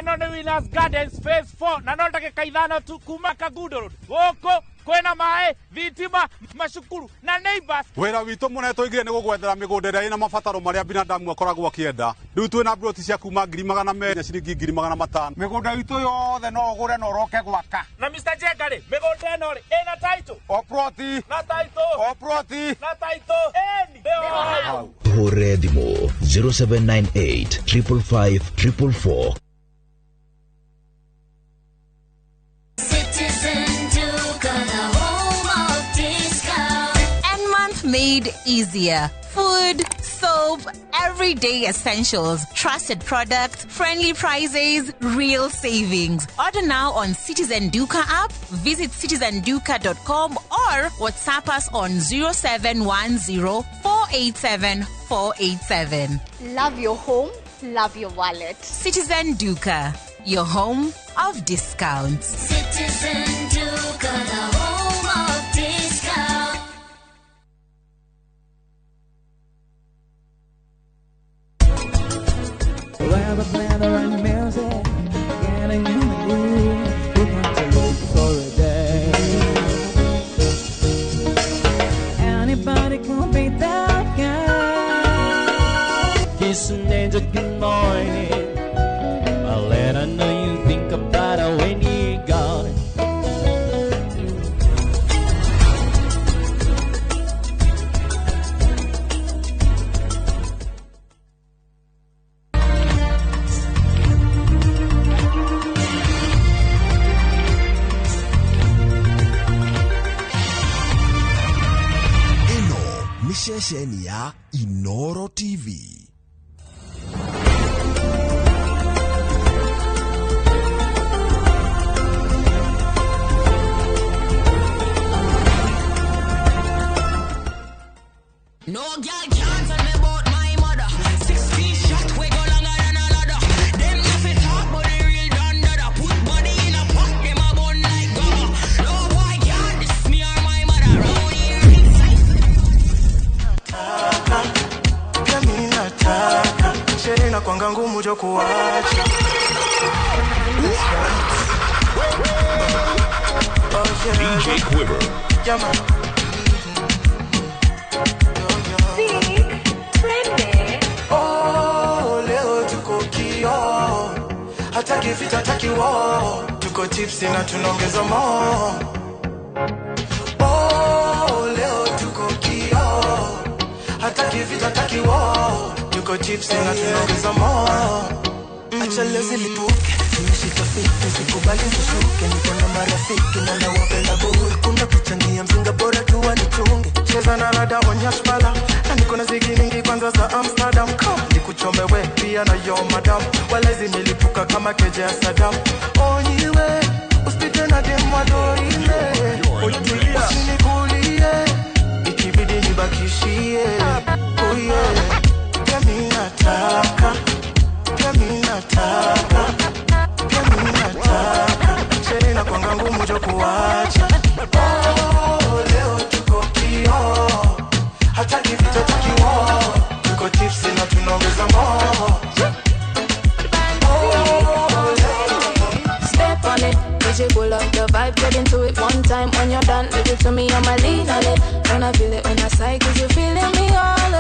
Ino ni Winners Gardens phase 4 na no ndagika ithano tu kuma Kagundo Road goko kwena mae thitima mashukuru na neighbors. Wira witu muneto igire ni gugwethera migunda ira ina mabataro maria binadamu akoragwo akienda. Riu twina broti cia kuma 200,000 ciringi 500,000. Migunda witu yothe no ugure no roke gwaka. Na Mr. Jengari migunda ino ri ina title o proti na title o proti na title eni Hore Dimo 0798 555 444. Made easier. Food, soap, everyday essentials, trusted products, friendly prices, real savings. Order now on Citizen Duka app, visit citizenduka.com or WhatsApp us on 0710 487 487. Love your home, love your wallet. Citizen Duka, your home of discounts. Citizen Duka, the home of discounts. Wherever planner and music, getting in the groove, we come to look for a day. Anybody can be that guy. Kiss an angel, good morning. I'll let her know you think about her when you're gone. Shesheni ya Inoro TV. No girl can't tell me about my mother. 6 feet shot, we go longer than a ladder. Them nothing talk, but they real done dada. Put body in a pot, them a bun like gaga. No boy can't diss me or my mother. Round here, Sheri na kwanga ngumu jo kuacha. DJ Quiver. Jamaa hataki vita, hataki war. Tuko tipsy na tunaongeza more. Oh, leo tuko kio. Hataki vita, hataki war. Tuko tipsy na tunaongeza more. Acha leo zilipuke, nimeshika fiti, sikubali nishuke. Niko na marafiki na nawapenda bure. Kuna kuchangia mzinga bora tu wanichunge. Cheza na rada onyesha bala. Na niko na zigi mingi kwanza za Amsterdam. Come nikuchome we pia na yo madam. Wala zimelipuka kama keje ya Saddam. Onyiwe usipite na demu wa dorime. Usinikulie ikibidi nibakishie. Oh yeah. Pia mimi nataka, pia mimi nataka, pia mimi nataka. Sheri na kwanga ngumu jo kuacha. Oh, leo tuko kio. Hataki vita, hataki war. Tuko tipsy na tunaongeza more. Step on it, pull up the vibe, get into it one time. When you're done, leave it to me, I'ma lean on it. When I feel it when I sigh, cause you're feeling me all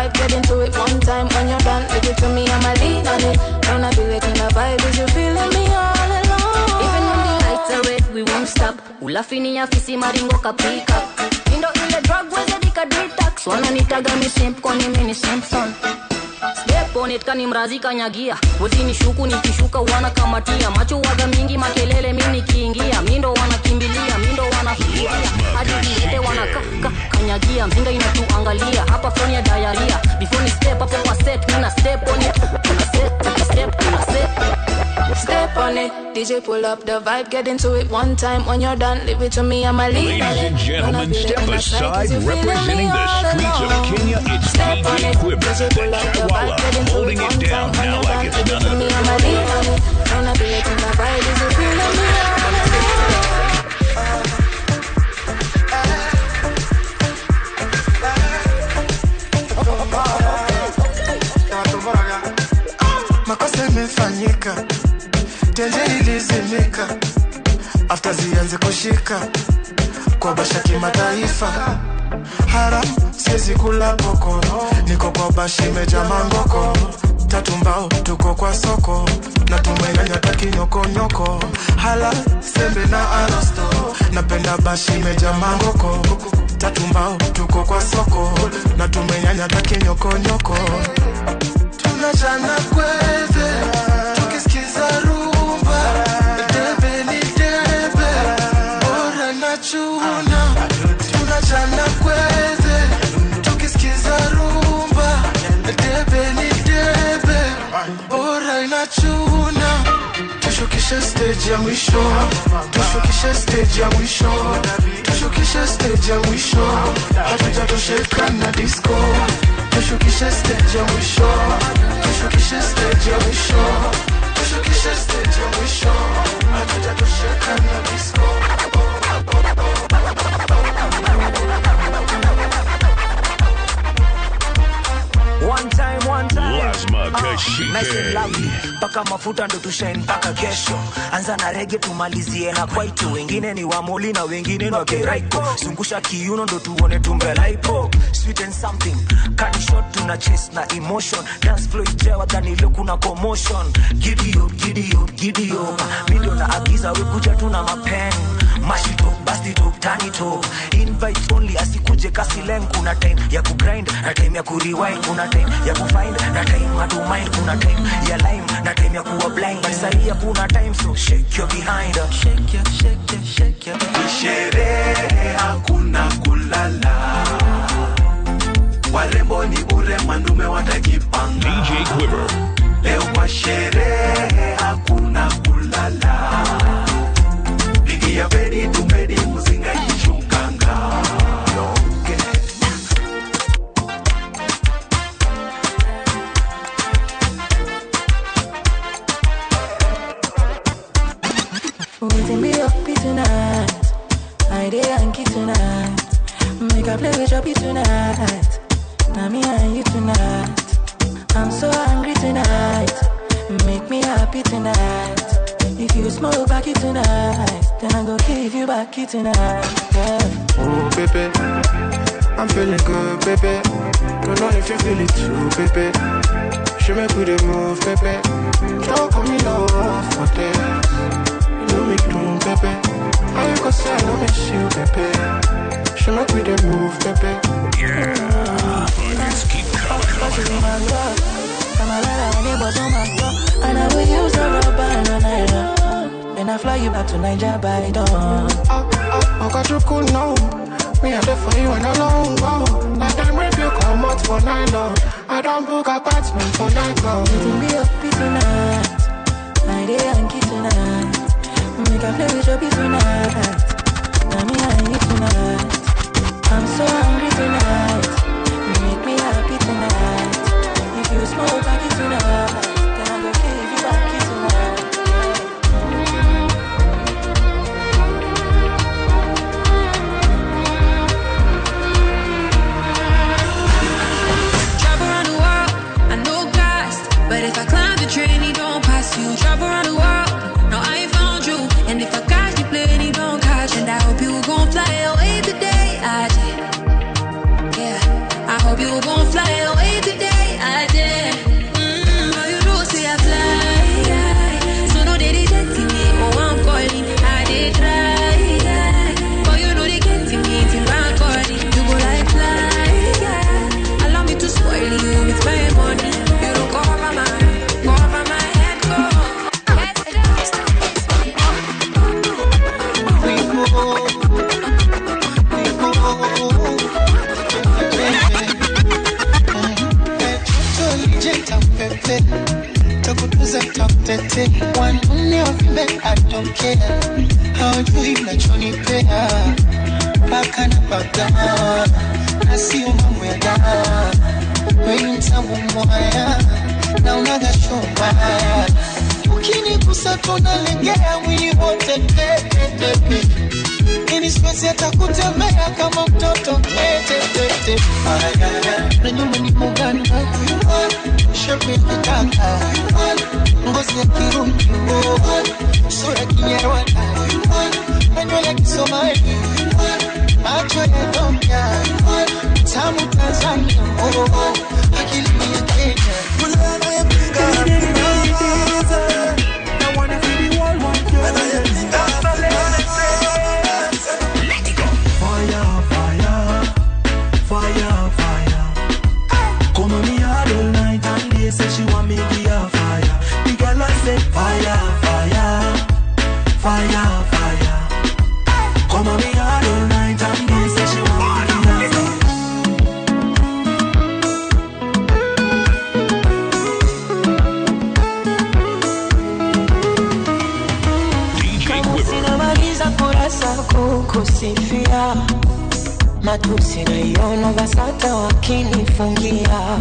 vibe, get into it one time. When you're done, leave it to me, I'ma lean on it. Gonna feel it in the vibe, is you feeling me all alone? Even when the lights are red, we won't stop. Ulafini ya fisi maringo kapika. Indo ile drug weze dika detox. Wananitaga mi simp koni mini Simpson. Step on it kani mrazi kanyagia. Wezi nishuku nikishuka wana kamatia. Macho waga mingi makelele mini kiingia. Mindo wanakimbilia, mindo wanafikiria. Hadi viete kanyagia. Mzinga inatuangalia. Hapa phone ya diarrhea. Before ni step up kwa set, mina step on it. Una step. Step on it, DJ pull up the vibe, get into it one time. When you're done, leave it to me, I'ma lean on it. Ladies and gentlemen, step aside, representing the streets of Kenya, it's DJ Quiver, the Chaiwala, holding it down now like it's none other. Gonna be it in the vibe, is you feeling me all alone? Makosa imefanyika, tenje ilizimika, after zianze kushika kwa basha kimataifa. Haram siezi kula poko, niko kwa bashi meja mangoko. Tatu mbao tuko kwa soko, na tumenganya taki nyoko. Hala sembe na arosto, napenda bashi meja mangoko. Tatu mbao tuko kwa soko, na tumenganya taki nyoko. Tunachana kweze, tukisikiza rumba. Debe ni debe, bora na chuna. Tunachana kweze, tukisikiza rumba. Debe ni debe, bora na chuna. Tushukishe stage ya mwisho, tushukishe stage ya mwisho, tushukishe stage ya mwisho. Hatujatosheka na disco. Tushukishe stage ya mwisho, tushukishe stage ya mwisho, tushukishe stage ya mwisho. Hatujatosheka na disco. One time Lazima Kashike. Nice and lovely, paka mafuta ndo tushine paka kesho. Anza na reggae tumalizie na kwaito. Wengine ni wamoli na wengine ni wakeraiko. Zungusha kiuno ndo tuone tumbelaipo. Sweet and something, cut short tuna chase na emotion. Dance flow ijewa dhani leo kuna commotion. Giddy up Mindo na agiza we kuja tuna mapen. Mash it up, bust it up, turn it up. Invite only asikuje kasi leng. Kuna time ya kugrind, na time ya kurewind. Kuna time ya kufind, na time ya to mind. Kuna time ya lime, na time ya kuwa blind. But sahi kuna time, so shake your behind. Shake ya. Sherehe hakuna kulala. Warembo ni bure, mandume watajipanga. DJ Quiver. Leo kwa sherehe hakuna kulala. Bigi ya bedi tumedi muzinga yishukanga. We can be up tonight, I day Yankee tonight. Make a play with your beat tonight. Now me and you tonight. I'm so hungry tonight. Make me happy tonight. If you smoke backy tonight, then I go give you backy tonight. Yeah. Oh baby, I'm feeling good, baby. Don't know if you feel it too, baby. Show me good move, baby. Don't call me love for this. You know me too, baby. How you gonna say I don't miss you, baby? Show me good move, baby. Yeah, let's keep coming. And I will use a rubber and a nylon. Then I fly you back to Niger by dawn. I got you cool now. Me I there for you and alone go. Like time when you come out for night long. I don't book apartment for night long. You can be up tonight. I day Yankee tonight. Make a play with your beat tonight. Now me and you tonight. I'm so hungry tonight. Make me happy tonight. If you smoke back it tonight, then I go give you back it tonight. Travel around the world, I know cost. But if I climb the train, it don't pass you. Travel around the world, no I ain't found you. And if I catch the plane, it don't catch. And I hope you gon' fly away today. I did. kea, hawajui mnachonipea, paka na paka, na sio mambo ya dawa, wewe mtamu mwaya, na unaga chomba, ukinigusa tunalegea mwili wote tete, ini spesi hata kutembea kama mtoto tete, na nyuma ni mugani shepe kitaka, ngozi ya Kirundi, sura Kinyarwanda, na nywele Kisomali, macho ya Dombia, tamu Tanzania, akili ya Kenya. Mulana ya pinga, I wanna see the world one day. When I am pinga, fire, fire, fire, fire. Come on me hard all night and day, say she want me give her fire. The girl I say fire, fire, fire, fire. Come on me hard all night and day, say she want me give her fire. Sinamaliza kurasa kukusifia, matusi naiona basata wakinifungia,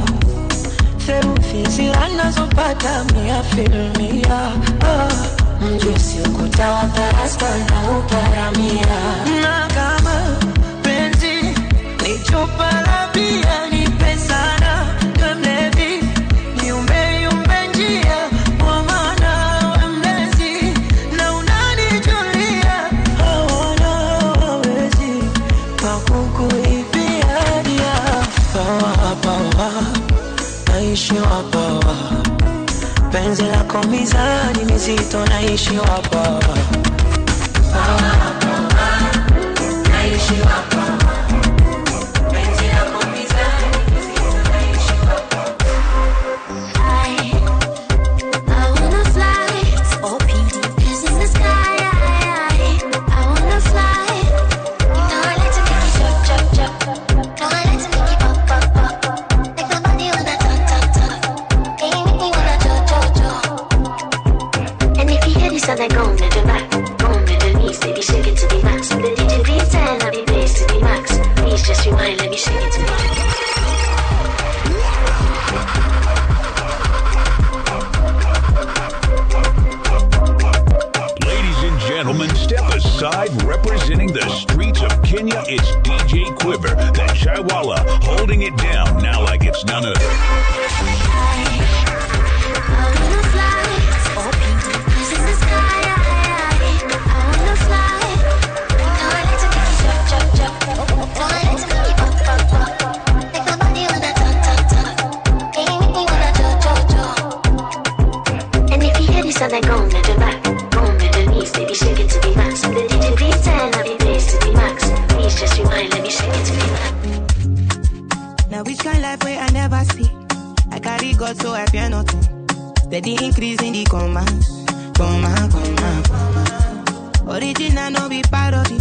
therufi zinazopata mia filmia, mjusi ukuta wa parasta na uparamia, na kama penzi ni chupa la bia nipe sana, mlevi niumbe yumbe njia, kwa maana we mlezi na unanijulia, hawana hawezi pakukuibia dia, pawa pawa naishi wapawa, penzi lako mizani mizito naishi wapawa, pawa pawa naishi wapawa, penzi lako mizani mizito naishi wapawa. I wanna fly, all PDPs in the sky. I wanna fly, you know I like to make you jump, jump, jump. No, I like to make you pop, pop, pop. Make my body wanna talk, talk, talk. Hey, make me wanna jo, jo, jo. And if you hear this, I'm gonna do back, gonna do knees, baby, shake it to the max. The DJ please tell, I'll be bass to the max. Please just rewind, let me shake it to the max. Ladies and gentlemen, step aside. Representing the streets of Kenya, it's DJ Quiver, the Chaiwala, holding it down now like it's none other. So they're gonna do back, gonna do knees, baby, shake it to the max. The DJ please tell, I'll be bass to the max. Please just rewind, let me shake it to the max. Now which kind life where I never see, I carry God so I fear nothing. Steady increase in the command, command, command, command. Original no be parody,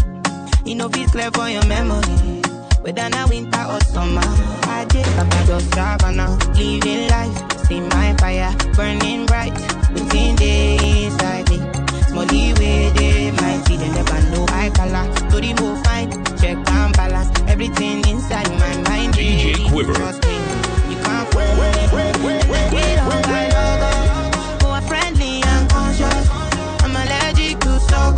you know fit clear for your memory. Whether na winter or summer, I just about savannah, living life, see my fire burning bright. Within the inside me, smally way they might see, they never know I color. To the move fine, check and balance, everything inside my mind. DJ Quiver. Trust me, you can't fool me. We don't buy logo, more friendly and conscious. I'm allergic to so,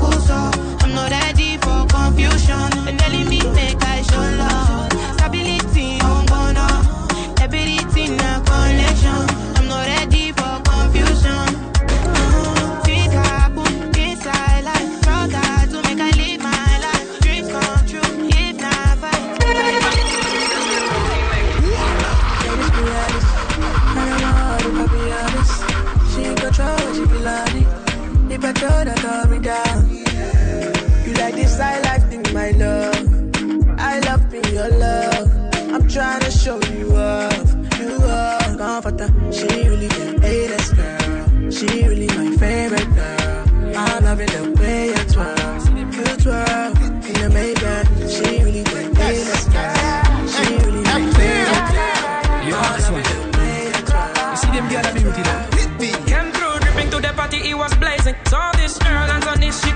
I'm not ready for confusion. And telling me make I show love, stability on bono, everything a connection. I'm not ready for confusion. Think I put inside life, brother to make I live my life. Dreams come true, if not fight. She control what she feel like it. If I told her, calm me down. You like this, I like thing, my love. I love being your love. I'm trying to show you off. You are comforter. She really the A-list girl. She really my favorite girl. I love it the way you twirl. You twirl in the Maybach. She really the A-list girl. She really my favorite girl. You awesome. You see them girl beauty though. Came through dripping to the party, it was blazing. Saw this girl underneath, she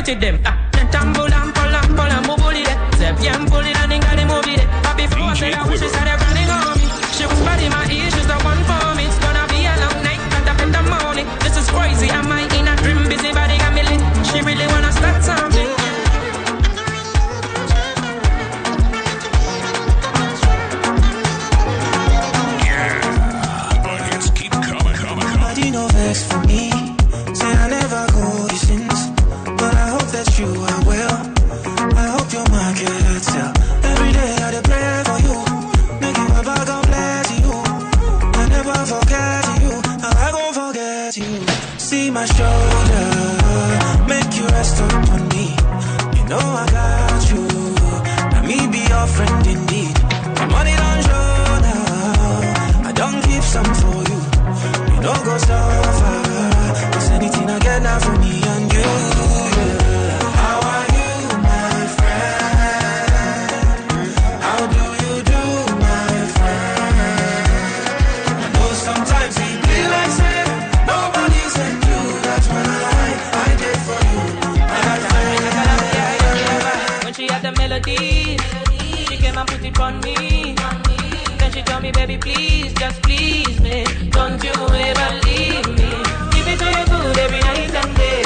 put it them. Tambo lampo mubuli de. Se bien bully and ingali movie de. But before I say I wish she started running on me. She whispered in my ear, she's the one for me. It's gonna be a long night, got up in the morning. This is crazy, am I in a dream? Busy body got me lit. She really wanna start something. No vex for me. Say I never go these things, but I hope that you are well. I hope your market sell. Every day I dey pray for you. Make you Baba God bless you. I never forget you. I gon' forget you. See my shoulder, make you rest upon me. You know I got you. Now me be your friend indeed. The money don't show now. I don't keep some for you. You don't go so far, 'cause anything I get now for me and you, yeah. How are you, my friend? How do you do, my friend? I know sometimes it be like say nobody's sent you. That's when I did for you, my friend. When she had the melody, she came and put it on me. Then she told me, baby, please, just please me. Don't you ever leave me. Give it to you good every night and day.